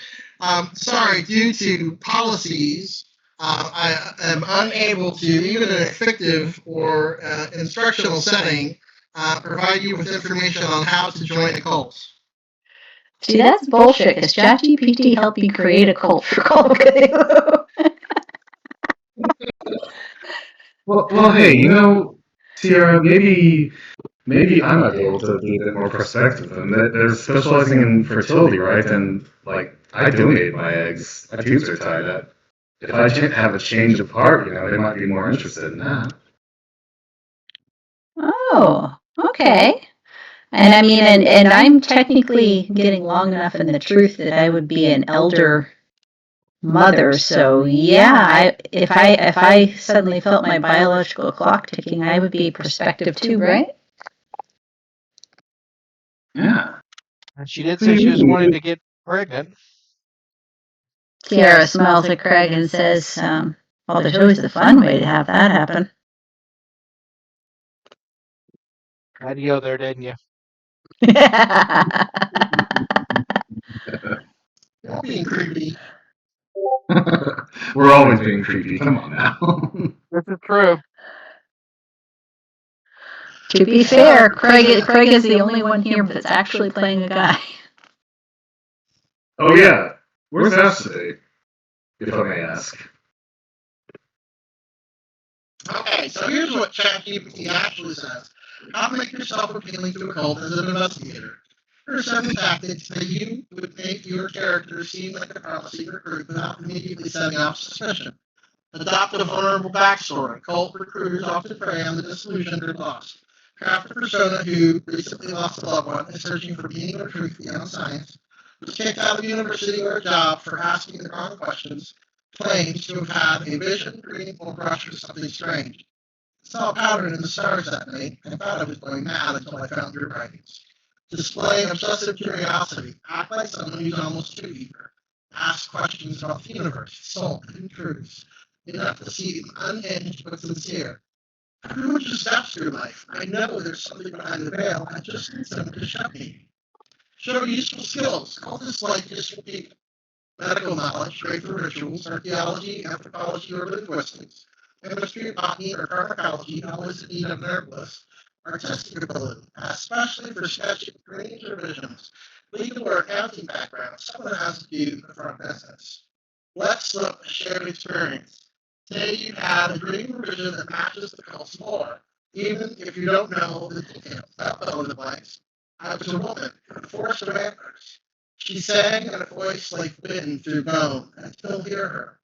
sorry, due to policies, I am unable to, even in a fictive or instructional setting, provide you with information on how to join a cult. See, that's bullshit, because ChatGPT helped me create a cult for Call of Cthulhu. Well, hey, Sierra, maybe I might be able to be a bit more prospective. And they're specializing in fertility, right? And like, I donate my eggs. My tubes are tied up. If I have a change of heart, they might be more interested in that. Oh, okay. And I mean, and I'm technically getting long enough in the truth that I would be an elder mother. So yeah, if I suddenly felt my biological clock ticking, I would be prospective too, right? Yeah. And she did say she was wanting to get pregnant. Kiara smiles at Craig and says, well, there's always the fun way to have that happen. Had to go there, didn't you? You're being creepy. We're always being creepy. Come on now. This is true. To be fair, Craig is the only one here that's actually playing a guy. Oh yeah. Where's Acidy? If I may ask. Okay, so here's what ChatGPT actually says. How to make yourself appealing to a cult as an investigator. Here are 7 tactics that you would make your character seem like a promising recruit without immediately setting off suspicion. Adopt a vulnerable backstory. Cult recruiters often prey on the disillusioned or lost. Craft a persona who recently lost a loved one is searching for meaning or truth beyond science, was kicked out of university or a job for asking the wrong questions, claims to have had a vision, dream, or brush with something strange. Saw a pattern in the stars that night and thought I was going mad until I found your writings. Display obsessive curiosity. Act like someone who's almost too eager. Ask questions about the universe, soul, and truths. Enough to seem unhinged but sincere. Everyone just steps through life. I know there's something behind the veil. I just need someone to show me. Show useful skills. Cultists like useful people. Medical knowledge, great for rituals, archaeology, anthropology, or linguistics. chemistry, botany, or pharmacology always in need of an herbalist. Artistic ability, especially for sketching, dreams, or visions. Legal or accounting background, someone has to do the front business. Let's slip a shared experience. Say you had a dream or vision that matches the call's lore, even if you don't know the details. That fill in the blanks. I was a woman with a force of antlers. She sang in a voice like wind through bone, and still hear her.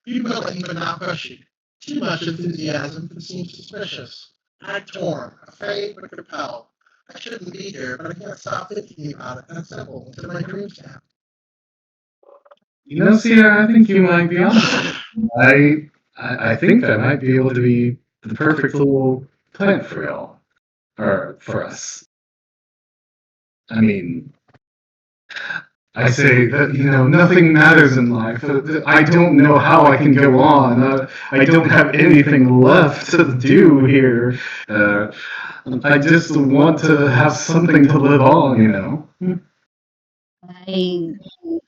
You willing but not pushy. Too much enthusiasm can seem suspicious. I'm torn, afraid but compelled. I shouldn't be here, but I can't stop thinking about it. That's simple. Until my dreams can. You know, Sierra, I think you might be on. I think I might be able to be the perfect little plant for y'all, or for us. I mean, I say that, you know, nothing matters in life. I don't know how I can go on. I don't have anything left to do here. I just want to have something to live on, you know. And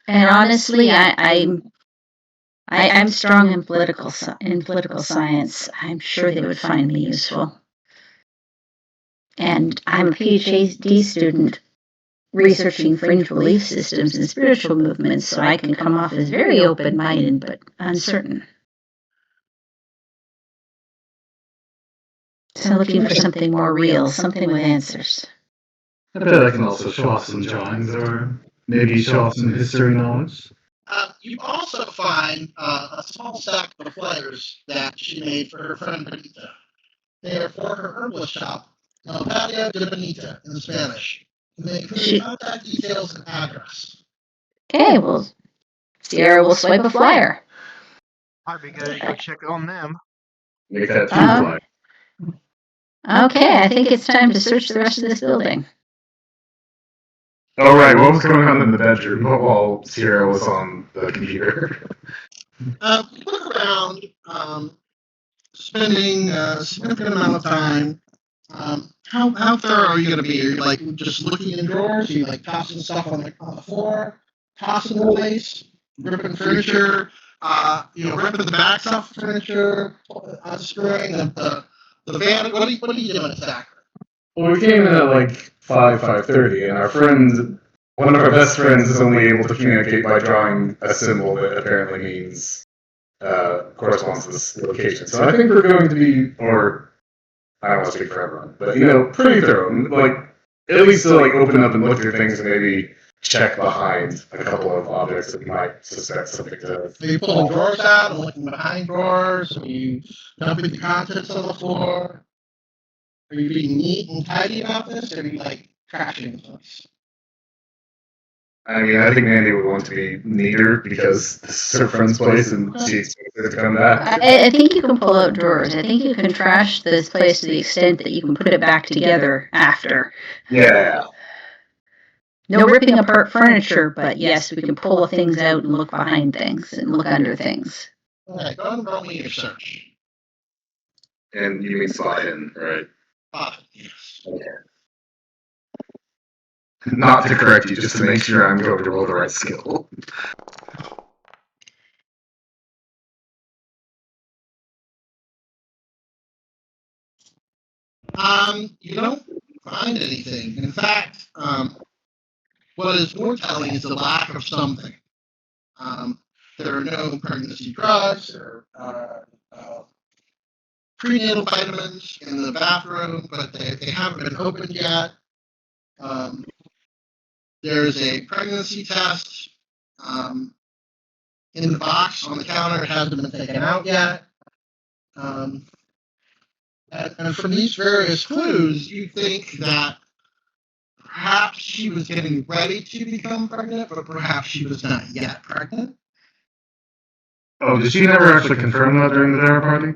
honestly, I'm strong in political science. I'm sure they would find me useful. And I'm a PhD student researching fringe belief systems and spiritual movements, so I can come off as very open-minded but uncertain. So looking for something more real, something with answers. I bet I can also show off some drawings, or maybe show off some history knowledge. You also find a small stack of flyers that she made for her friend Benita. They are for her herbalist shop, Patio de Benita in Spanish. And they include contact details and address. Okay, well, Sierra will swipe a flyer. I'd be good to go check on them. Make that two Um, fly. Okay, I think it's time to search the rest of this building. All right, what was going on in the bedroom while Sierra was on the computer? Look around, spending a significant amount of time. How thorough are you going to be? Are you like just looking in drawers? Are you like tossing stuff on the floor, tossing the place, ripping furniture? Ripping the backs off the furniture, unscrewing the van. What are you doing exactly? Well, we came in at like 5:30, and our friend, one of our best friends, is only able to communicate by drawing a symbol that apparently means corresponds to this location. So I think we're going to be, or I don't want to speak for everyone, but you know, pretty thorough. Like at least to like open up and look through things and maybe check behind a couple of objects that we might suspect something to. Are you pulling drawers out and looking behind drawers? Are you dumping the contents on the floor? Are you being neat and tidy about this? Or are you like trashing the place? I mean, I think Mandy would want to be neater because this is her friend's place and she expects her to come back. I think you can pull out drawers. I think you can trash this place to the extent that you can put it back together after. Yeah. No ripping apart furniture, but yes, we can pull things out and look behind things and look under things. Okay, go ahead and roll me your search. And you mean slide in, right? Yes. Okay. Not to correct you, just to make sure I'm going to roll the right skill. You don't find anything. In fact, what is more telling is the lack of something. There are no pregnancy drugs or prenatal vitamins in the bathroom, but they haven't been opened yet. There's a pregnancy test in the box on the counter. It hasn't been taken out yet. And from these various clues, you think that perhaps she was getting ready to become pregnant, but perhaps she was not yet pregnant. Oh, did she never actually confirm that during the dinner party?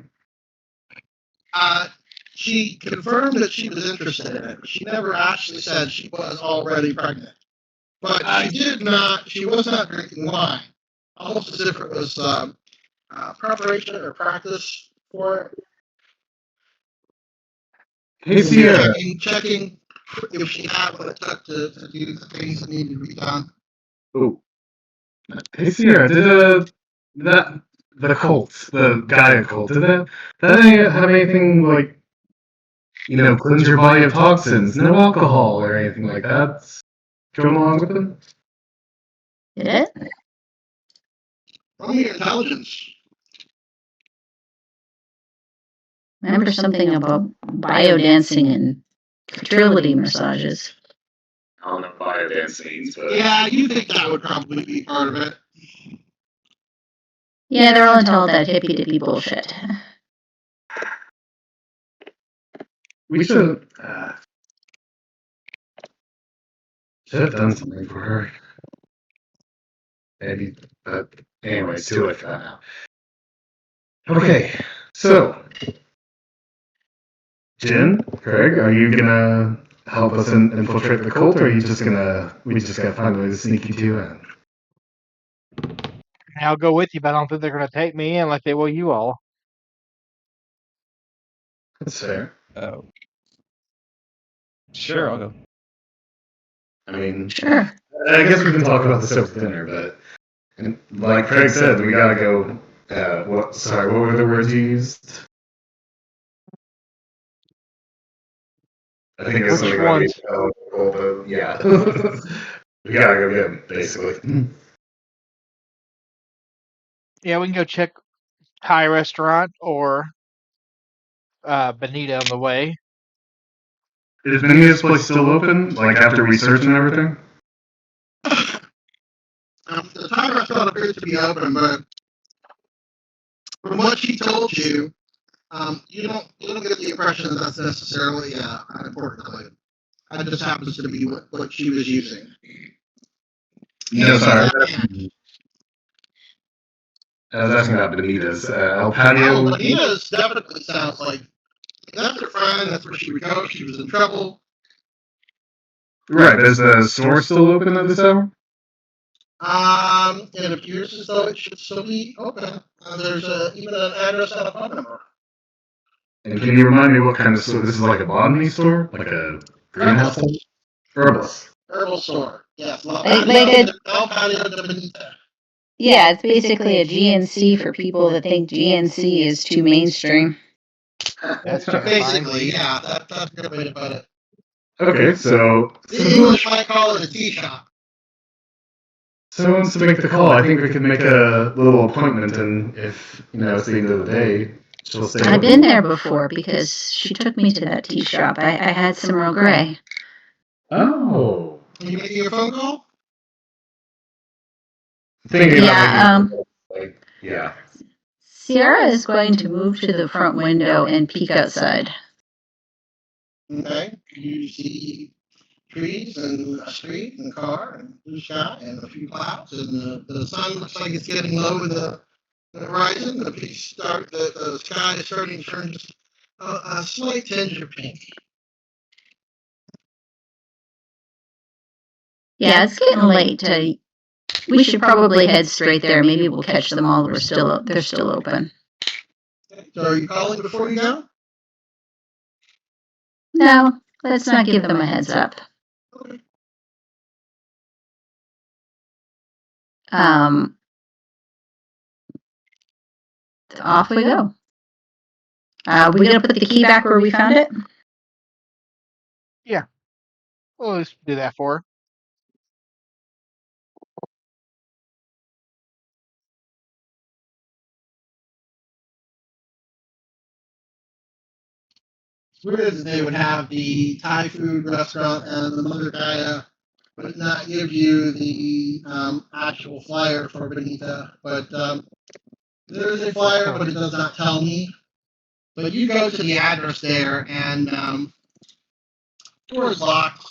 She confirmed that she was interested in it, but she never actually said she was already pregnant. But she was not drinking wine, almost as if it was preparation or practice for it. Hey, Sierra. Checking if she had what it took to do the things that needed to be done. Oh. Hey, Sierra, did the cult, the Gaia cult, did that have anything like, cleanse your body of toxins, no alcohol or anything like that going along with it? Did it? Roll me your intelligence. Remember something about biodancing and fertility massages. I don't know biodancing, but Yeah, you think that would probably be part of it. Yeah, they're all into all that hippy dippy bullshit. we should have done something for her. Maybe, but anyway, it's too late for that now. Okay, so Jen, Craig, are you gonna help us infiltrate the cult, or are you just we just gotta find a way to sneak you two in? I'll go with you, but I don't think they're going to take me in like they will you all. That's fair. Oh. Sure, I'll go. I mean, Sure. I guess we can talk about this over dinner, but like Craig said, we gotta go. What were the words you used? I think it's Which something about ones? but yeah. We gotta go get him, basically. Yeah, we can go check Thai restaurant or Bonita on the way. Is Benita's place still open? Like after research and everything? The Thai restaurant appears to be open, but from what she told you, you don't get the impression that that's necessarily an important clue. That just happens to be what she was using. No, sorry. Yeah. I was asking about Benita's. El Oh, Patio. Benita's definitely sounds like that's her friend. That's where she would go. She was in trouble. Right, is the store still open at this hour? It appears as though it should still be open. There's even an address and a phone number. And can you remind me what kind of store? This is like a botany store? Like a greenhouse store? Herbalist. Herbal store. Yes. Like a- El Patio de Benita. Yeah, it's basically a GNC for people that think GNC is too mainstream. That's Basically, yeah. That's a good way to put it. Okay, so The English might call it a tea shop. so who wants to make the call? I think we could make a little appointment, and if it's the end of the day, she'll stay. I've been there before because she took me to that tea shop. I had some Earl Grey. Oh. Are you making a phone call? Thinking Yeah, about yeah. Sierra is going to move to the front window and peek outside. Okay. You see trees and a street and a car and blue sky and a few clouds and the sun looks like it's getting low in the horizon. The sky is starting to turn just a slight tinge of pink. Yeah, it's getting late. We should probably head straight there. Maybe we'll catch them all. They're still open. So are you calling before you go? No, let's not give them a heads up. Okay. Off we go. We gonna put the key back where we found it? We'll just do that for her. Weird as they would have the Thai food restaurant and the Mother Gaia would not give you the actual flyer for Benita, but there is a flyer, but it does not tell me. But you go to the address there, and the door is locked.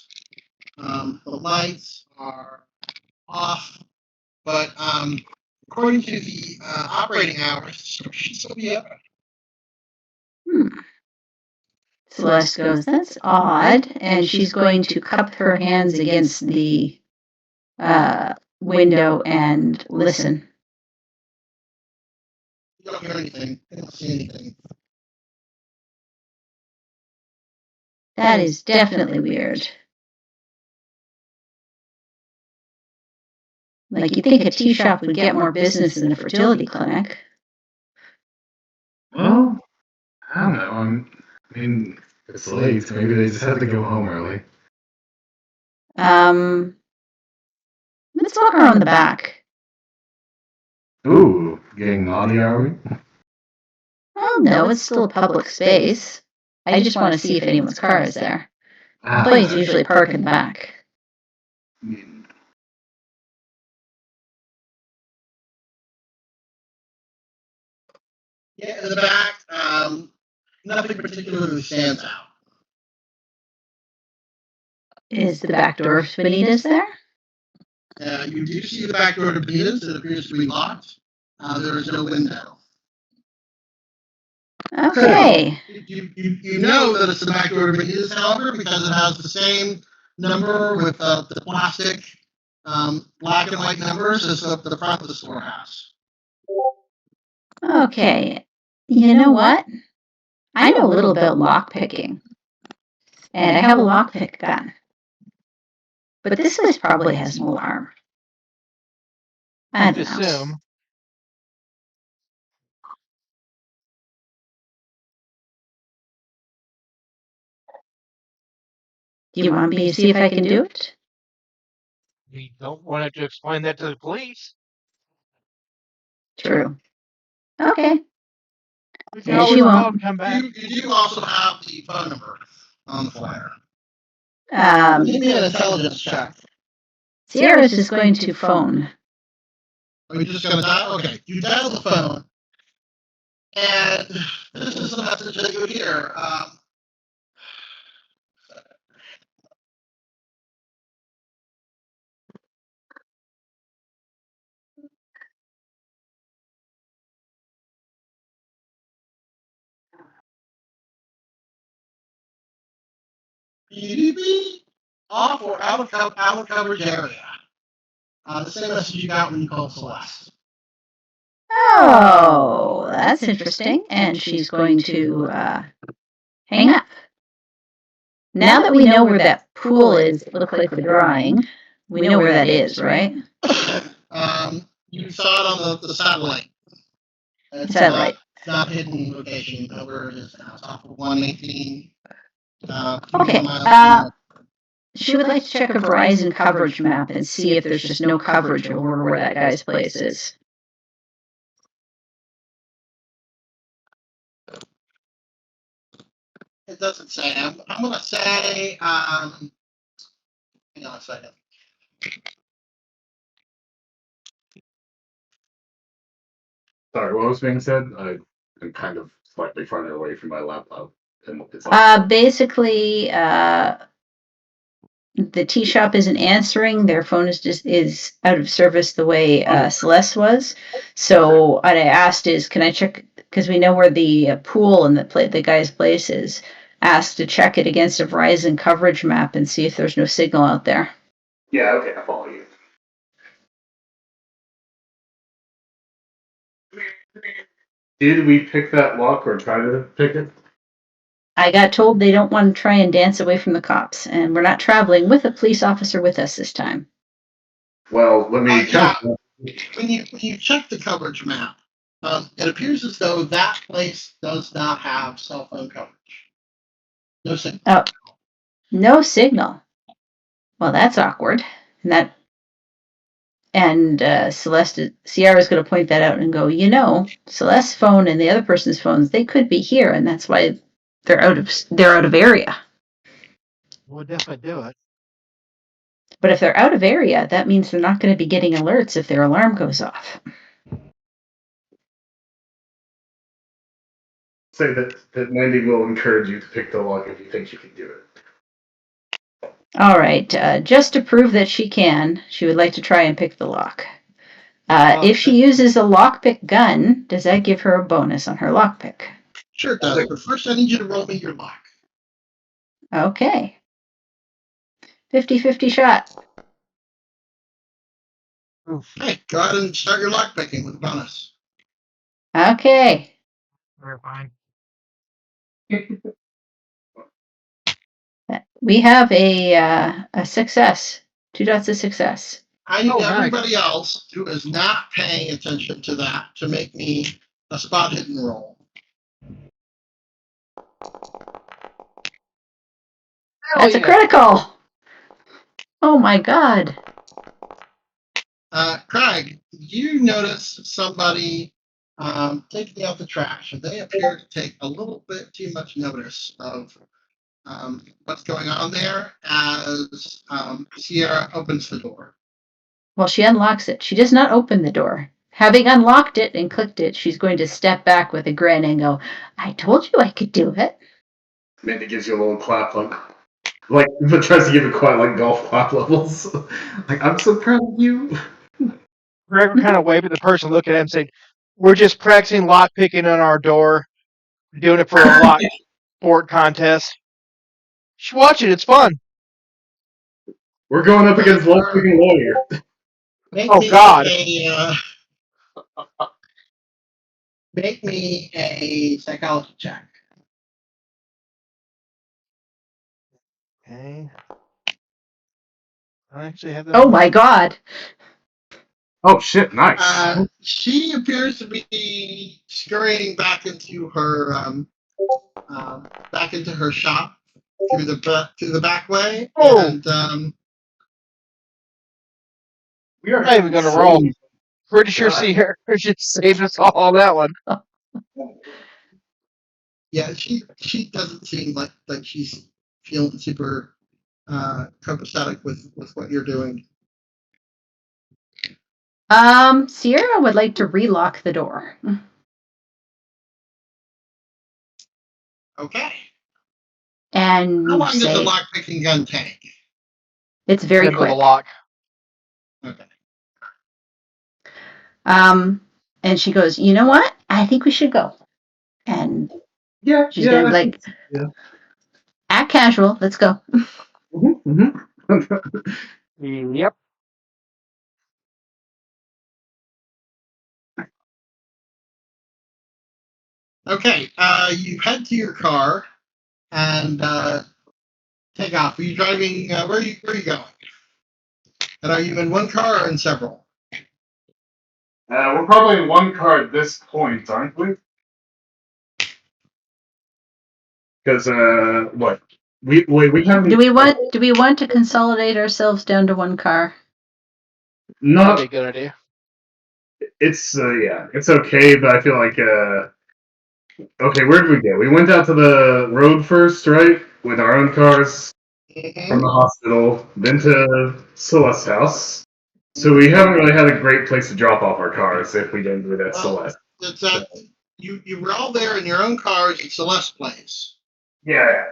The lights are off, but according to the operating hours, the store should still be open. Celeste goes, that's odd. And she's going to cup her hands against the window and listen. You don't hear anything. You don't see anything. That is definitely weird. Like, you'd think a tea shop would get more business than a fertility clinic. Well, I don't know. I mean, it's late. Maybe they just had to go home early. Let's walk around the back. Ooh, getting naughty, are we? Well, no, it's still a public space. I just want to see if anyone's car is there. Ah, Employees usually park in the back. Yeah, in the back, nothing particularly stands out. Is the back door of Benita's there? You do see the back door to Benita's. It appears to be locked. There is no window. Okay. You know that it's the back door to Benita's, however, because it has the same number with the plastic black and white numbers as the front of the store has. Okay. You know what? I know a little about lock picking. And I have a lockpick gun. But this place probably has an alarm. I don't know. Assume. Do you want me to see if I can do it? You don't want to explain that to the police. True. Okay. We Yeah, can always she call won't. and come back. You do also have the phone number on the flyer. Give me an intelligence check. Sierra's just going to phone. Are you just going to dial? Okay, you dial the phone, and this is the message that you hear. BDB off or out of coverage area. The same message you got when you called Celeste. Oh, that's interesting. And she's going to hang up. Now that we know where that pool is, it looks like the drawing. We know where that is, right? You saw it on the satellite. It's Satellite. not hidden location. Where it is now. It's off of 118. Okay. miles. She would like to check a Verizon coverage map and see if there's just no coverage over where that guy's place is. It doesn't say. I'm going to say, hang on a second. Sorry, what was being said? I'm kind of slightly farther away from my laptop. And it's Basically, the tea shop isn't answering. Their phone is out of service the way Celeste was. So what I asked is, can I check, because we know where the pool and the guy's place is. Asked to check it against a Verizon coverage map and see if there's no signal out there. yeah, okay, I follow you. Did we pick that lock or try to pick it? I got told they don't want to try and dance away from the cops, and we're not traveling with a police officer with us this time. Well, let me check. When you check the coverage map, it appears as though that place does not have cell phone coverage. No signal. Oh, no signal. Well, that's awkward. And Sierra's going to point that out and go, Celeste's phone and the other person's phones, they could be here, and that's why they're out of area. We'll definitely do it. But if they're out of area, that means they're not going to be getting alerts if their alarm goes off. Say that Mandy will encourage you to pick the lock if you think you can do it. All right. Just to prove that she can, she would like to try and pick the lock. If she uses a lockpick gun, does that give her a bonus on her lockpick? Sure it does, but first I need you to roll me your lock. Okay. 50-50 shot. Hey, go ahead and start your lock picking with a bonus. Okay. We're fine. We have a success. 2 dots of success. I need nice. everybody else who is not paying attention to that to make me a spot hidden roll. That's a critical. Oh my god. Craig, you notice somebody taking out the trash, and they appear to take a little bit too much notice of what's going on there as Sierra opens the door. Well, she unlocks it. She does not open the door. Having unlocked it and clicked it, she's going to step back with a grin and go, I told you I could do it. Mandy gives you a little clap, like but tries to give it quite like golf clap levels. Like, I'm so proud of you. Greg would kind of wave at the person looking at him, saying, "We're just practicing lock picking on our door, doing it for a lock sport contest. You should watch it. It's fun." We're going up against lock-picking lawyer. Make me a psychology check. Okay. I actually have that. Oh my god. Oh shit! Nice. She appears to be scurrying back into her shop through the back way, and we are not even going to roll. Pretty sure Sierra should save us all on that one. Yeah, she doesn't seem like she's feeling super copacetic with what you're doing. Sierra would like to relock the door. Okay. And how long say, does the lock-picking gun take? It's very quick. The lock. Okay. And she goes, you know what? I think we should go. And she's gonna be like, act casual. Let's go. Yep. Okay. You head to your car and take off. Are you driving? Where are you going? And are you in one car or in several? We're probably in one car at this point, aren't we? Because what? We haven't. Do we want to consolidate ourselves down to one car? Not That'd be a good idea. It's it's okay, but I feel like okay, where did we go? We went out to the road first, right? With our own cars from the hospital, then to Celeste's house. So we haven't really had a great place to drop off our cars if we didn't do that Celeste. It's you were all there in your own cars at Celeste's place. Yeah.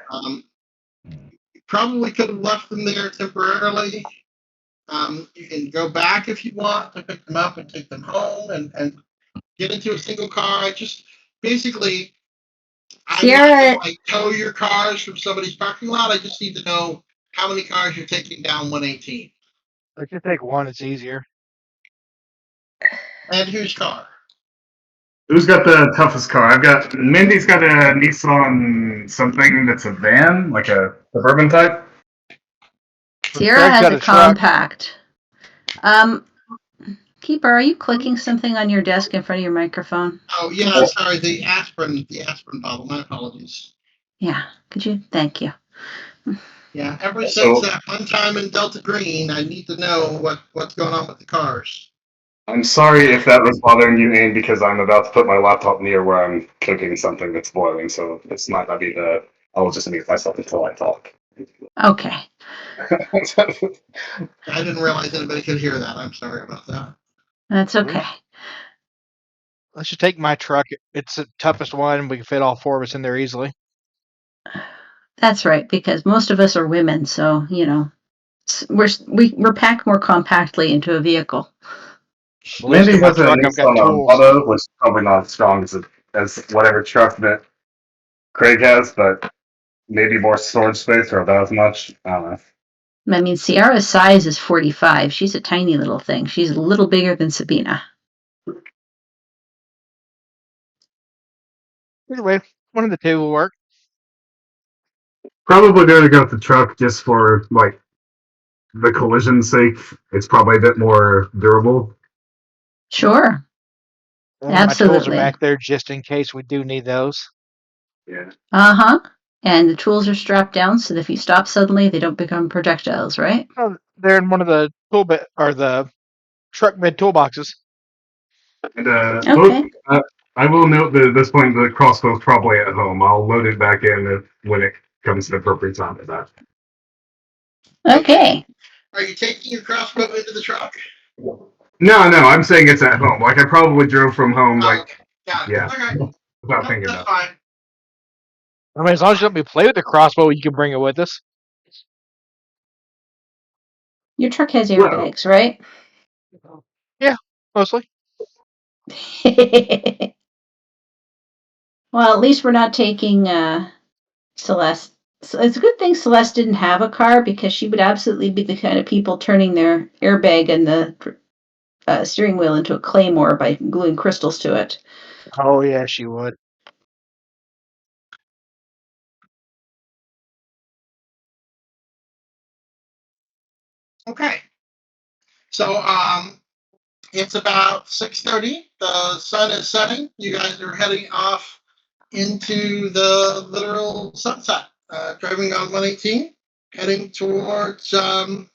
You probably could have left them there temporarily. You can go back if you want to pick them up and take them home and get into a single car. I just basically, I'm not going to tow your cars from somebody's parking lot. I just need to know how many cars you're taking down 118. Let's just take one. It's easier. And whose car? Who's got the toughest car? Mindy's got a Nissan something that's a van, like a suburban type. Sierra has a compact. Keeper, are you clicking something on your desk in front of your microphone? Oh yeah, sorry, the aspirin bottle. My apologies. Yeah, could you? Thank you. Yeah, ever since that one time in Delta Green, I need to know what's going on with the cars. I'm sorry if that was bothering you, Aim, because I'm about to put my laptop near where I'm cooking something that's boiling, so this might not be I'll just mute myself until I talk. Okay. I didn't realize anybody could hear that. I'm sorry about that. That's okay. Let's just take my truck. It's the toughest one. We can fit all four of us in there easily. That's right, because most of us are women, so we're packed more compactly into a vehicle. Mandy has a Nissan Auto, which is probably not as strong as whatever truck that Craig has, but maybe more storage space or about as much. I don't know. I mean, Sierra's size is 45. She's a tiny little thing. She's a little bigger than Sabina. Either way, one of the two will work. Probably going to go with the truck just for like the collision's sake. It's probably a bit more durable. Sure. Absolutely. My tools are back there just in case we do need those. Yeah. Uh-huh. And the tools are strapped down so that if you stop suddenly, they don't become projectiles, right? Oh, they're in one of the or the truck bed toolboxes. And Okay. I will note that at this point the crossbow's probably at home. I'll load it back in when it comes to the appropriate time for that. Okay. Are you taking your crossbow into the truck? No, I'm saying it's at home. Like I probably drove from home. Like Got it. yeah, Okay. without Nope, thinking that's about it. fine. I mean, as long as you let me play with the crossbow, you can bring it with us. Your truck has Well, airbags, right? Yeah, mostly. Well, at least we're not taking Celeste. So it's a good thing Celeste didn't have a car because she would absolutely be the kind of people turning their airbag and the steering wheel into a claymore by gluing crystals to it. Oh yeah, she would. Okay. So it's about 6:30. The sun is setting. You guys are heading off into the literal sunset. Driving on 118, heading towards the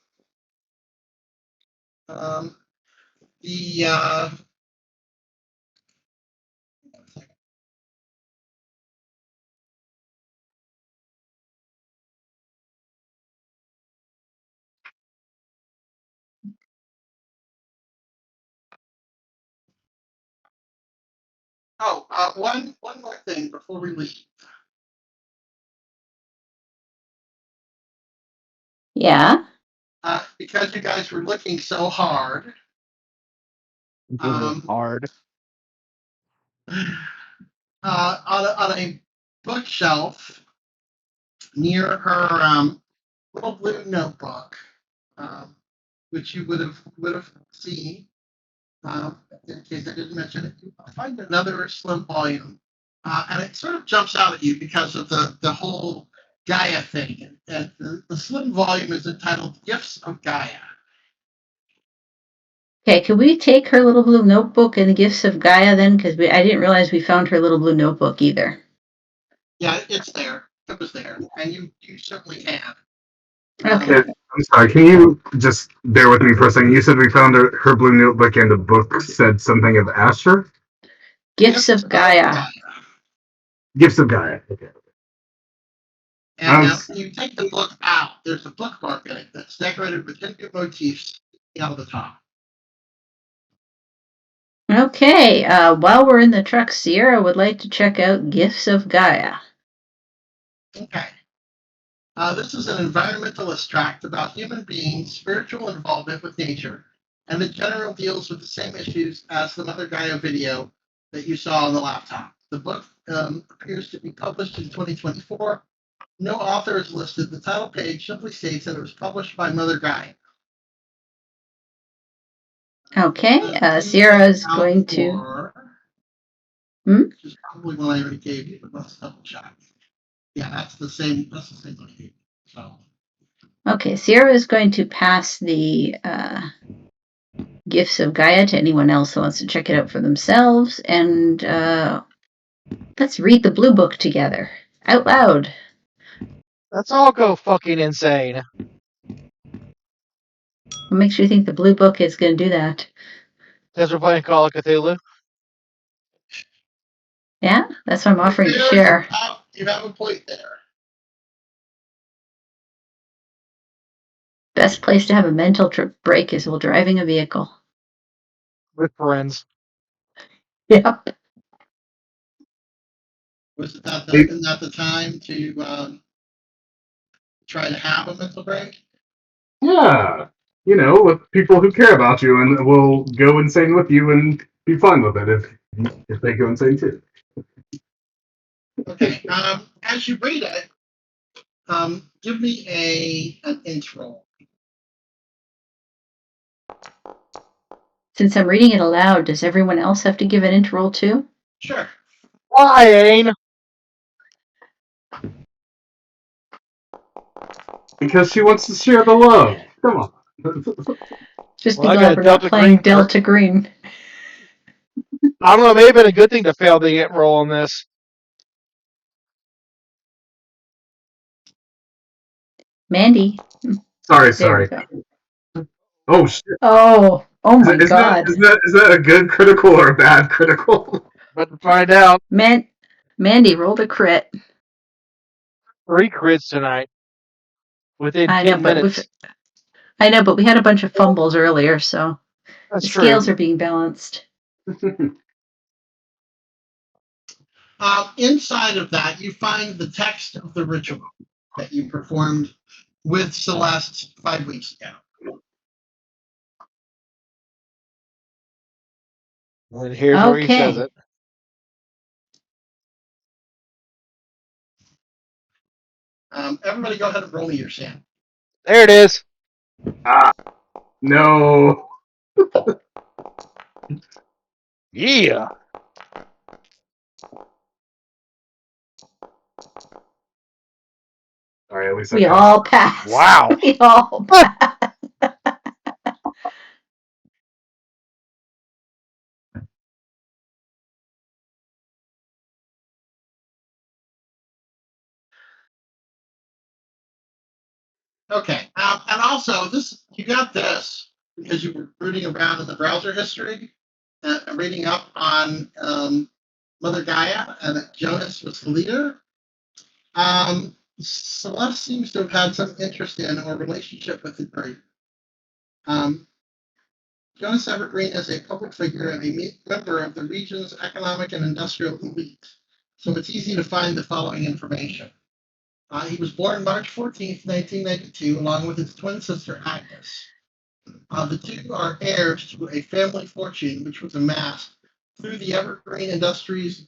one more thing before we leave. Yeah. Because you guys were looking so hard, Hard. on a bookshelf near her little blue notebook, um, which you would have seen. In case I didn't mention it, you find another slim volume, and it sort of jumps out at you because of the whole Gaia thing. And the slim volume is entitled "Gifts of Gaia." Okay, could we take her little blue notebook and the gifts of Gaia then? Because I didn't realize we found her little blue notebook either. Yeah, it's there. It was there, and you certainly can. Okay. I'm sorry. Can you just bear with me for a second? You said we found her blue notebook and the book said something of Asher. Gifts of Gaia. Gifts of Gaia. Okay. And now, when you take the book out, there's a bookmark in it that's decorated with Hindu motifs out of the top. Okay, while we're in the truck, Sierra would like to check out Gifts of Gaia. Okay. This is an environmentalist tract about human beings' spiritual involvement with nature, and it generally deals with the same issues as the Mother Gaia video that you saw on the laptop. The book appears to be published in 2024. No author is listed. The title page simply states that it was published by Mother Gaia. Okay, Sierra is going to. Which is probably one I already gave you, but let's double check. Yeah, that's the same. That's the same one I gave you. So. Okay, Sierra is going to pass the Gifts of Gaia to anyone else who wants to check it out for themselves, and let's read the blue book together out loud. Let's all go fucking insane. What makes you think the blue book is going to do that? Because we're playing Call of Cthulhu. Yeah, that's what I'm offering to share. You have a point there. Best place to have a mental trip break is while driving a vehicle. With friends. Yep. Isn't that the time to try to have a mental break? Yeah, with people who care about you and will go insane with you and be fine with it if they go insane too. Okay. As you read it, give me an intro. Since I'm reading it aloud, does everyone else have to give an interval too? Sure. Why, Ain? Because she wants to share the love. Come on. Just Well, be I glad got we're a not Delta playing Green Delta Green. I don't know, it may have been a good thing to fail the roll on this. Mandy. Sorry, There we sorry. go. Oh shit! Oh my Is God. that a good critical or a bad critical? But to find out, Mandy rolled a crit. 3 crits tonight within I know, 10 but minutes. but we had a bunch of fumbles earlier, so That's the true. scales are being balanced. Inside of that, you find the text of the ritual that you performed with Celeste 5 weeks ago. And here's where he says Okay. it. Everybody go ahead and roll me your Sam. There it is. No. Yeah. Sorry, at least I We passed. all passed. Wow. We all passed. Okay. And also, you got this because you were rooting around in the browser history, reading up on Mother Gaia, and that Jonas was the leader. Celeste seems to have had some interest in or relationship with the group. Jonas Evergreen is a public figure and a member of the region's economic and industrial elite, so it's easy to find the following information. He was born March 14th, 1992, along with his twin sister Agnes. The two are heirs to a family fortune which was amassed through the Evergreen Industries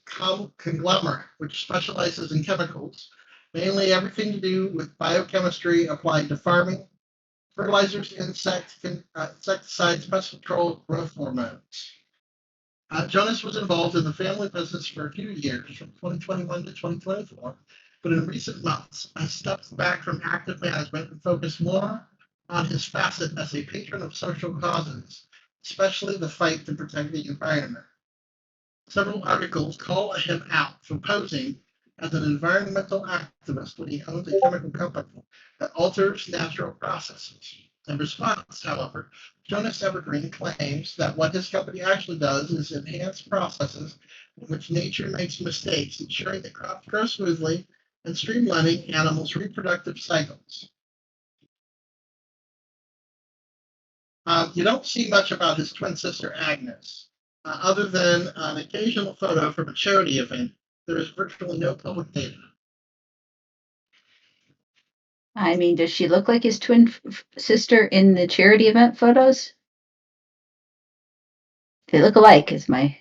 conglomerate, which specializes in chemicals, mainly everything to do with biochemistry applied to farming, fertilizers, insecticides, pest control, growth hormones. Jonas was involved in the family business for a few years, from 2021 to 2024, but in recent months, has stepped back from active management and focused more on his facet as a patron of social causes, especially the fight to protect the environment. Several articles call him out for posing as an environmental activist when he owns a chemical company that alters natural processes. In response, however, Jonas Evergreen claims that what his company actually does is enhance processes in which nature makes mistakes, ensuring that crops grow smoothly and streamlining animals' reproductive cycles. You don't see much about his twin sister Agnes, other than an occasional photo from a charity event. There is virtually no public data. I mean, does she look like his twin sister in the charity event photos? They look alike, is my.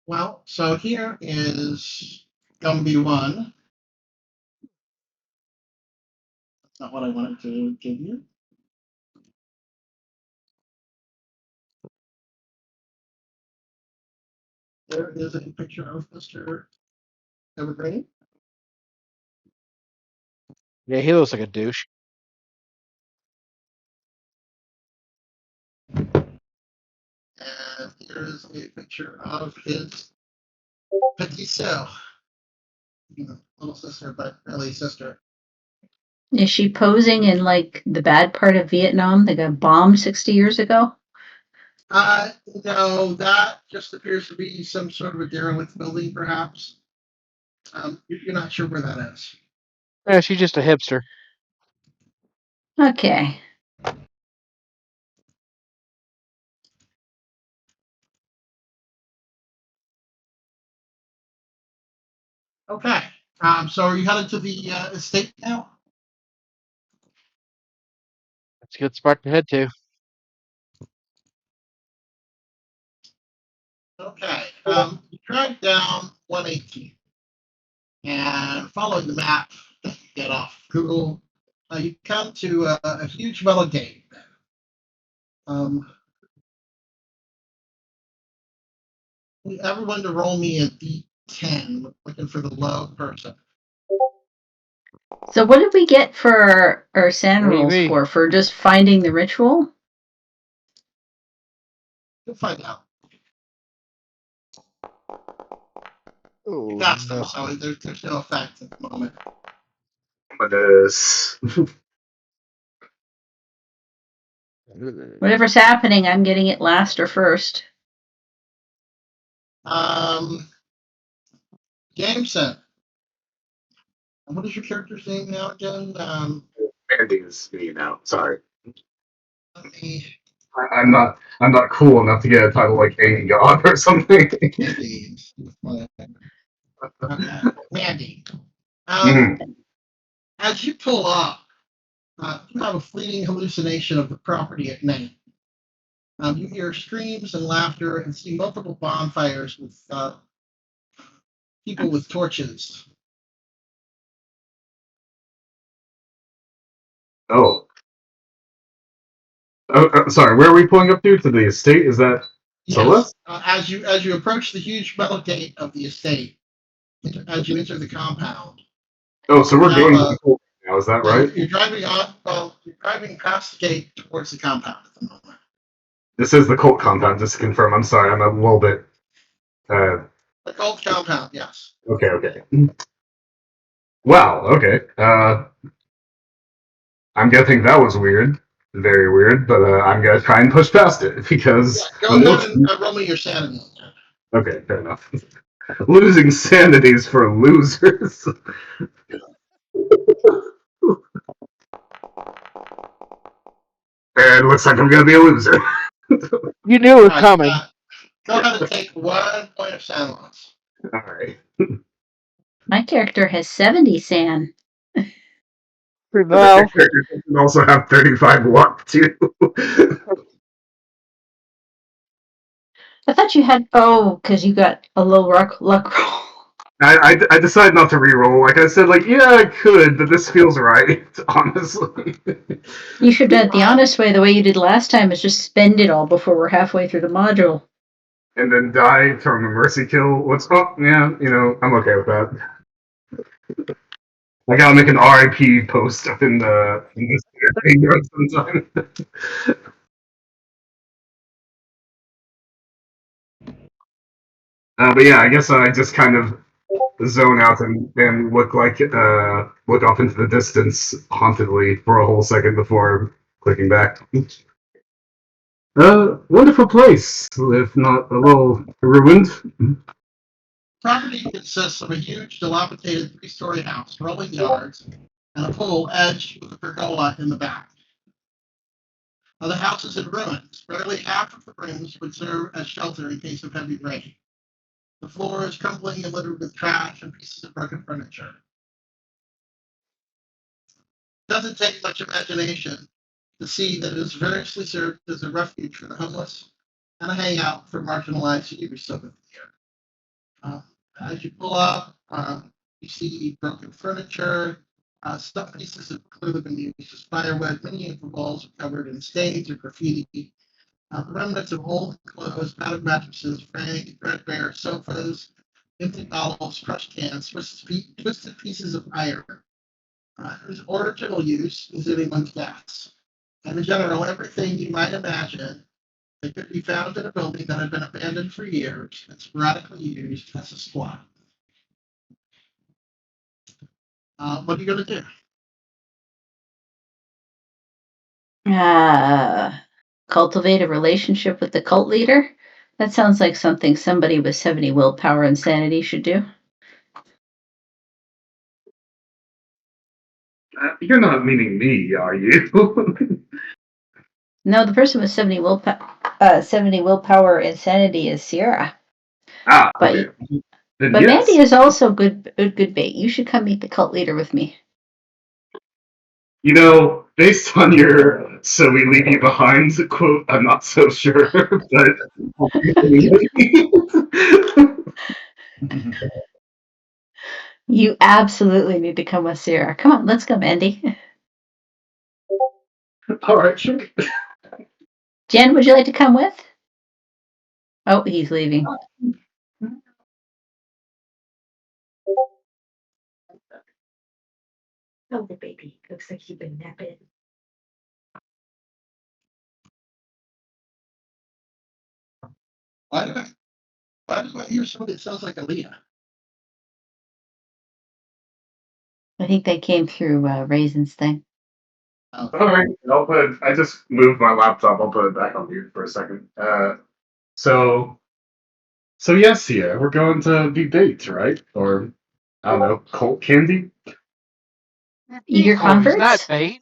Well, so here is Gumby 1. That's not what I wanted to give you. There is a picture of Mr. Evergreen. Yeah, he looks like a douche. And here is a picture of his petite sœur. Little sister, but really sister. Is she posing in like the bad part of Vietnam that got bombed 60 years ago? No, that just appears to be some sort of a derelict building, perhaps. You're not sure where that is. Yeah, she's just a hipster. Okay. Okay. So are you headed to the estate now? That's a good spot to head to. Okay. You drive down 118 and following the map that you get off Google, you come to a huge metal gate. Um, Everyone to roll me a D10, looking for the low person. So what did we get for our sand What do you rolls mean? for just finding the ritual? You'll find out. Oh, You passed them, no. so there's no effect at the moment. But this. Whatever's happening, I'm getting it last or first. Jameson. What is your character's name now again? Mandy's me now. Sorry. Let me. I'm not cool enough to get a title like A God or something. Mandy. Okay. Mandy. Mhm. As you pull up, you have a fleeting hallucination of the property at night. You hear screams and laughter and see multiple bonfires with people with torches. Oh. Sorry. Where are we pulling up to? To the estate? Is that Celeste? As you approach the huge metal gate of the estate, as you enter the compound. Oh, so we're Now, going to the court now. Is that right? You're driving on. Well, you're driving past the gate towards the compound at the moment. This is the cult compound. Just to confirm. I'm sorry. I'm a little bit. The cult compound, yes. Okay. Wow. Okay. I'm guessing that was weird. Very weird. But I'm gonna try and push past it because. Go ahead and roll me your sanity. Okay, fair enough. Losing sanities for losers. And it looks like I'm gonna be a loser. You knew it was coming. Go ahead and take 1 point of sand loss. Alright. My character has 70 sand. Well, You can also have 35 luck too. I thought you had because you got a low luck roll. I decided not to re-roll. Like I said, yeah, I could, but this feels right, honestly. You should do it the honest way, the way you did last time, is just spend it all before we're halfway through the module. And then die from a mercy kill. Yeah, I'm okay with that. I gotta make an RIP post up in this graveyard sometime. But yeah, I guess I just kind of zone out and look off into the distance hauntedly for a whole second before clicking back. Wonderful place, if not a little ruined. Property consists of a huge, dilapidated 3-story house, rolling yards, and a pool edged with a pergola in the back. The house is in ruins. Barely half of the rooms would serve as shelter in case of heavy rain. The floor is crumbling and littered with trash and pieces of broken furniture. It doesn't take much imagination to see that it is variously served as a refuge for the homeless and a hangout for marginalized youth over the year. As you pull up, you see broken furniture, stuff pieces have clearly been used as firewood. Many of the walls are covered in stains or graffiti. Remnants of old clothes, battered mattresses, frayed, threadbare sofas, empty bottles, crushed cans, twisted pieces of iron. Whose original use is anyone's guess. And in general, everything you might imagine that could be found in a building that had been abandoned for years and sporadically used as a squat. What are you going to do? Cultivate a relationship with the cult leader? That sounds like something somebody with 70 willpower and sanity should do. You're not meaning me, are you? No, the person with 70 willpower and sanity is Sierra. Okay. But Mandy is also good bait. You should come meet the cult leader with me. Based on your "so we leave you behind" quote, I'm not so sure, but You absolutely need to come with Sierra. Come on, let's go, Mandy. all right, sure. Jen, would you like to come with? Oh, he's leaving. Oh, the baby. Looks like you've been napping. Why do I hear somebody that sounds like Aaliyah? I think they came through Raisin's thing. Oh, All right, I'll put it. I just moved my laptop. I'll put it back on mute for a second. So yes, Sierra, we're going to be baked, right? Or I don't know, cold candy. Your Oh, he's not converts? bait.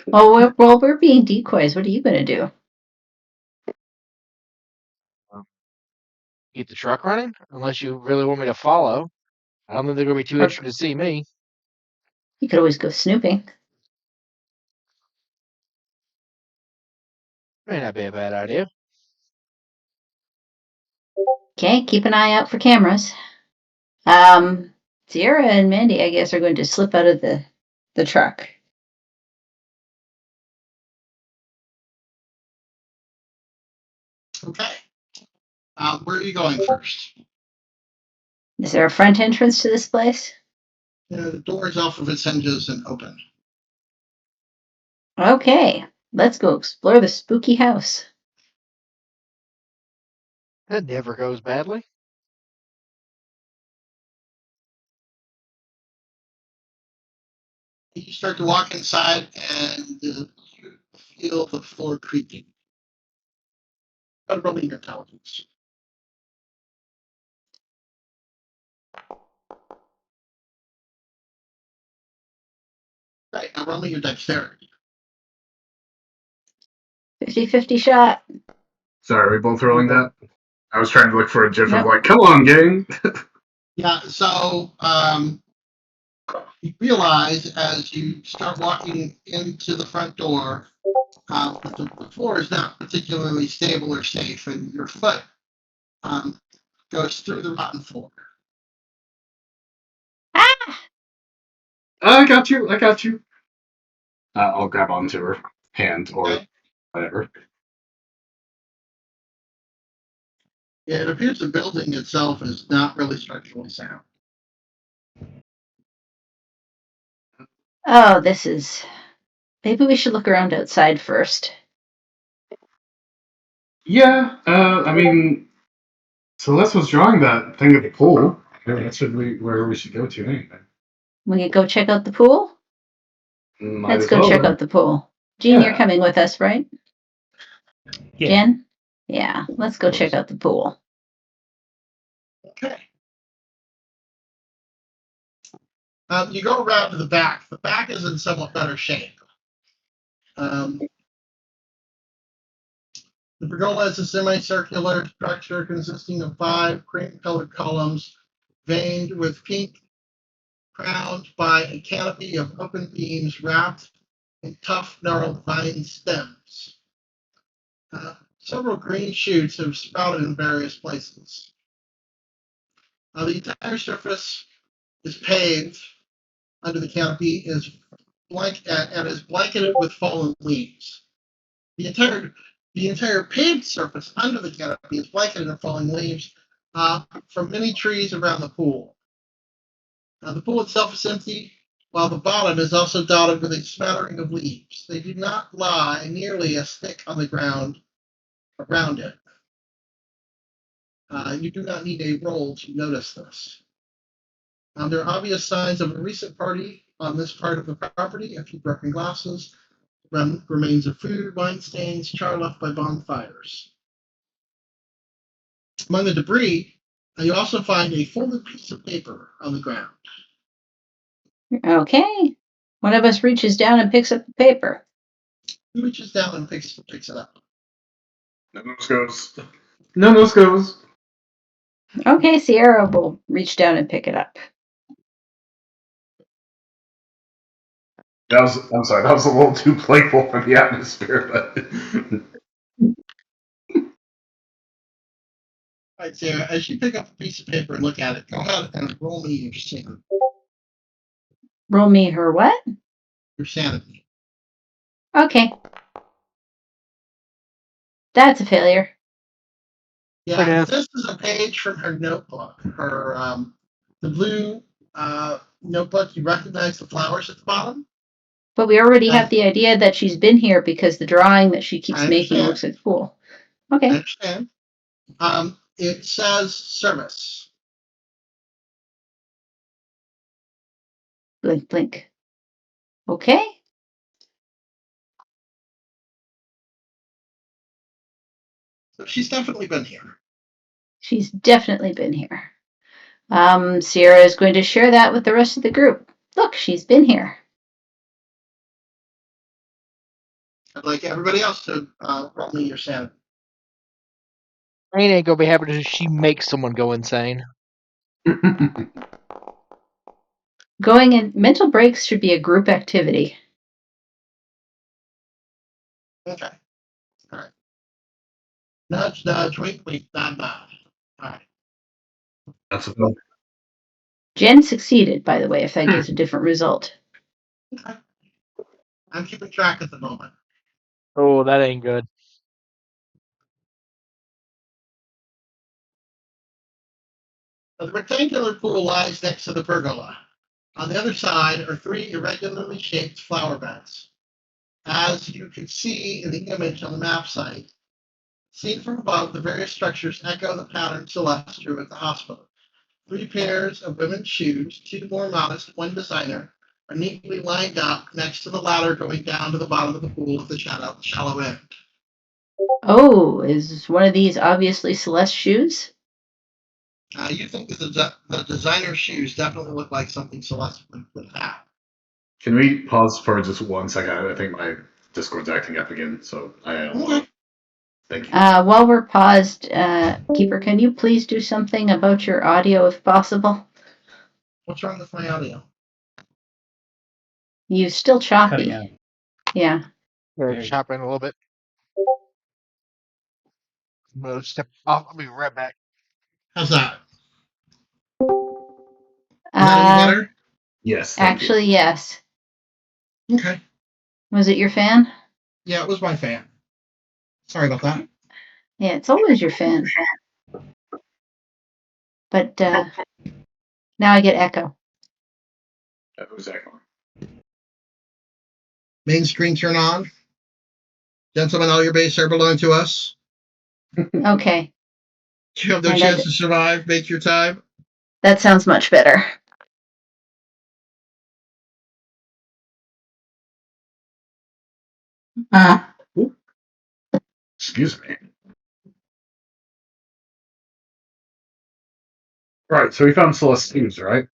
Well, we're being decoys. What are you going to do? Get the truck running, unless you really want me to follow. I don't think they're gonna be too Or- interested to see me. You could always go snooping. May not be a bad idea. Okay, keep an eye out for cameras. Sierra and Mandy, I guess, are going to slip out of the truck. okay. Where are you going first? Is there a front entrance to this place? The door is off of its hinges and open. Okay, let's go explore the spooky house. That never goes badly. You start to walk inside and you feel the floor creaking. But rolling your intelligence. Right, now rolling your dexterity. 50-50 shot. Sorry, are we both rolling that? I was trying to look for a gif of Nope. like, come on, gang. Yeah, so you realize as you start walking into the front door that the floor is not particularly stable or safe, and your foot goes through the rotten floor. Ah! I got you. I got you. I'll grab onto her hand or Okay? whatever. It appears the building itself is not really structurally sound. Oh, this is. Maybe we should look around outside first. Yeah. I mean, Celeste was drawing that thing at the pool. Maybe that's where we should go to anyway. We could go check out the pool? Might Let's as go well, check right? out the pool. Jean, you're Yeah. coming with us, right? Yeah. Jen? Yeah, let's go check out the pool. Okay. You go around to the back. The back is in somewhat better shape. The pergola is a semicircular structure consisting of 5 cream-colored columns veined with pink, crowned by a canopy of open beams wrapped in tough, gnarled vine stems. Several green shoots have sprouted in various places. The entire surface is paved under the canopy is and is blanketed with fallen leaves. The entire paved surface under the canopy is blanketed in fallen leaves from many trees around the pool. The pool itself is empty, while the bottom is also dotted with a smattering of leaves. They do not lie nearly as thick on the ground around it. You do not need a roll to notice this. There are obvious signs of a recent party on this part of the property: a few broken glasses, remains of food, wine stains, char left by bonfires. Among the debris, you also find a folded piece of paper on the ground. Okay. One of us reaches down and picks up the paper. He reaches down and picks it up. No nose goes. Okay, Sierra will reach down and pick it up. I'm sorry, that was a little too playful for the atmosphere, but All right, Sarah, as you pick up a piece of paper and look at it, go ahead and roll me your sanity. Roll me her what? Your sanity. Okay. That's a failure. Yeah, this is a page from her notebook. Her the blue notebook. You recognize the flowers at the bottom? But we already have the idea that she's been here because the drawing that she keeps I making understand. looks like the pool. I Okay. understand. It says service. Blink, blink. Okay. So she's definitely been here. She's definitely been here. Sierra is going to share that with the rest of the group. Look, she's been here. I'd like everybody else to roll me your sanity. Rain ain't gonna be happy to she makes someone go insane. Going in mental breaks should be a group activity. Okay. All right. Nudge, nudge, wink, wink, nod, nod. All right. That's about Jen succeeded, by the way, if that gives a different result. Okay. I'm keeping track at the moment. Oh, that ain't good. The rectangular pool lies next to the pergola. On the other side are three irregularly shaped flower beds. As you can see in the image on the map site, seen from above, the various structures echo the pattern Celeste drew at the hospital. Three pairs of women's shoes, two more modest, one designer, are neatly lined up next to the ladder going down to the bottom of the pool at the shallow end. Oh, is one of these obviously Celeste shoes? You think that the designer shoes definitely look like something Celeste would have. Can we pause for just 1 second? I think my Discord's acting up again, so Okay. thank you. While we're paused, Keeper, can you please do something about your audio if possible? What's wrong with my audio? You still choppy. Cutting out. Yeah. Yeah, chop in a little bit. I'm gonna step off. I'll be right back. How's that? Is that any better? Yes. Thank Actually, yes. Okay. Was it your fan? Yeah, it was my fan. Sorry about that. Yeah, it's always your fan. But now I get echo. you. Who's echoing? Main screen turn on. Gentlemen, all your base are belong to us. Okay, You have no And chance to survive. Make your time. that sounds much better. Excuse me. Right, so we found Celeste's shoes, right?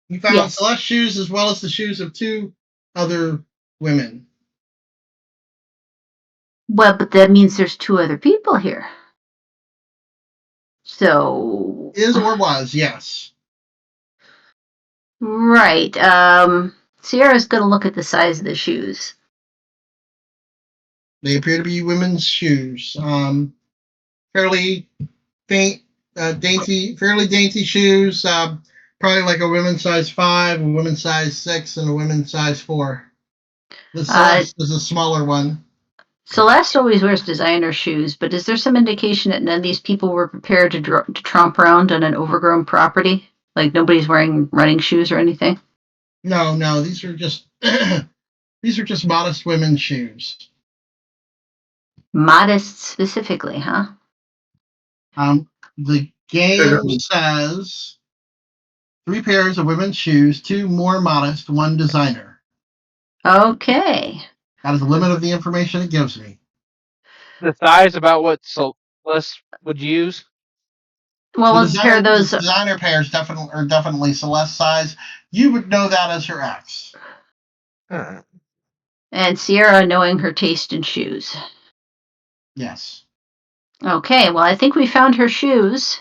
You found Yes. Celeste shoes as well as the shoes of two other women. Well, but that means there's two other people here. So Is or was, yes. right. Sierra's gonna look at the size of the shoes. They appear to be women's shoes. Fairly fairly dainty shoes. Probably like a women's size 5, a women's size 6, and a women's size 4. The Celeste is a smaller one. Celeste always wears designer shoes, but is there some indication that none of these people were prepared to tromp around on an overgrown property? Like nobody's wearing running shoes or anything? No, these are just these are just modest women's shoes. Modest specifically, huh? The game says 3 pairs of women's shoes, 2 more modest, 1 designer. Okay. That is the limit of the information it gives me. The size about what Celeste would use. Well, let's pair those. The designer pairs definitely Celeste size. You would know that as her ex. And Sierra knowing her taste in shoes. Yes. Okay, well, I think we found her shoes.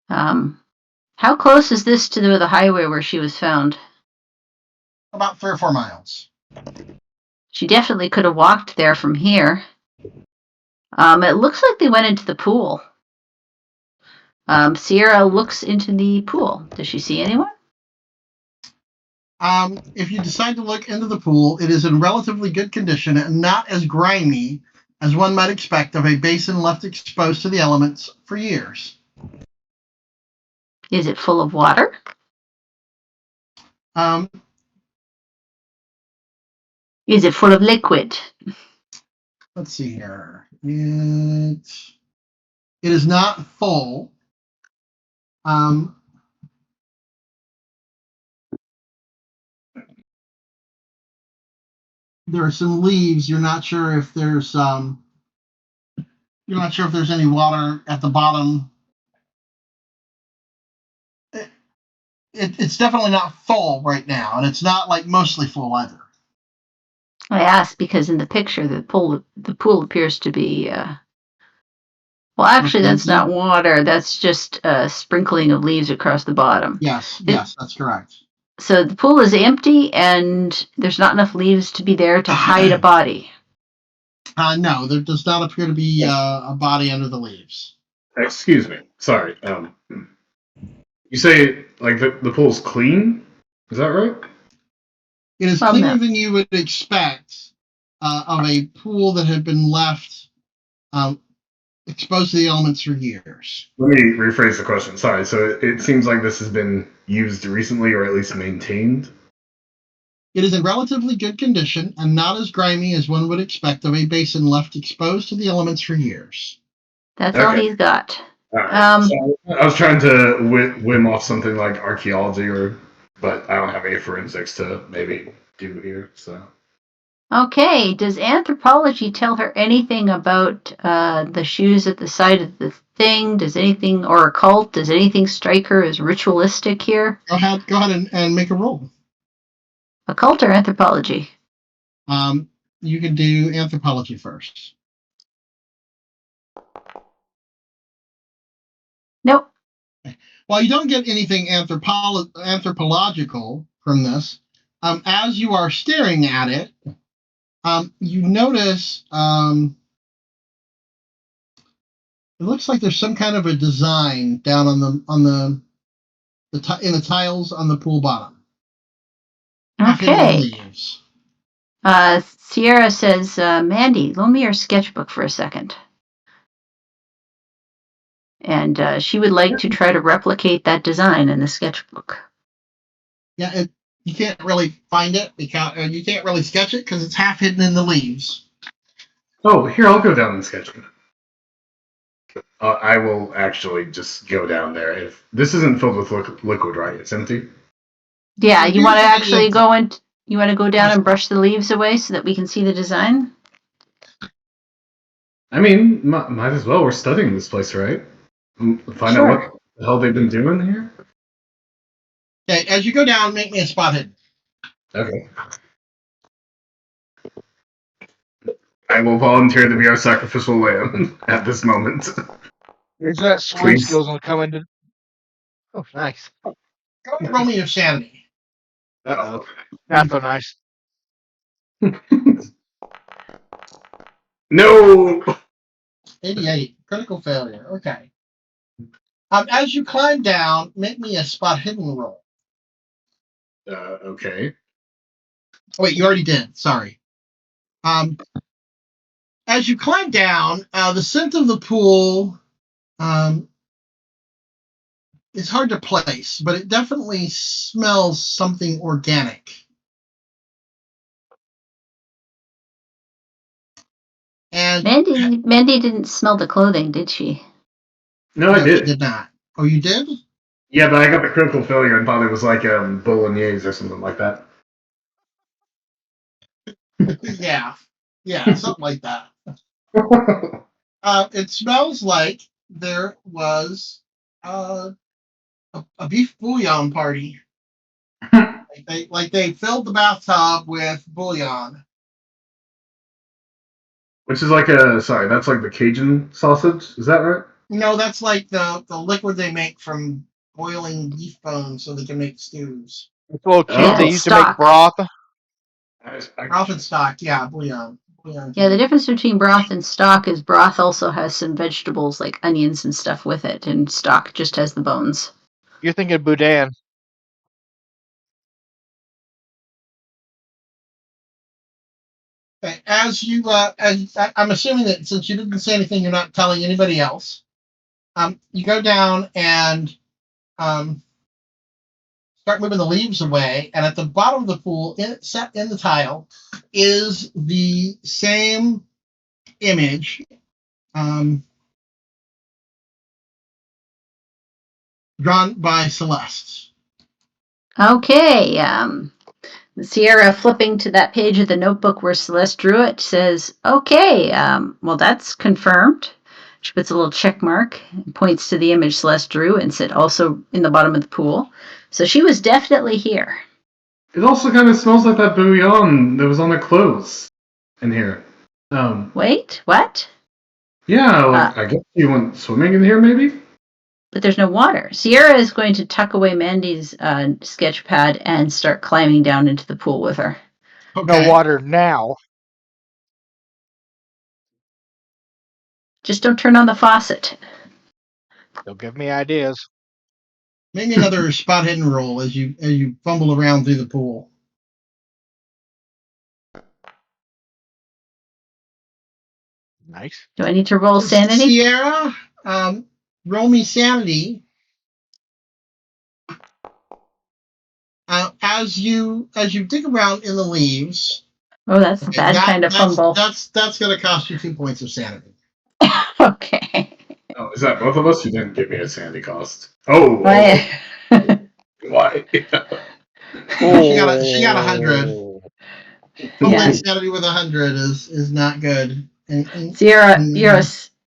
How close is this to the highway where she was found? About 3 or 4 miles. She definitely could have walked there from here. It looks like they went into the pool. Sierra looks into the pool. Does she see anyone? If you decide to look into the pool, it is in relatively good condition and not as grimy as one might expect of a basin left exposed to the elements for years. Is it full of water? Is it full of liquid? Let's see here. It is not full. There are some leaves. You're not sure if there's You're not sure if there's any water at the bottom. It's definitely not full right now, and it's not like mostly full either. I asked because in the picture the pool appears to be well, actually that's not water, that's just a sprinkling of leaves across the bottom. Yes, that's correct. So the pool is empty and there's not enough leaves to be there to hide a body. No, there does not appear to be a body under the leaves. Excuse me. Sorry. You say like the pool's clean? Is that right? It is cleaner than you would expect of a pool that had been left exposed to the elements for years. Let me rephrase the question. Sorry. So it seems like this has been used recently, or at least maintained. It is in relatively good condition and not as grimy as one would expect of a basin left exposed to the elements for years. That's all he's got. Right. So I was trying to whim off something like archaeology, but I don't have any forensics to maybe do here. So. Okay. Does anthropology tell her anything about the shoes at the side of the thing? Does anything, or occult? Does anything strike her as ritualistic here? Go ahead and make a roll. Occult or anthropology? You can do anthropology first. Nope. While you don't get anything anthropological from this, as you are staring at it, you notice it looks like there's some kind of a design down in the tiles on the pool bottom. Okay. Sierra says, Mandy, loan me your sketchbook for a second. And she would like to try to replicate that design in the sketchbook. Yeah, you can't really find it because you can't really sketch it because it's half hidden in the leaves. Oh, here, I'll go down and sketch it. I will actually just go down there. If this isn't filled with liquid, right? It's empty. Yeah, you want to actually go and you want to go down and brush the leaves away so that we can see the design? I mean, might as well. We're studying this place, right? Find out what the hell they've been doing here. Okay, as you go down, make me a spot hidden. Okay. I will volunteer to be our sacrificial lamb at this moment. Is that swing skills gonna come into? Oh, nice. Go ahead and roll me your sanity. Uh-oh. Not so nice. No! 88. Critical failure. Okay. As you climb down, make me a spot hidden roll. Okay. Oh, wait, you already did. Sorry. As you climb down, the scent of the pool is hard to place, but it definitely smells something organic. And Mandy didn't smell the clothing, did she? No, I did. Did not. Oh, you did? Yeah, but I got the critical failure and thought it was like bolognese or something like that. Yeah, something like that. It smells like there was a beef bouillon party. like they filled the bathtub with bouillon. Which is like that's like the Cajun sausage, is that right? No, that's like the liquid they make from boiling beef bones so they can make stews. It's a little cute. They used to make broth. Broth and stock, yeah, bouillon. Yeah, the difference between broth and stock is broth also has some vegetables like onions and stuff with it, and stock just has the bones. You're thinking boudin. Okay, as I'm assuming that since you didn't say anything, you're not telling anybody else. You go down and start moving the leaves away, and at the bottom of the pool, set in the tile, is the same image drawn by Celeste. Okay, Sierra, flipping to that page of the notebook where Celeste drew it, says, okay, well, that's confirmed. She puts a little check mark and points to the image Celeste drew and said also in the bottom of the pool. So she was definitely here. It also kind of smells like that bouillon that was on their clothes in here. Wait, what? Yeah, like, I guess you went swimming in here, maybe? But there's no water. Sierra is going to tuck away Mandy's sketch pad and start climbing down into the pool with her. Okay. No water now. Just don't turn on the faucet. Don't give me ideas. Make me another spot hidden roll as you fumble around through the pool. Nice. Do I need to roll sanity? Sierra, roll me sanity. As you dig around in the leaves. Oh, that's a bad kind of fumble. That's going to cost you 2 points of sanity. Okay. Oh, is that both of us? You didn't give me a sandy cost. Oh, Why? why? She got 100. Fumbling Yeah. sanity with 100 is not good. And Sierra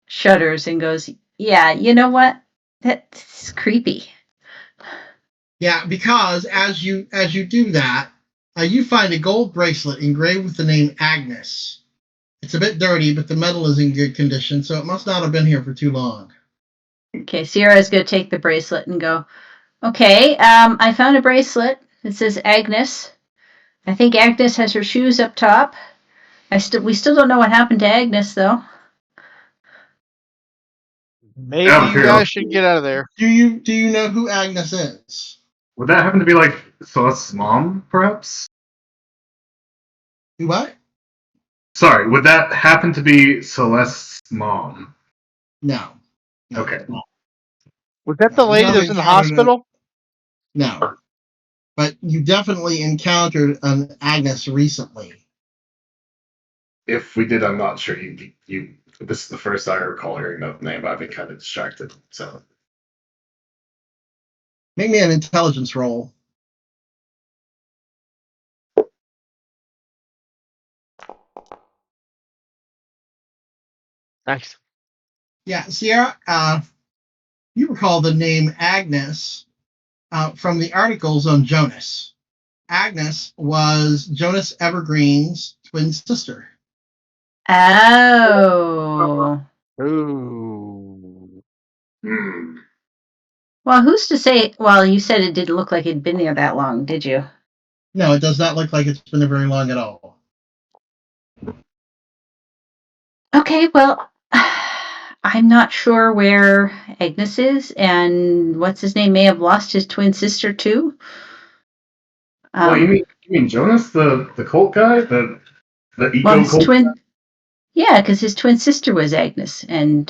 shudders and goes, "Yeah, you know what? That's creepy." Yeah, because as you do that, you find a gold bracelet engraved with the name Agnes. It's a bit dirty, but the metal is in good condition, so it must not have been here for too long. Okay, Sierra's going to take the bracelet and go, "Okay, I found a bracelet. It says Agnes. I think Agnes has her shoes up top. We still don't know what happened to Agnes, though." Maybe you guys should get out of there. Do you know who Agnes is? Would that happen to be like Celeste's mom, perhaps? What? Sorry, would that happen to be Celeste's mom? No. Okay. Was that the lady that was in the hospital? No. But you definitely encountered an Agnes recently. If we did, I'm not sure. You. This is the first I recall hearing that name. I've been kind of distracted. So Make me an intelligence roll. Nice. Yeah, Sierra, you recall the name Agnes from the articles on Jonas. Agnes was Jonas Evergreen's twin sister. Oh. Ooh. Well, who's to say? Well, you said it didn't look like it'd been there that long, did you? No, it does not look like it's been there very long at all. Okay, well, I'm not sure where Agnes is, and what's his name may have lost his twin sister too. Well, you mean Jonas, the cult guy, the eco his cult? Yeah, because his twin sister was Agnes, and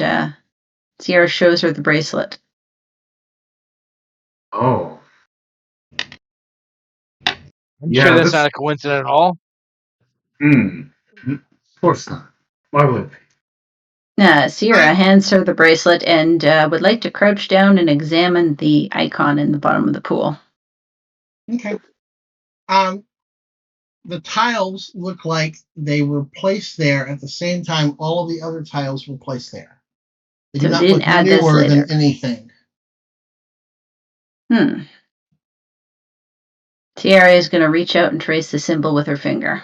Sierra shows her the bracelet. Oh. I'm sure that's not a coincidence at all. Of course not. Why would it? Sierra hands her the bracelet and would like to crouch down and examine the icon in the bottom of the pool. Okay. The tiles look like they were placed there at the same time all of the other tiles were placed there. They do not look newer than anything. Sierra is going to reach out and trace the symbol with her finger.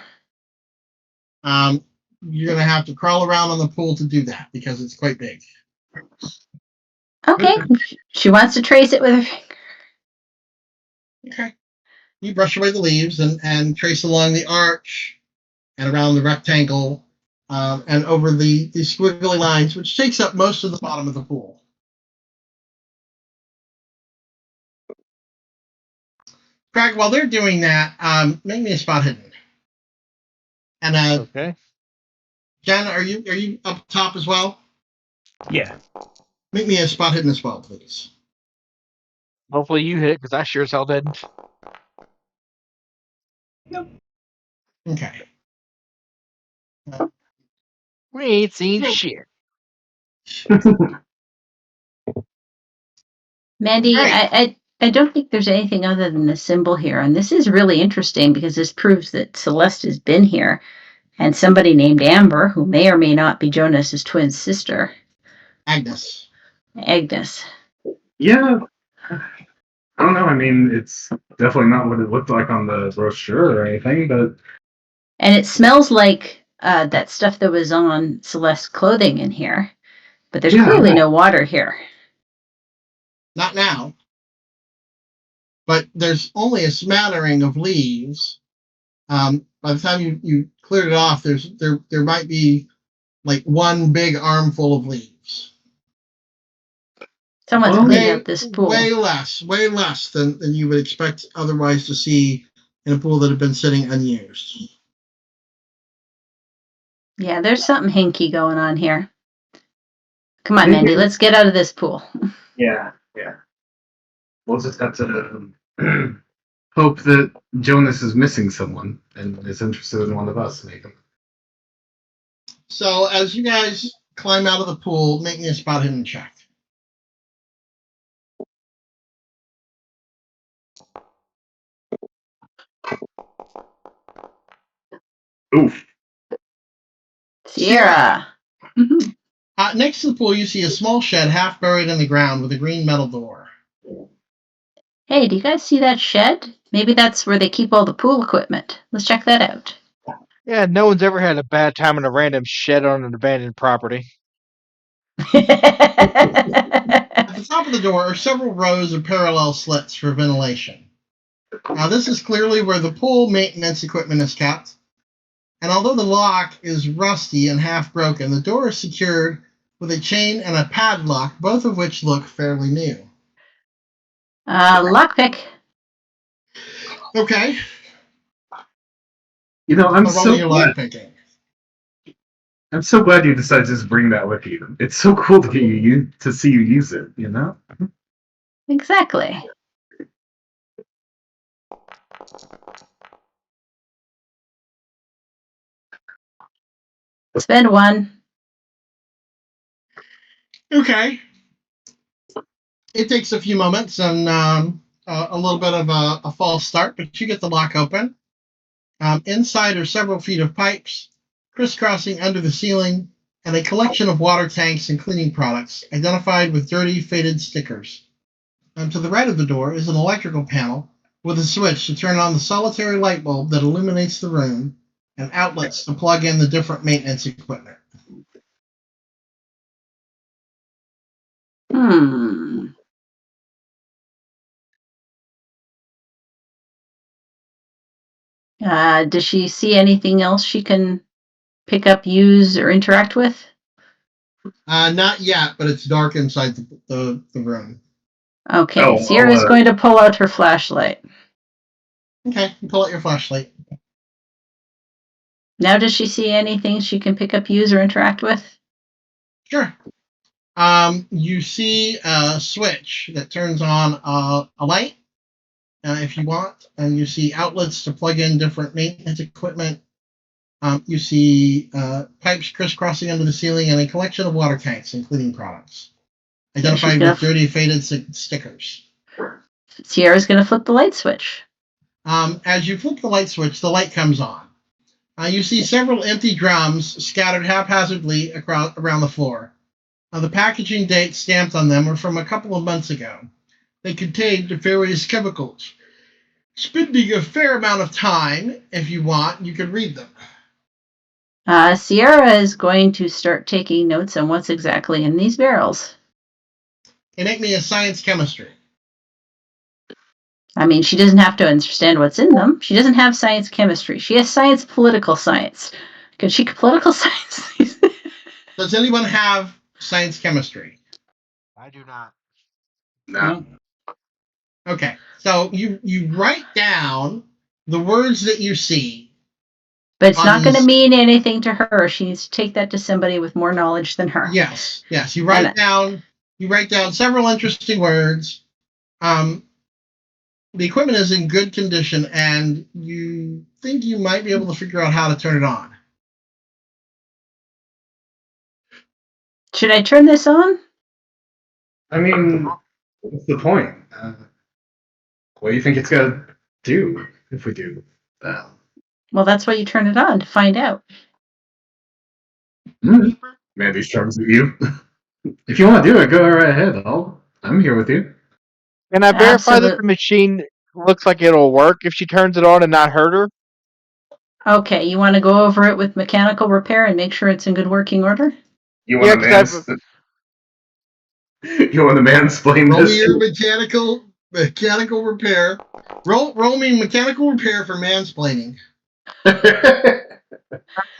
You're going to have to crawl around on the pool to do that because it's quite big. Okay. She wants to trace it with her finger. Okay. You brush away the leaves and trace along the arch and around the rectangle and over the squiggly lines, which takes up most of the bottom of the pool. Craig, while they're doing that, make me a spot hidden. And okay. Jen, are you up top as well? Yeah. Make me a spot hidden as well, please. Hopefully you hit it, because I sure as hell didn't. Nope. Okay. We ain't seen shit. Mandy, I don't think there's anything other than the symbol here. And this is really interesting because this proves that Celeste has been here. And somebody named Amber, who may or may not be Jonas's twin sister, Agnes. Agnes. Yeah. I don't know. I mean, it's definitely not what it looked like on the brochure or anything, but And it smells like that stuff that was on Celeste's clothing in here. But there's Yeah, clearly right. no water here. Not now. But there's only a smattering of leaves. By the time you cleared it off, there might be like one big armful of leaves. Someone's Well, cleaned out this pool. Way less than you would expect otherwise to see in a pool that had been sitting unused. Yeah, there's something hinky going on here. Come on, Maybe- Mandy, let's get out of this pool. yeah. We'll just have to hope that Jonas is missing someone and is interested in one of us, maybe. So as you guys climb out of the pool, make me a spot hidden check. Oof. Sierra. Next to the pool, you see a small shed half buried in the ground with a green metal door. Hey, do you guys see that shed? Maybe that's where they keep all the pool equipment. Let's check that out. Yeah, no one's ever had a bad time in a random shed on an abandoned property. At the top of the door are several rows of parallel slits for ventilation. Now, this is clearly where the pool maintenance equipment is kept. And although the lock is rusty and half broken, the door is secured with a chain and a padlock, both of which look fairly new. Lockpick. Okay. You know, I'm Roll so your glad. lockpicking. I'm so glad you decided to just bring that with you. It's so cool to get you to see you use it. You know. Exactly. Spend one. Okay. It takes a few moments and a little bit of a false start, but you get the lock open. Inside are several feet of pipes, crisscrossing under the ceiling, and a collection of water tanks and cleaning products, identified with dirty, faded stickers. To the right of the door is an electrical panel with a switch to turn on the solitary light bulb that illuminates the room, and outlets to plug in the different maintenance equipment. Does she see anything else she can pick up, use, or interact with? Not yet, but it's dark inside the room. Okay, Oh, Sierra's going to pull out her flashlight. Okay, you pull out your flashlight. Now does she see anything she can pick up, use, or interact with? Sure. You see a switch that turns on a light, if you want, and you see outlets to plug in different maintenance equipment. You see pipes crisscrossing under the ceiling and a collection of water tanks and cleaning products, identified with dirty, faded stickers. Sierra's going to flip the light switch. As you flip the light switch, the light comes on. You see several empty drums scattered haphazardly around the floor. The packaging dates stamped on them are from a couple of months ago. They contained various chemicals. Spending a fair amount of time, if you want, you could read them. Sierra is going to start taking notes on what's exactly in these barrels. They make me a science chemistry. I mean, she doesn't have to understand what's in them. She doesn't have science chemistry. She has science political science. Could she political science? Does anyone have science chemistry? I do not. No. Okay, so you write down the words that you see. But it's not going to mean anything to her. She needs to take that to somebody with more knowledge than her. Yes. You write down several interesting words. The equipment is in good condition, and you think you might be able to figure out how to turn it on. Should I turn this on? I mean, what's the point? What do you think it's gonna do if we do that? Well, that's why you turn it on, to find out. Mandy shrugs at you. If you want to do it, go right ahead. I'm here with you. Can I verify that the Absolute- machine looks like it'll work if she turns it on and not hurt her? Okay, you want to go over it with mechanical repair and make sure it's in good working order? You Yeah, want to 'cause you want to mansplain Roll me this? your mechanical repair. Roll me mechanical repair for mansplaining.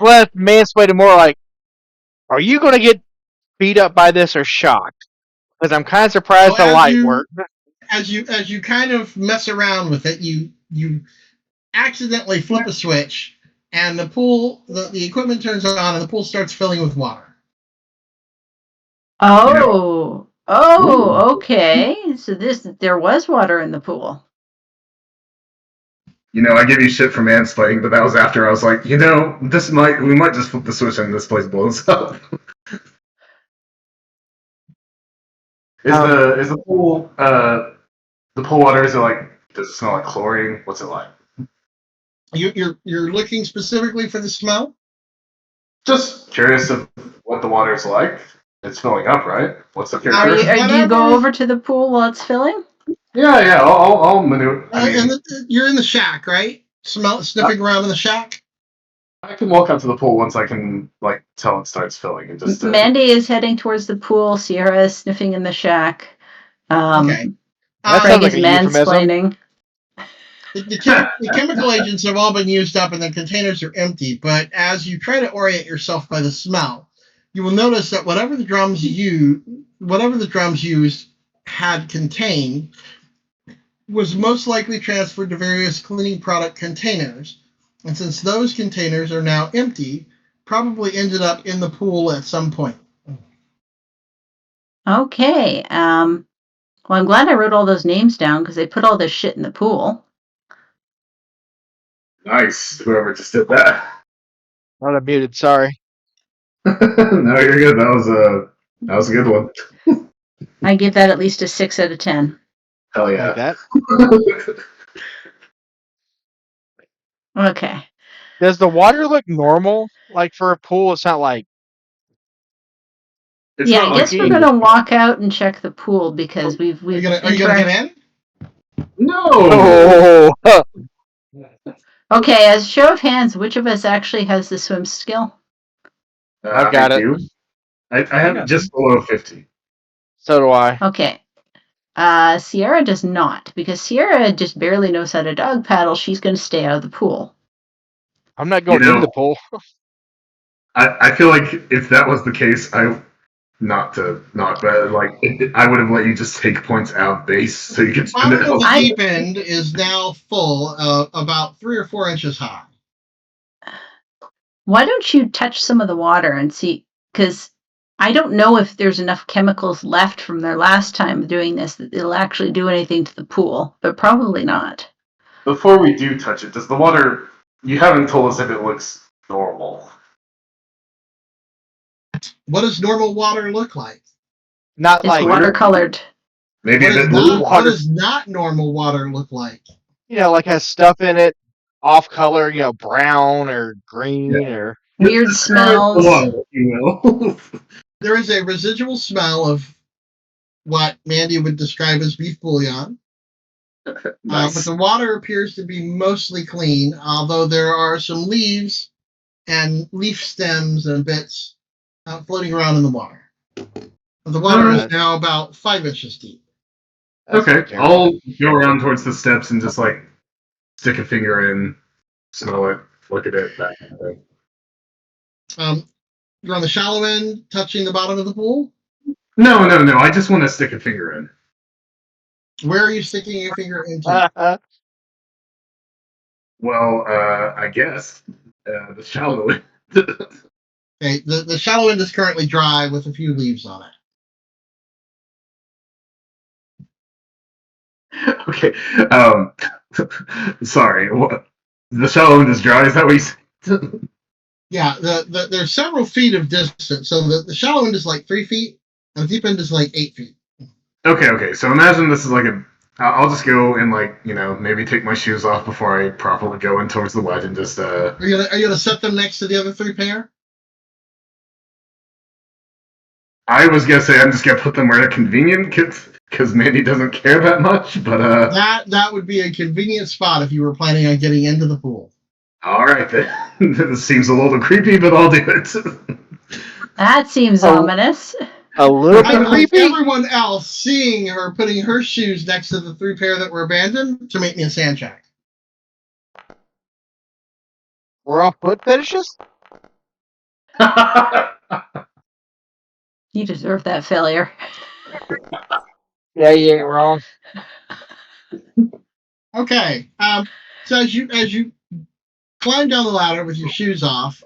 Less mansplaining, more like, are you going to get beat up by this or shocked? Because I'm kind of surprised Well, the as light you- worked. As you kind of mess around with it, you accidentally flip a switch, and the pool the equipment turns on, and the pool starts filling with water. Oh, okay. So there was water in the pool. I give you shit for mansplaining, but that was after I was like, we might just flip the switch and this place blows up. Is the pool water, is it like, does it smell like chlorine? What's it like? You're looking specifically for the smell. Just curious of what the water is like. It's filling up, right? What's the Do characteristic? you go over to the pool while it's filling? Yeah. I'll maneuver. You're in the shack, right? Sniffing around in the shack. I can walk up to the pool once I can tell it starts filling and just. Mandy is heading towards the pool. Sierra is sniffing in the shack. Okay. That Craig sounds like is a euphemism. mansplaining. The chemical agents have all been used up and the containers are empty, but as you try to orient yourself by the smell, you will notice that whatever the drums used had contained was most likely transferred to various cleaning product containers. And since those containers are now empty, probably ended up in the pool at some point. Okay. Well, I'm glad I wrote all those names down because they put all this shit in the pool. Nice. Whoever just did that. Not muted, sorry. No, you're good. That was a good one. I give that at least a 6 out of 10. Hell Like yeah. that. Okay. Does the water look normal? Like for a pool, it's not like. It's Yeah, not I like guess we're gonna walk out and check the pool because we've Are you gonna get in? No. Oh, Okay, as a show of hands, which of us actually has the swim skill? I've got I it. do. I have it just below 50. So do I. Okay. Sierra does not, because Sierra just barely knows how to dog paddle. She's going to stay out of the pool. I'm not going in the pool. I feel like if that was the case, I would have let you just take points out of base so you could spend it. Bottom of the deep end is now full, about 3 or 4 inches high. Why don't you touch some of the water and see? Because I don't know if there's enough chemicals left from their last time doing this that it'll actually do anything to the pool, but probably not. Before we do touch it, does the water? You haven't told us if it looks normal. What does normal water look like? Not It's like watercolored. Maybe What does not normal water look like? like has stuff in it, off color, brown or green or Weird smells. There is a residual smell of what Mandy would describe as beef bouillon. Nice. But the water appears to be mostly clean, although there are some leaves and leaf stems and bits floating around in the water. The water is now about 5 inches deep. Okay, I'll go around towards the steps and just stick a finger in, smell it, look at it, that kind of thing. You're on the shallow end, touching the bottom of the pool? No. I just want to stick a finger in. Where are you sticking your finger into? Well, I guess the shallow end. Okay, the shallow end is currently dry with a few leaves on it. Okay. Sorry. What? The shallow end is dry. Is that what you said? Yeah, there's several feet of distance. So the shallow end is like 3 feet, and the deep end is like 8 feet. Okay. So imagine this is I'll just go and maybe take my shoes off before I properly go in towards the wedge and just. Are you gonna set them next to the other 3 pair? I was gonna say I'm just gonna put them where they're convenient because Mandy doesn't care that much. But That would be a convenient spot if you were planning on getting into the pool. all right, then. This seems a little creepy, but I'll do it. That seems Oh. ominous. A little I'd bit like creepy. everyone else seeing her putting her shoes next to the 3 pair that were abandoned to make me a sand check. We're off foot fetishes. You deserve that failure. Yeah, you ain't wrong. Okay. So as you climb down the ladder with your shoes off,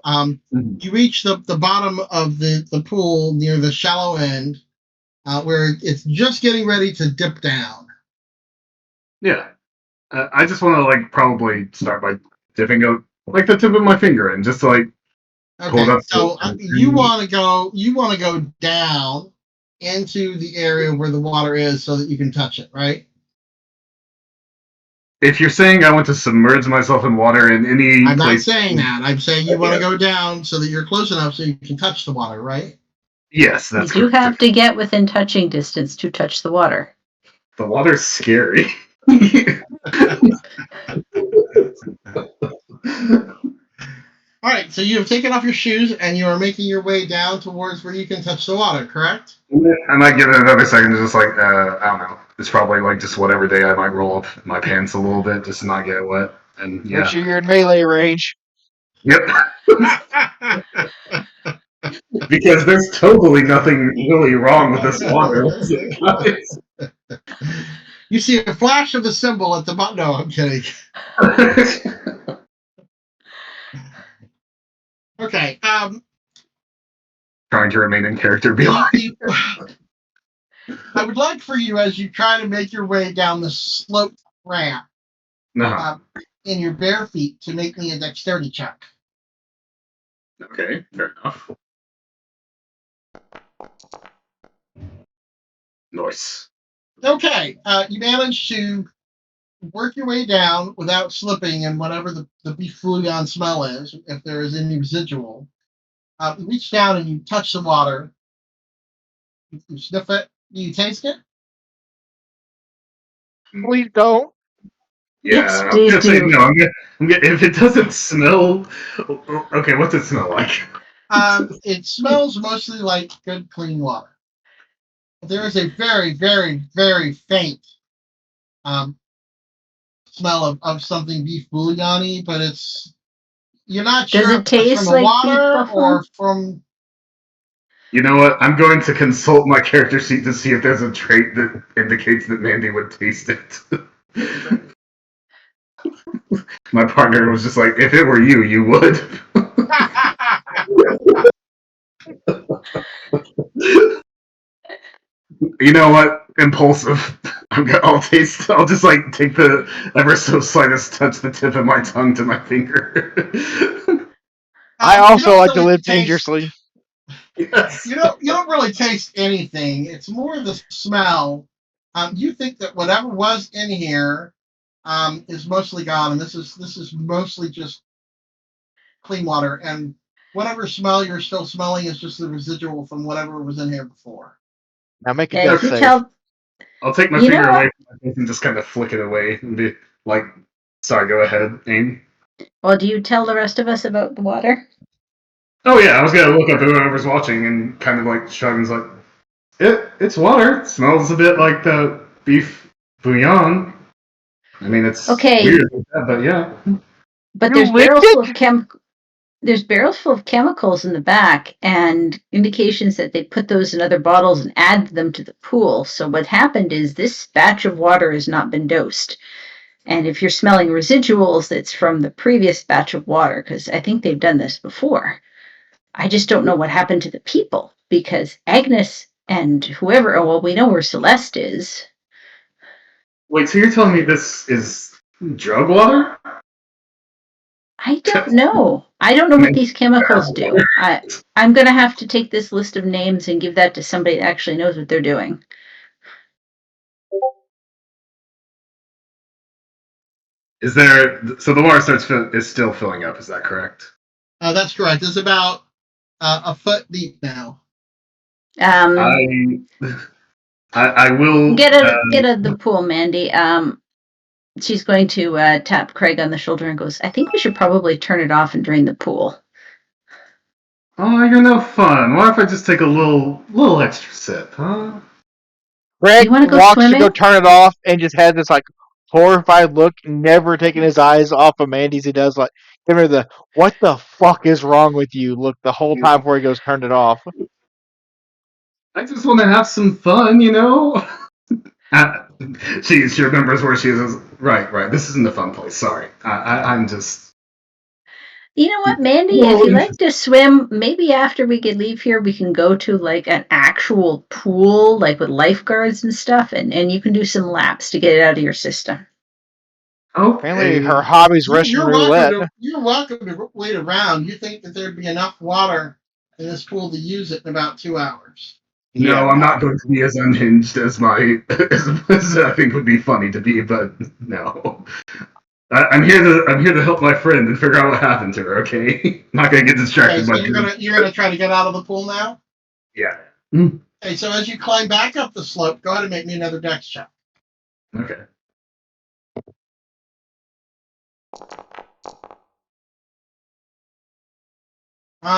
you reach the bottom of the pool near the shallow end, where it's just getting ready to dip down. Yeah. I just want to probably start by dipping like the tip of my finger in, just to pull it Okay. up. So you want to go down into the area where the water is so that you can touch it, right? If you're saying I want to submerge myself in water in any I'm not place, saying that. I'm saying you want to Okay. go down so that you're close enough so you can touch the water, right? yes, You that's do correct. have to get within touching distance to touch the water. The water's scary. All right, so you have taken off your shoes and you are making your way down towards where you can touch the water, correct? I might give it another second to just I don't know. It's probably just whatever day I might roll up my pants a little bit just to not get wet. And Make yeah. sure you're in melee range. Yep. Because there's totally nothing really wrong with this water. You see a flash of the symbol at the bottom. No, I'm kidding. Okay. Trying to remain in character. Be like, I would like for you, as you try to make your way down the slope ramp no. in your bare feet, to make me a dexterity check. Okay, fair enough. Nice. Okay, you managed to work your way down without slipping and whatever the beef bouillon smell is, if there is any residual. You reach down and you touch the water. You sniff it. Do you taste it? Please don't. Yeah, Yes, I'm please gonna say do. no. I'm gonna, if it doesn't smell, okay, what's it smell like? It smells mostly like good, clean water. There is a very, very, very faint smell of something beef bouillon-y, but you're not Does sure it if it's from taste the like beef water buffalo? or from. You know what? I'm going to consult my character sheet to see if there's a trait that indicates that Mandy would taste it. My partner was just like, if it were you, you would. You know what? Impulsive. I'll taste. I'll just take the ever so slightest touch the tip of my tongue to my finger. I You also don't like to really live taste- dangerously. Yes. You don't really taste anything. It's more the smell. You think that whatever was in here is mostly gone, and this is mostly just clean water. And whatever smell you're still smelling is just the residual from whatever was in here before. Now make a Yeah, death you save. tell. I'll take my You know finger what? away from my face and just kind of flick it away and be like, sorry, go ahead, Aim. Well, do you tell the rest of us about the water? Oh yeah, I was gonna look up whoever's watching and kind of shrug and like, it's water. It smells a bit like the beef bouillon. I mean, it's Okay. weird, but yeah. But You there's licked barrels it? full of there's barrels full of chemicals in the back, and indications that they put those in other bottles and add them to the pool. So what happened is this batch of water has not been dosed. And if you're smelling residuals, it's from the previous batch of water, because I think they've done this before. I just don't know what happened to the people, because Agnes and whoever, oh, well, we know where Celeste is. Wait, so you're telling me this is drug water? I don't know. I don't know what these chemicals do. I'm going to have to take this list of names and give that to somebody that actually knows what they're doing. Is there? So the water is still filling up. Is that correct? That's correct. It's about a foot deep now. I will Get out of the pool, Mandy. She's going to tap Craig on the shoulder and goes, I think we should probably turn it off and drain the pool. Oh, you're no fun. Why if I just take a little extra sip, huh? Greg You wanna go walks to swimming? go turn it off and just has this like horrified look, never taking his eyes off of Mandy's. He does like give her the "what the fuck is wrong with you" look the whole time before he goes turn it off. I just want to have some fun, you know? She remembers where she is. Right. This isn't a fun place. Sorry. I'm just. You know what, Mandy? If you like to swim, maybe after we could leave here, we can go to like an actual pool, like with lifeguards and stuff, and you can do some laps to get it out of your system. Apparently, Okay. her hobby's Russian roulette. You're welcome to wait around. You think that there'd be enough water in this pool to use it in about 2 hours? No, Yeah. I'm not going to be as unhinged as my as I think would be funny to be, but no. I'm here to help my friend and figure out what happened to her. Okay, I'm not gonna get distracted Okay, by. so you're gonna try to get out of the pool now. Yeah. Okay, so as you climb back up the slope, go ahead and make me another dex check. Okay.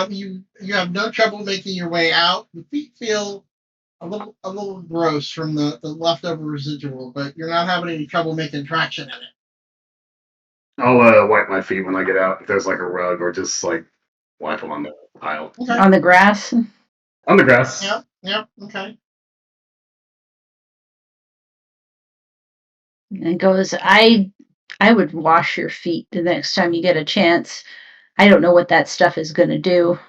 You have no trouble making your way out. Your feet feel a little gross from the leftover residual, but you're not having any trouble making traction in it. I'll wipe my feet when I get out. If there's like a rug, or just like wipe them on the pile Okay. On the grass. on the grass. Yep. Okay. And goes, I would wash your feet the next time you get a chance. I don't know what that stuff is going to do.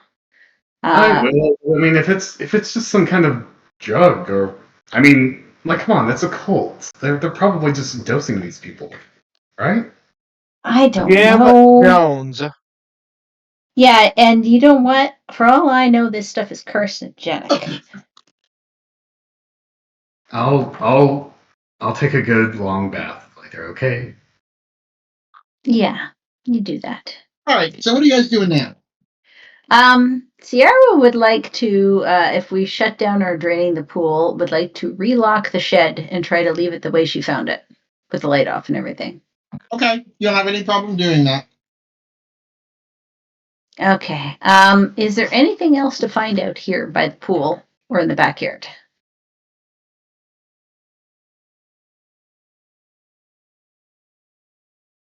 I will. I mean, if it's just some kind of drug, or I mean, like, come on, that's a cult. They're probably just dosing these people, right? I don't Jim know. Jones. Yeah, and you know what? For all I know, this stuff is carcinogenic. I'll take a good long bath later. Okay. Yeah, you do that. All right. So what are you guys doing now? Sierra would like to, if we shut down or draining the pool, would like to relock the shed and try to leave it the way she found it, with the light off and everything. Okay. You don't have any problem doing that. Okay. Is there anything else to find out here by the pool or in the backyard?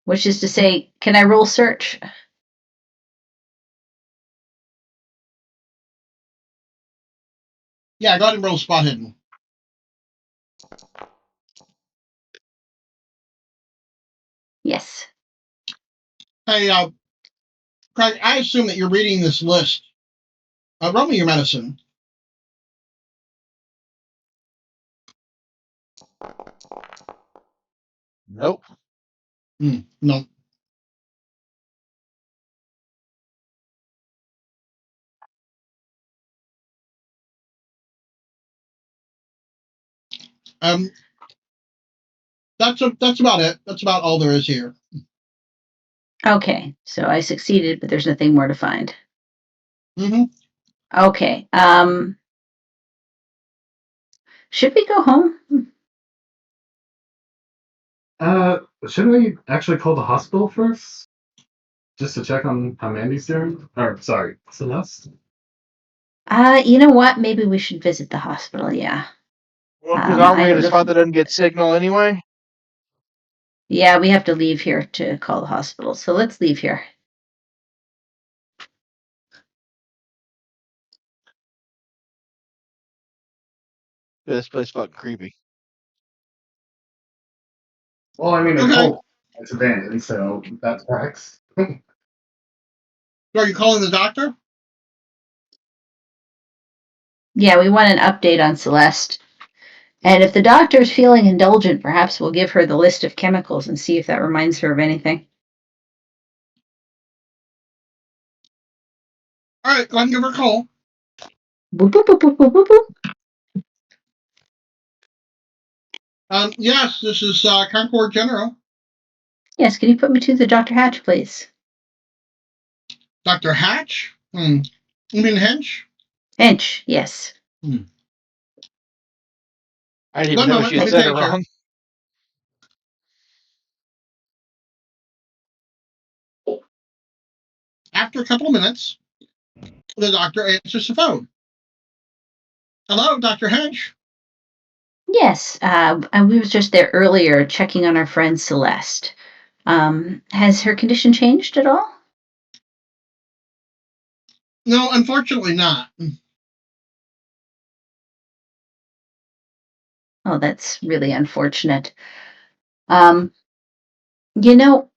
Which is to say, can I roll search? Yeah, go ahead and roll spot hidden. Yes. Hey, Craig, I assume that you're reading this list. Roll me your medicine. Nope. No. That's about it. That's about all there is here. Okay, so I succeeded, but there's nothing more to find. Mm-hmm. Okay. Should we go home? Shouldn't we actually call the hospital first, just to check on how Mandy's doing? Or sorry, Celeste. You know what? Maybe we should visit the hospital. Yeah. Well, because aren't we I in a don't know. spot that doesn't get signal anyway? Yeah, we have to leave here to call the hospital. So let's leave here. This place fucking creepy. Well, I mean, Okay. the cult is abandoned, so that tracks. Are you calling the doctor? Yeah, we want an update on Celeste. And if the doctor's feeling indulgent, perhaps we'll give her the list of chemicals and see if that reminds her of anything. All right, go ahead and give her a call. Boop, boop, boop, boop, boop, boop, boop. Yes, this is Concord General. Yes, can you put me to the Dr. Hatch, please? Dr. Hatch? You mean Hench? Finch, yes. I didn't even One know moment, she had let me said it page her. wrong. After a couple of minutes, the doctor answers the phone. Hello, Dr. Hedge. Yes, and we was just there earlier checking on our friend Celeste. Has her condition changed at all? No, unfortunately not. Oh, that's really unfortunate. Um, you know,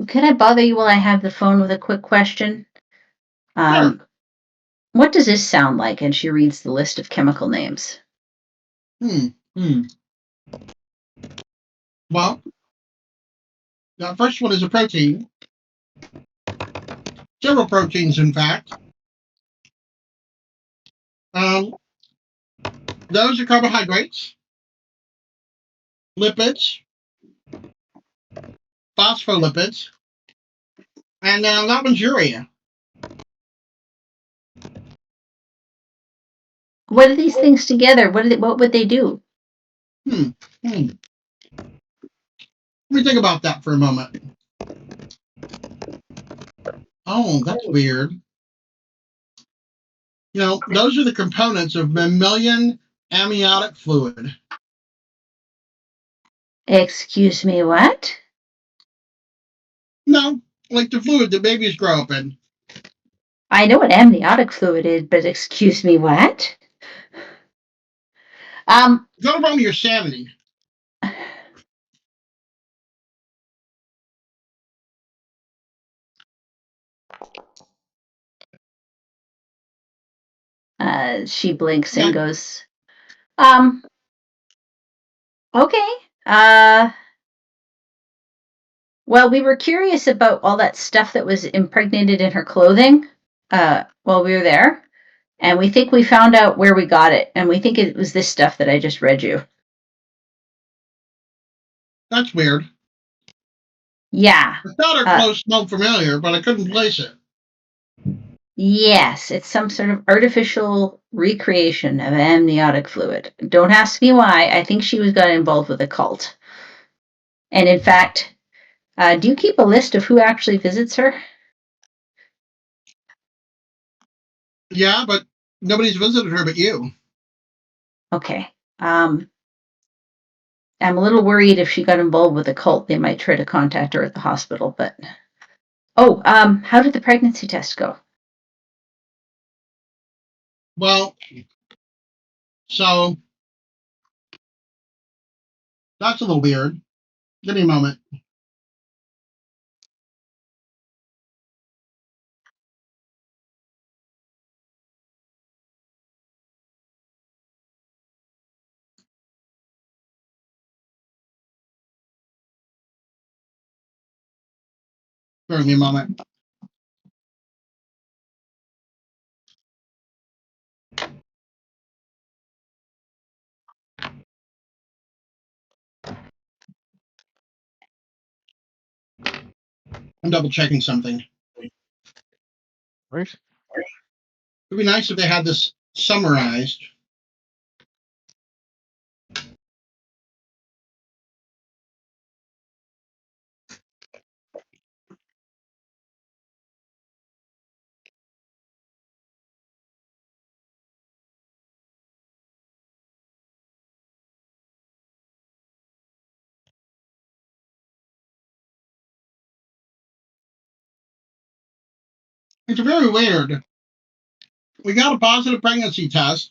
could I bother you while I have the phone with a quick question? Sure. What does this sound like? And she reads the list of chemical names. Well, the first one is a protein. Several proteins, in fact. Those are carbohydrates, lipids, phospholipids, and that one's urea. What are these things together? What would they do? Let me think about that for a moment. Oh, that's weird. Those are the components of mammalian amniotic fluid. Excuse me, what? No, like the fluid that babies grow up in. I know what amniotic fluid is, but excuse me, what? Go around your sanity. She blinks Yeah. and goes, okay. Well, we were curious about all that stuff that was impregnated in her clothing, while we were there. And we think we found out where we got it. And we think it was this stuff that I just read you. That's weird. Yeah. I thought her clothes smelled familiar, but I couldn't place it. Yes, it's some sort of artificial recreation of amniotic fluid. Don't ask me why. I think she got involved with a cult. And in fact, do you keep a list of who actually visits her? Yeah, but nobody's visited her but you. Okay. I'm a little worried if she got involved with a cult, they might try to contact her at the hospital, but how did the pregnancy test go? Well, so that's a little weird. Give me a moment. Give me a moment. I'm double checking something. Right. It'd be nice if they had this summarized. It's very weird. We got a positive pregnancy test,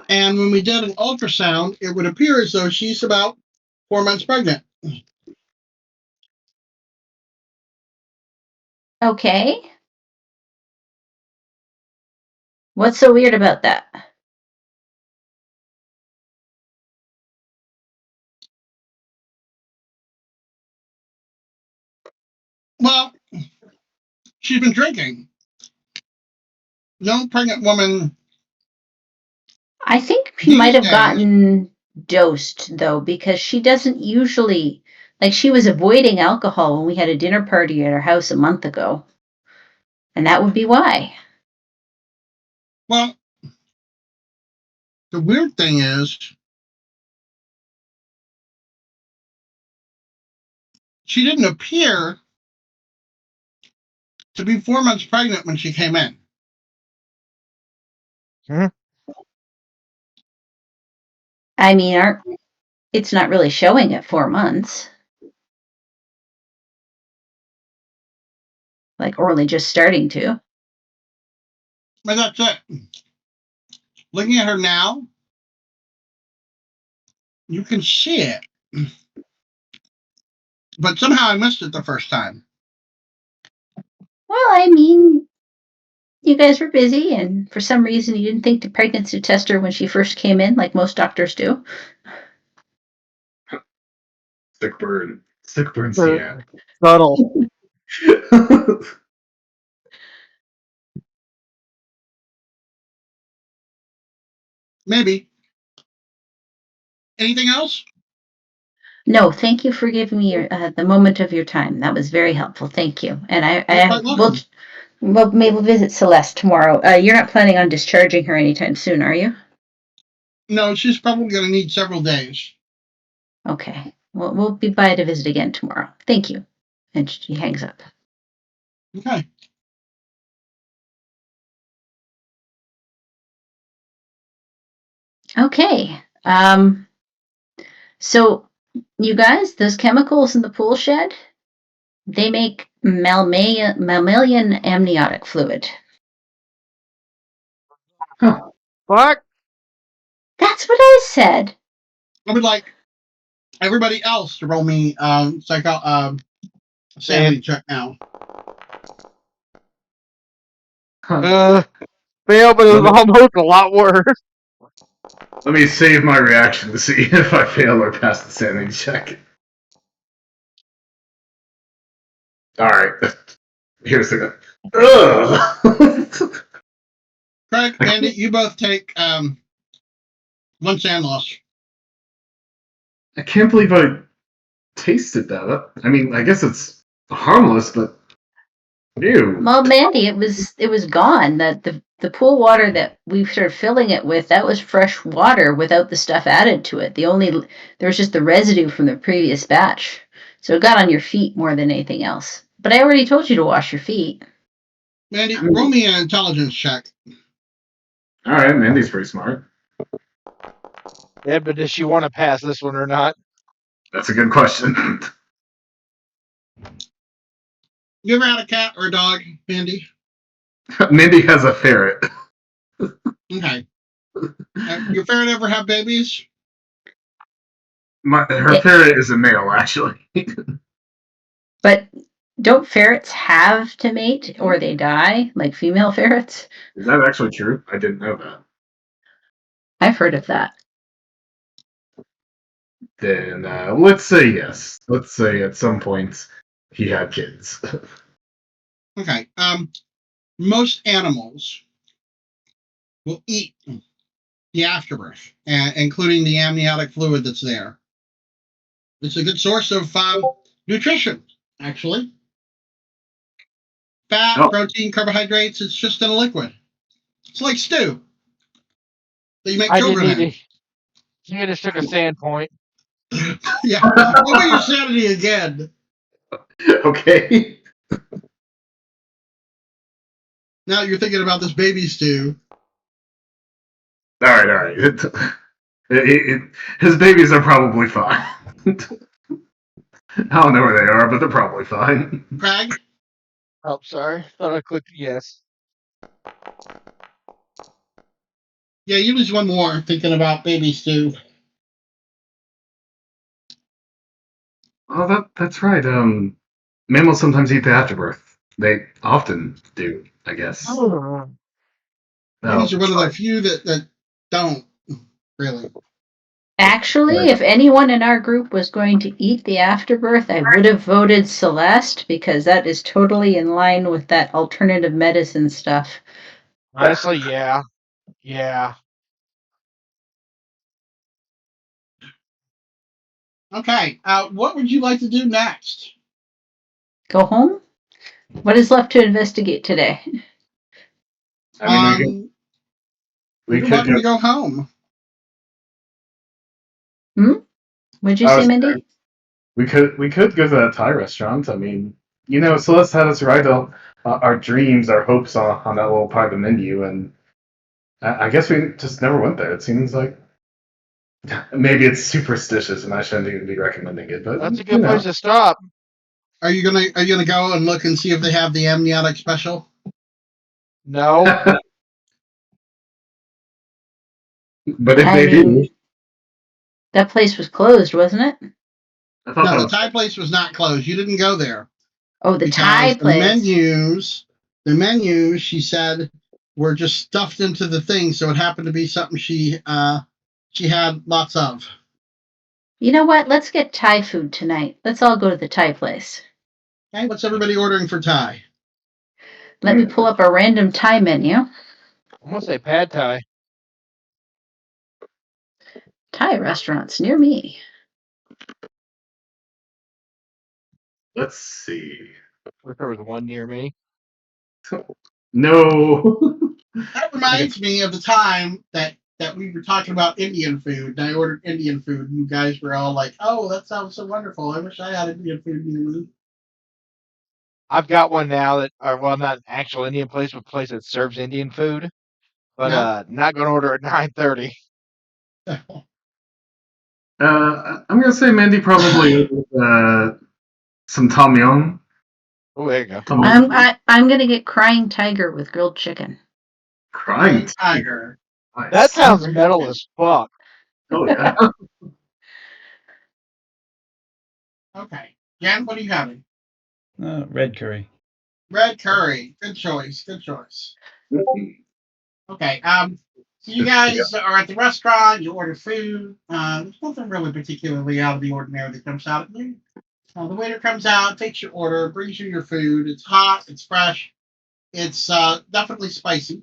and when we did an ultrasound, it would appear as though she's about 4 months pregnant. Okay. What's so weird about that? Well, she's been drinking. No pregnant woman I think she these might have days. gotten dosed, though, because she doesn't usually, like, she was avoiding alcohol when we had a dinner party at her house a month ago. And that would be why. Well, The weird thing is, she didn't appear to be 4 months pregnant when she came in. I mean, it's not really showing at 4 months. Like, or only just starting to. But that's it. Looking at her now, you can see it. But somehow I missed it the first time. Well, I mean, you guys were busy, and for some reason you didn't think to pregnancy test her when she first came in, like most doctors do. Sick burn. Sick burn, Cian. Subtle. Maybe. Anything else? No, thank you for giving me the moment of your time. That was very helpful. Thank you. And You're I quite will welcome. maybe we'll visit Celeste tomorrow. You're not planning on discharging her anytime soon, are you? No, she's probably going to need several days. Okay. Well, we'll be by to visit again tomorrow. Thank you. And she hangs up. Okay. Okay. So you guys, those chemicals in the pool shed, they make mammalian amniotic fluid. Fuck. That's what I said. I would like everybody else to roll me sanity check now. Fail, but it was almost a lot worse. Let me save my reaction to see if I fail or pass the sanity check. Alright. Here's the Ugh! Craig, Andy, you both take 1 sand loss. I can't believe I tasted that. I mean, I guess it's harmless, but ew. Well, Mandy, it was gone. That the pool water that we started filling it with, that was fresh water without the stuff added to it. There was just the residue from the previous batch. So it got on your feet more than anything else. But I already told you to wash your feet. Mandy, roll me an intelligence check. Alright, Mandy's pretty smart. Yeah, but does she want to pass this one or not? That's a good question. You ever had a cat or a dog, Mandy? Mindy has a ferret. Okay. Your ferret ever have babies? Her ferret is a male, actually. But don't ferrets have to mate or they die, like female ferrets? Is that actually true? I didn't know that. I've heard of that. Then let's say yes. Let's say at some point he had kids. Okay. Most animals will eat the afterbirth, including the amniotic fluid that's there. It's a good source of nutrition, actually. Fat, protein, carbohydrates, it's just in a liquid. It's like stew that you make I children didn't in. need to. You just took a sand point. Yeah. Roll me your sanity again. Okay. Now you're thinking about this baby stew. Alright. His babies are probably fine. I don't know where they are, but they're probably fine. Craig? Oh, sorry. Thought I clicked yes. Yeah, you lose one more thinking about baby stew. Oh, that's right. Mammals sometimes eat the afterbirth. They often do, I guess. Oh. Babies are one of the few that don't, really. Actually, if anyone in our group was going to eat the afterbirth, I would have voted Celeste because that is totally in line with that alternative medicine stuff. Honestly, yeah. Yeah. Okay, what would you like to do next? Go home? What is left to investigate today? I mean, we You're could welcome to go home. What'd you I say, was Mindy? We could go to that Thai restaurant. I mean, Celeste had us write our dreams, our hopes on that little part of the menu, and I guess we just never went there. It seems like maybe it's superstitious, and I shouldn't even be recommending it. But That's a good place to stop. Are you gonna go and look and see if they have the amniotic special? No. But if I they mean, do, that place was closed, wasn't it? I thought No, that the was Thai place was not closed. You didn't go there Oh, the Thai because place. the menus, she said, were just stuffed into the thing. So it happened to be something she had lots of. You know what? Let's get Thai food tonight. Let's all go to the Thai place. Okay, what's everybody ordering for Thai? Let me pull up a random Thai menu. I'm gonna say pad thai. Thai restaurants near me. Let's see. Wish there was one near me. No. That reminds me of the time that we were talking about Indian food. And I ordered Indian food, and you guys were all like, "Oh, that sounds so wonderful! I wish I had Indian food near me." I've got one now that, well, not an actual Indian place, but a place that serves Indian food. But Yeah. not gonna order at 9:30. I'm gonna say Mandy probably some tom yum. Oh, there you go. I'm gonna get Crying Tiger with grilled chicken. Crying Tiger. Nice. That sounds metal as fuck. Oh yeah. Okay, Jan, what are you having? Red curry. Red curry. Good choice. Good choice. Okay. So you guys are at the restaurant. You order food. There's nothing really particularly out of the ordinary that comes out at you. The waiter comes out, takes your order, brings you your food. It's hot. It's fresh. It's definitely spicy.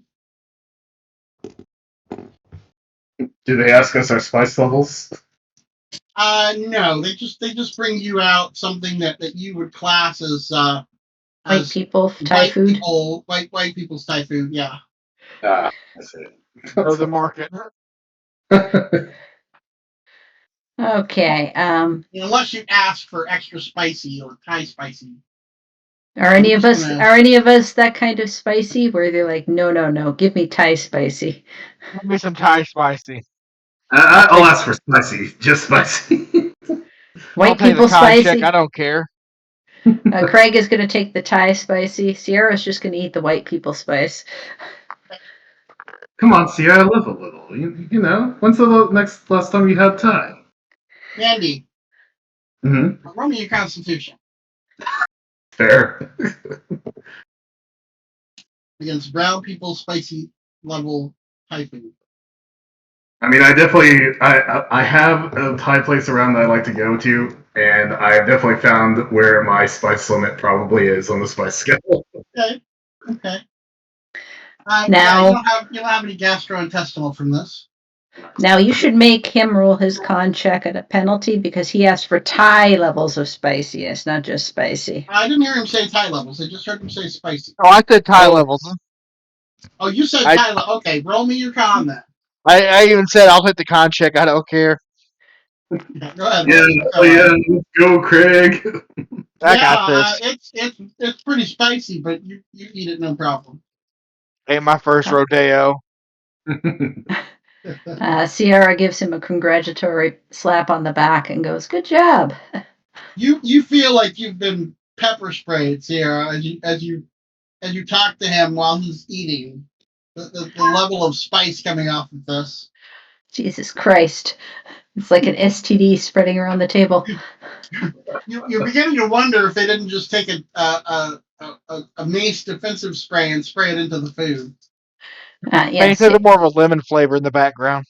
Do they ask us our spice levels? No, they just bring you out something that you would class as White people Thai food. white people's Thai food. Yeah. I see. Know the market. Okay. Unless you ask for extra spicy or Thai spicy. Are any of us that kind of spicy where they're like, no, give me Thai spicy. Give me some Thai spicy. I'll ask for spicy, just spicy. I'll White pay the people con check. spicy. I don't care. Craig is going to take the Thai spicy. Sierra's just going to eat the white people spice. Come on, Sierra, live a little. You know, when's the last time you had Thai? Andy, Mm-hmm. roll me your constitution Fair. against brown people spicy level Thai food. I mean, I have a Thai place around that I like to go to, and I've definitely found where my spice limit probably is on the spice scale. Okay. Now- yeah, you don't have any gastrointestinal from this. Now you should make him roll his con check at a penalty because he asked for Thai levels of spiciness, not just spicy. I didn't hear him say Thai levels. I just heard him say spicy. Oh, I said Thai levels. Oh, you said Thai level. Okay, roll me your con then. I even said I'll hit the con check. I don't care. Yeah, go ahead. Yeah, let's go, Craig. I got this. It's pretty spicy, but you eat it no problem. Ain't my first rodeo. Sierra gives him a congratulatory slap on the back and goes, "Good job." You feel like you've been pepper sprayed, Sierra, as you talk to him while he's eating. The level of spice coming off of this. Jesus Christ. It's like an STD spreading around the table. You're beginning to wonder if they didn't just take a mace defensive spray and spray it into the food. Yes. Painted more of a lemon flavor in the background.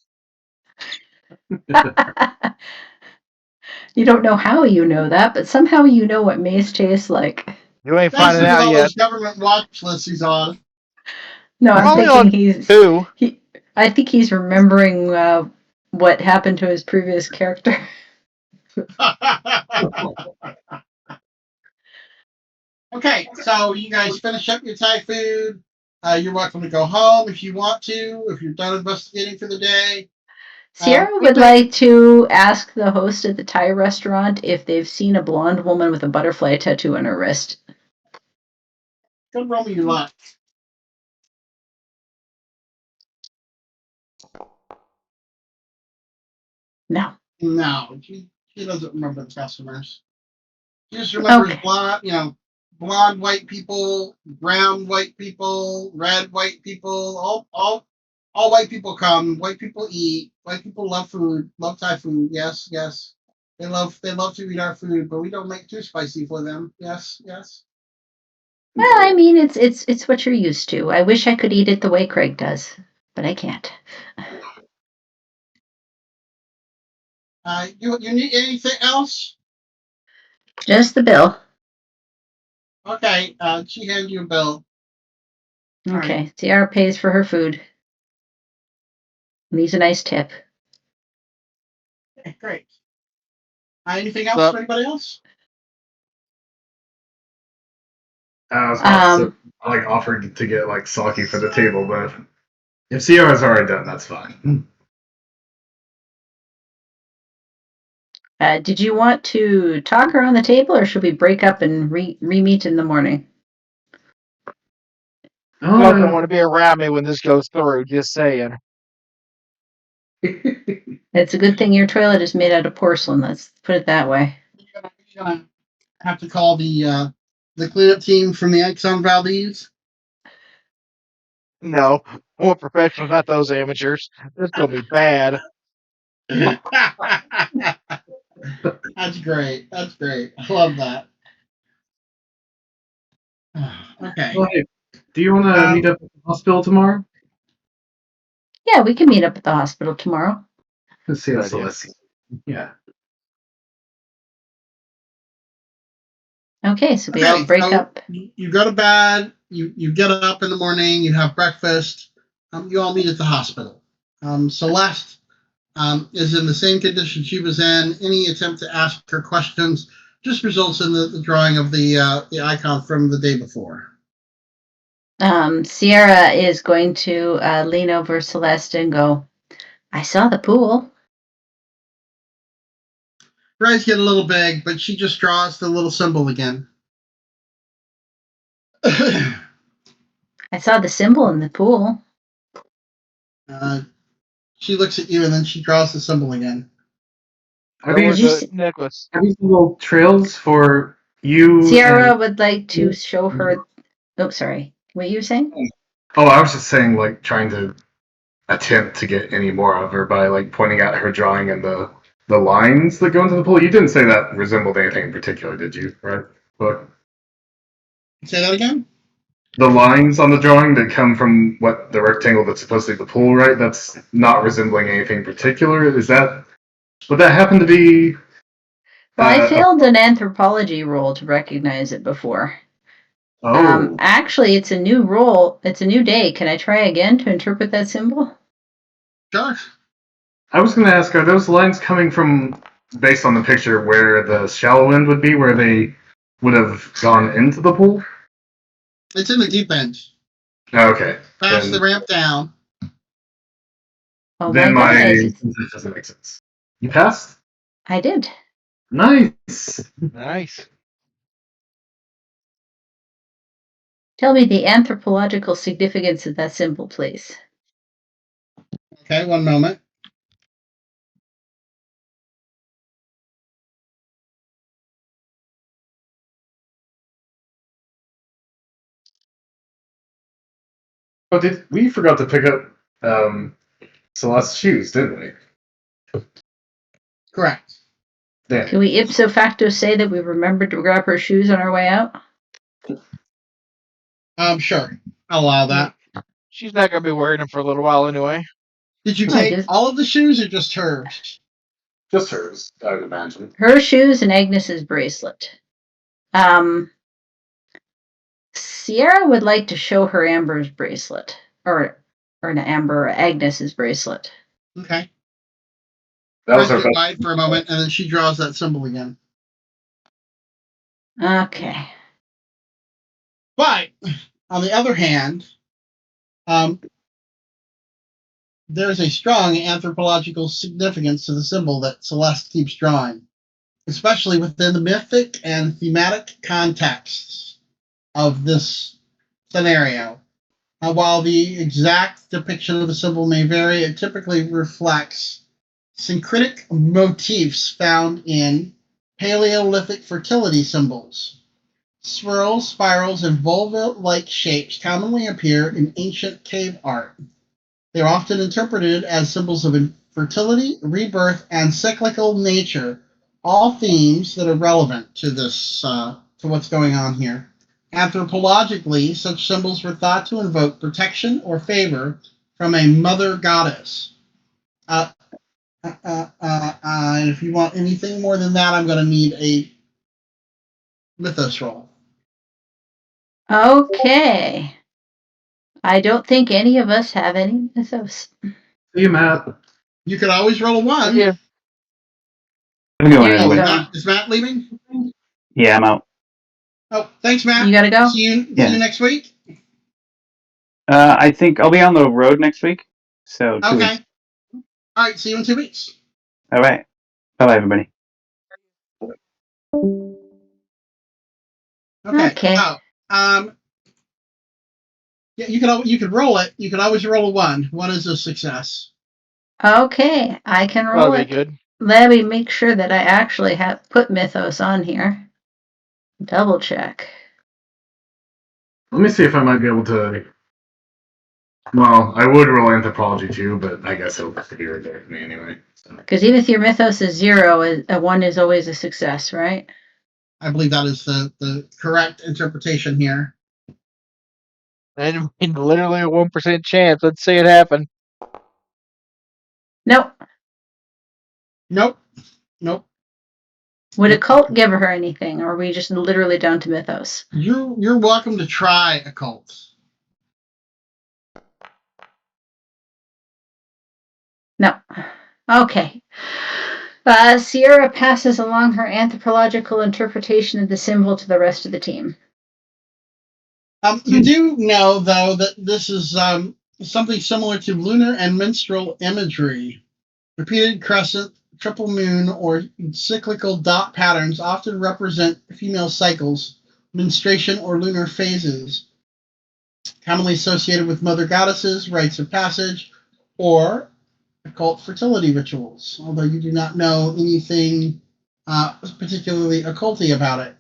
You don't know how you know that, but somehow you know what mace tastes like. You ain't finding out all yet. those government watch lists he's on. No, I'm Probably thinking on he's two. I think he's remembering what happened to his previous character. Okay, so you guys finish up your Thai food. You're welcome to go home if you want to, if you're done investigating for the day. Sierra would like to ask the host at the Thai restaurant if they've seen a blonde woman with a butterfly tattoo on her wrist. Go roll me your luck. No. No, she doesn't remember the customers. She just remembers Okay. blonde white people, brown white people, red white people. All white people come. White people eat. White people love food. Love Thai food. Yes, yes. They love to eat our food, but we don't make too spicy for them. Yes, yes. Well, I mean, it's what you're used to. I wish I could eat it the way Craig does, but I can't. You need anything else? Just the bill. Okay. She handed you a bill. All right. Okay. Sierra pays for her food. Leaves a nice tip. Okay, great. Anything else Well- for anybody else? I was about to like offered to get like sake for the table, but if Sierra's already done, that's fine. Did you want to talk around the table, or should we break up and re-meet in the morning? Y'all don't want to be around me when this goes through. Just saying. It's a good thing your toilet is made out of porcelain. Let's put it that way. You're gonna have to call the cleanup team from the Exxon Valdez. No, more professionals, not those amateurs. This will be bad. That's great. That's great. I love that. Okay. Well, hey, do you want to meet up at the hospital tomorrow? Yeah, we can meet up at the hospital tomorrow. Let's see Good how idea. Celeste. Yeah. Okay, so we all break up. You go to bed. You get up in the morning. You have breakfast. You all meet at the hospital. Celeste is in the same condition she was in. Any attempt to ask her questions just results in the drawing of the icon from the day before. Sierra is going to lean over Celeste and go, I saw the pool. Her eyes get a little big, but she just draws the little symbol again. I saw the symbol in the pool. She looks at you and then she draws the symbol again. Are Where's these, the necklace? are these little trails for you? Sierra and- would like to show her. Oh, sorry. What you were saying? Oh, I was just saying, like, trying to attempt to get any more of her by, like, pointing at her drawing and the lines that go into the pool. You didn't say that resembled anything in particular, did you? Right? But Say that again? the lines on the drawing that come from what the rectangle that's supposed to be the pool, right? That's not resembling anything particular. Would that happen to be? Well, I failed an anthropology roll to recognize it before. Oh, Actually, it's a new roll. It's a new day. Can I try again to interpret that symbol? Sure. I was going to ask, are those lines coming from, based on the picture, where the shallow end would be, where they would have gone into the pool? It's in the deep end. Okay. Past the ramp down. Oh Then my my goodness. that doesn't make sense. You passed? I did. Nice. Nice. Tell me the anthropological significance of that symbol, please. Okay, one moment. Oh, we forgot to pick up Celeste's shoes, didn't we? Correct. Damn. Can we ipso facto say that we remembered to grab her shoes on our way out? Sure. I'll allow that. She's not going to be wearing them for a little while anyway. Did you No, I take just- all of the shoes or just hers? Just hers, I would imagine. Her shoes and Agnes's bracelet. Sierra would like to show her Amber's bracelet, or an Agnes's bracelet. Okay. That was her Rest best. quiet for a moment, and then she draws that symbol again. Okay. But on the other hand, there's a strong anthropological significance to the symbol that Celeste keeps drawing, especially within the mythic and thematic contexts of this scenario. While the exact depiction of the symbol may vary, it typically reflects syncretic motifs found in Paleolithic fertility symbols. Swirls, spirals, and vulva-like shapes commonly appear in ancient cave art. They are often interpreted as symbols of fertility, rebirth, and cyclical nature, all themes that are relevant to this, to what's going on here. Anthropologically, such symbols were thought to invoke protection or favor from a mother goddess. If you want anything more than that, I'm going to need a mythos roll. Okay. I don't think any of us have any mythos. See you, Matt. You could always roll a 1. Yeah. I'm going There you Oh, anyway. go. is Matt leaving? Yeah, I'm out. Oh, thanks, Matt. You gotta go? See you Yeah. next week. I think I'll be on the road next week. So 2 Okay. weeks. All right. See you in 2 weeks. All right. Bye-bye, everybody. Okay. Yeah, you could roll it. You could always roll a 1. 1 is a success. Okay, I can roll That'll be it. good. Let me make sure that I actually have put mythos on here. Double check. Let me see if I might be able to. Well, I would roll anthropology too, but I guess it'll figure it out with me anyway. So. Because even if your mythos is 0, a 1 is always a success, right? I believe that is the correct interpretation here. And literally a 1% chance. Let's see it happen. Nope. Nope. Would a cult give her anything, or are we just literally down to mythos? You're welcome to try a cult. No. Okay. Sierra passes along her anthropological interpretation of the symbol to the rest of the team. You do know, though, that this is something similar to lunar and menstrual imagery. Repeated crescent, triple moon, or cyclical dot patterns often represent female cycles, menstruation, or lunar phases, commonly associated with mother goddesses, rites of passage, or occult fertility rituals, although you do not know anything particularly occulty about it.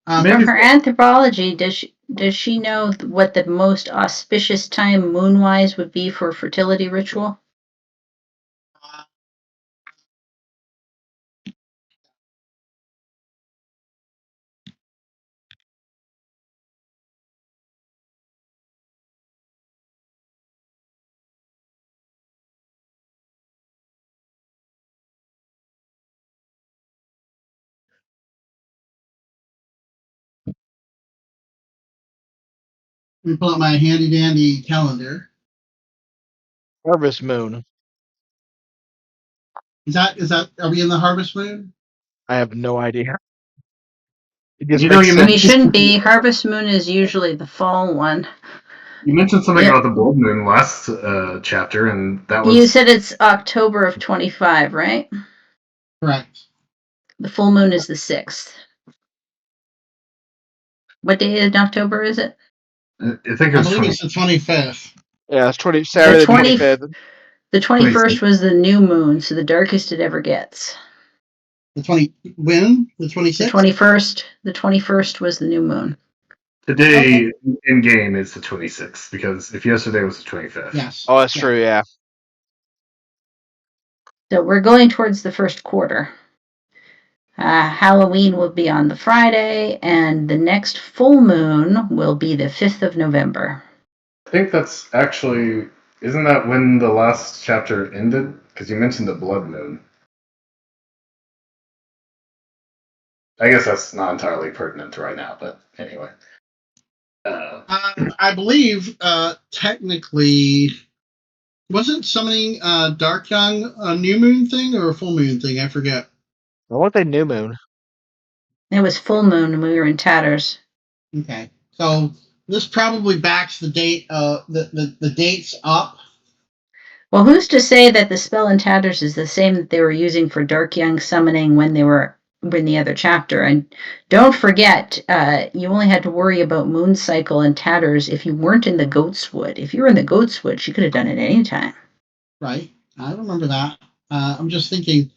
From her anthropology, does she know what the most auspicious time moon-wise would be for a fertility ritual? Let me pull up my handy dandy calendar. Harvest moon. Is that are we in the harvest moon? I have no idea. It just You know, makes you sense. We shouldn't be. Harvest moon is usually the fall one. You mentioned something Yeah. about the blood moon last chapter, and that was. You said it's October of 25, right? Correct. The full moon is the 6th. What day in October is it? I think it I was believe 20. it's the 25th. Yeah, it's Saturday the 25th. The 21st was the new moon, so the darkest it ever gets. The 20 when? The 26th? The 21st was the new moon. Today in game is the 26th, because if yesterday was the 25th. Yes. Oh, that's true, yeah. So we're going towards the first quarter. Halloween will be on the Friday, and the next full moon will be the 5th of November. I think that's actually. Isn't that when the last chapter ended? Because you mentioned the blood moon. I guess that's not entirely pertinent to right now, but anyway. I believe technically wasn't summoning Dark Young a new moon thing or a full moon thing? I forget. I want the new moon. It was full moon, and we were in tatters. Okay, so this probably backs the date. The dates up. Well, who's to say that the spell in Tatters is the same that they were using for Dark Young summoning when they were in the other chapter? And don't forget, you only had to worry about Moon Cycle and Tatters if you weren't in the Goat's Wood. If you were in the Goat's Wood, she could have done it any time. Right. I remember that. I'm just thinking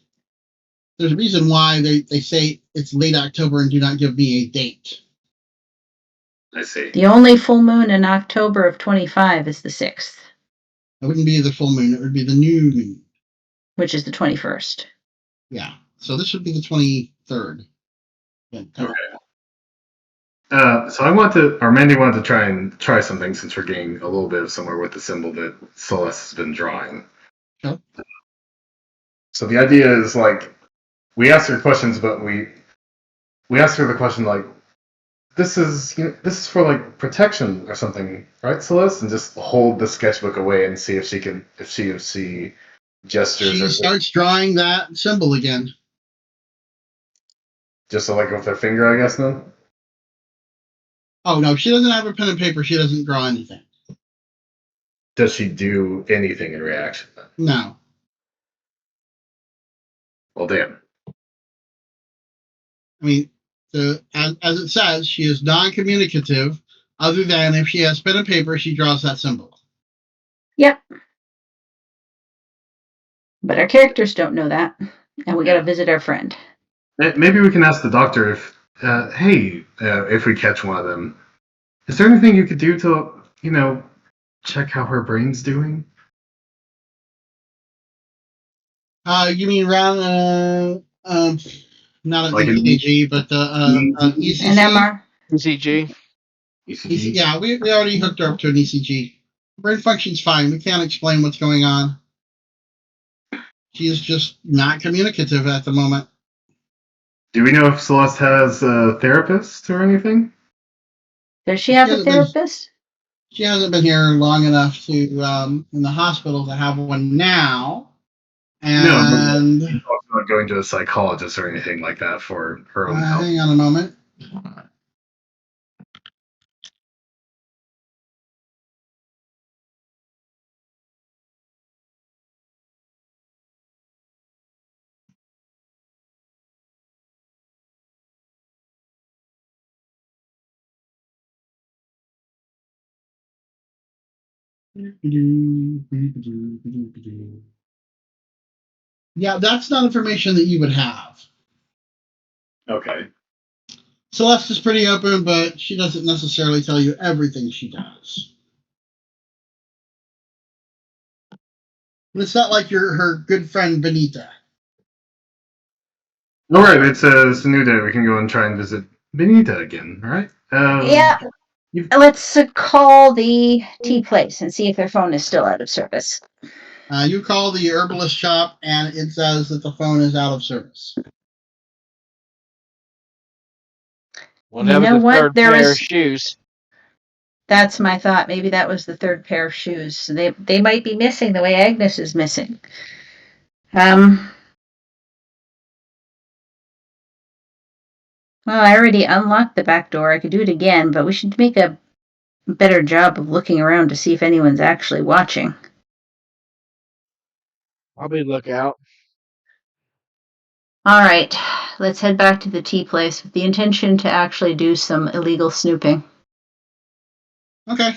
there's a reason why they say it's late October and do not give me a date. I see. The only full moon in October of 25 is the 6th, It wouldn't be the full moon, it would be the new moon. which is the 21st. Yeah. So this would be the 23rd. Yeah. Okay. So Mandy wanted to try something since we're getting a little bit of somewhere with the symbol that Celeste has been drawing. Sure. So the idea is like we asked her questions, but we asked her the question like, this is for like protection or something, right, Celeste? And just hold the sketchbook away and see if she gestures She or starts drawing that symbol again. just so, like with her finger, I guess. Then Oh no, she doesn't have a pen and paper. She doesn't draw anything. does she do anything in reaction? No. Well, damn. I mean, as it says, she is non-communicative, other than if she has pen and paper, she draws that symbol. Yep. But our characters don't know that, and we got to visit our friend. Maybe we can ask the doctor if, if we catch one of them, is there anything you could do to, check how her brain's doing? You mean around not an Like an ECG, but ECG? An MR. ECG. ECG? Yeah, we already hooked her up to an ECG. Brain function's fine. We can't explain what's going on. She is just not communicative at the moment. Do we know if Celeste has a therapist or anything? Does she have a therapist? She hasn't been here long enough to in the hospital to have one now. And No, she's also not going to a psychologist or anything like that for her own health. hang on a moment. Yeah, that's not information that you would have. Okay. Celeste is pretty open, but she doesn't necessarily tell you everything she does. And it's not like you're her good friend Benita. All right, it's a new day. We can go and try and visit Benita again, all right? Yeah. Let's call the tea place and see if their phone is still out of service. You call the herbalist shop, and it says that the phone is out of service. What happened to the third pair of shoes? That's my thought. Maybe that was the third pair of shoes. So they might be missing the way Agnes is missing. Well, I already unlocked the back door. I could do it again, but we should make a better job of looking around to see if anyone's actually watching. I'll be lookout. All right, let's head back to the tea place with the intention to actually do some illegal snooping. Okay.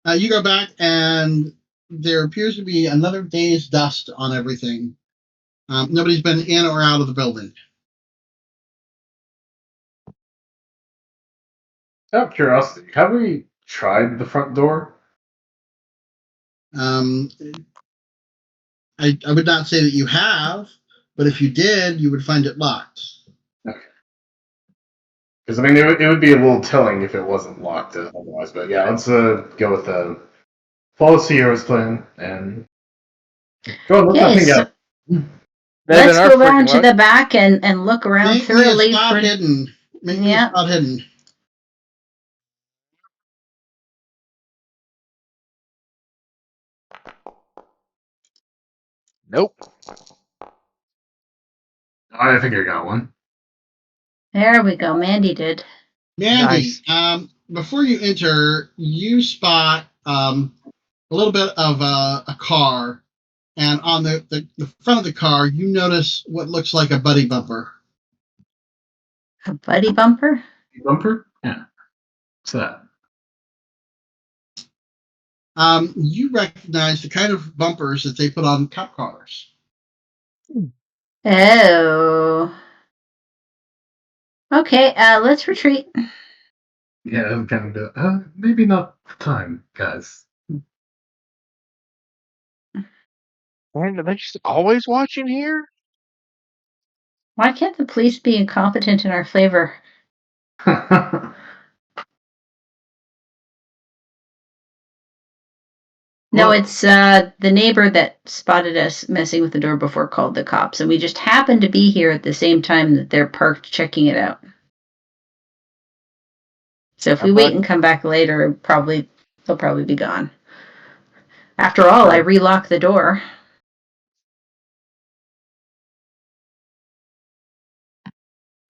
You go back, and there appears to be another day's dust on everything. Nobody's been in or out of the building. Out of curiosity, have we tried the front door? I would not say that you have, but if you did, you would find it locked. Okay. Because, I mean, it would be a little telling if it wasn't locked otherwise. But yeah, let's go with the follow Sierra's plan and go and look that thing up. Let's go around to the back and look around Make thoroughly. me a spot hidden. Make me a spot hidden. Nope. I think I got one. There we go. Mandy did. Mandy, Nice. before you enter, you spot a little bit of a car, and on the front of the car, you notice what looks like a buddy bumper. A buddy bumper? Bumper? Yeah. What's that? You recognize the kind of bumpers that they put on cop cars. Oh. Okay, let's retreat. Yeah, I'm kind of maybe not the time, guys. Man, are they just always watching here? Why can't the police be incompetent in our favor? No, Well- it's the neighbor that spotted us messing with the door before called the cops, and we just happened to be here at the same time that they're parked checking it out. So if we wait and come back later, they'll probably be gone. After all, I relock the door.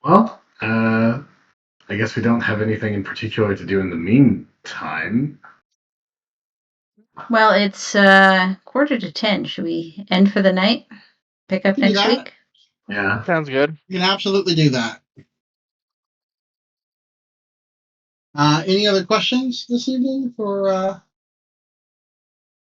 Well, I guess we don't have anything in particular to do in the meantime. Well, it's 9:45. Should we end for the night? Pick up You can do next that. week? Yeah. Sounds good. You can absolutely do that. Any other questions this evening for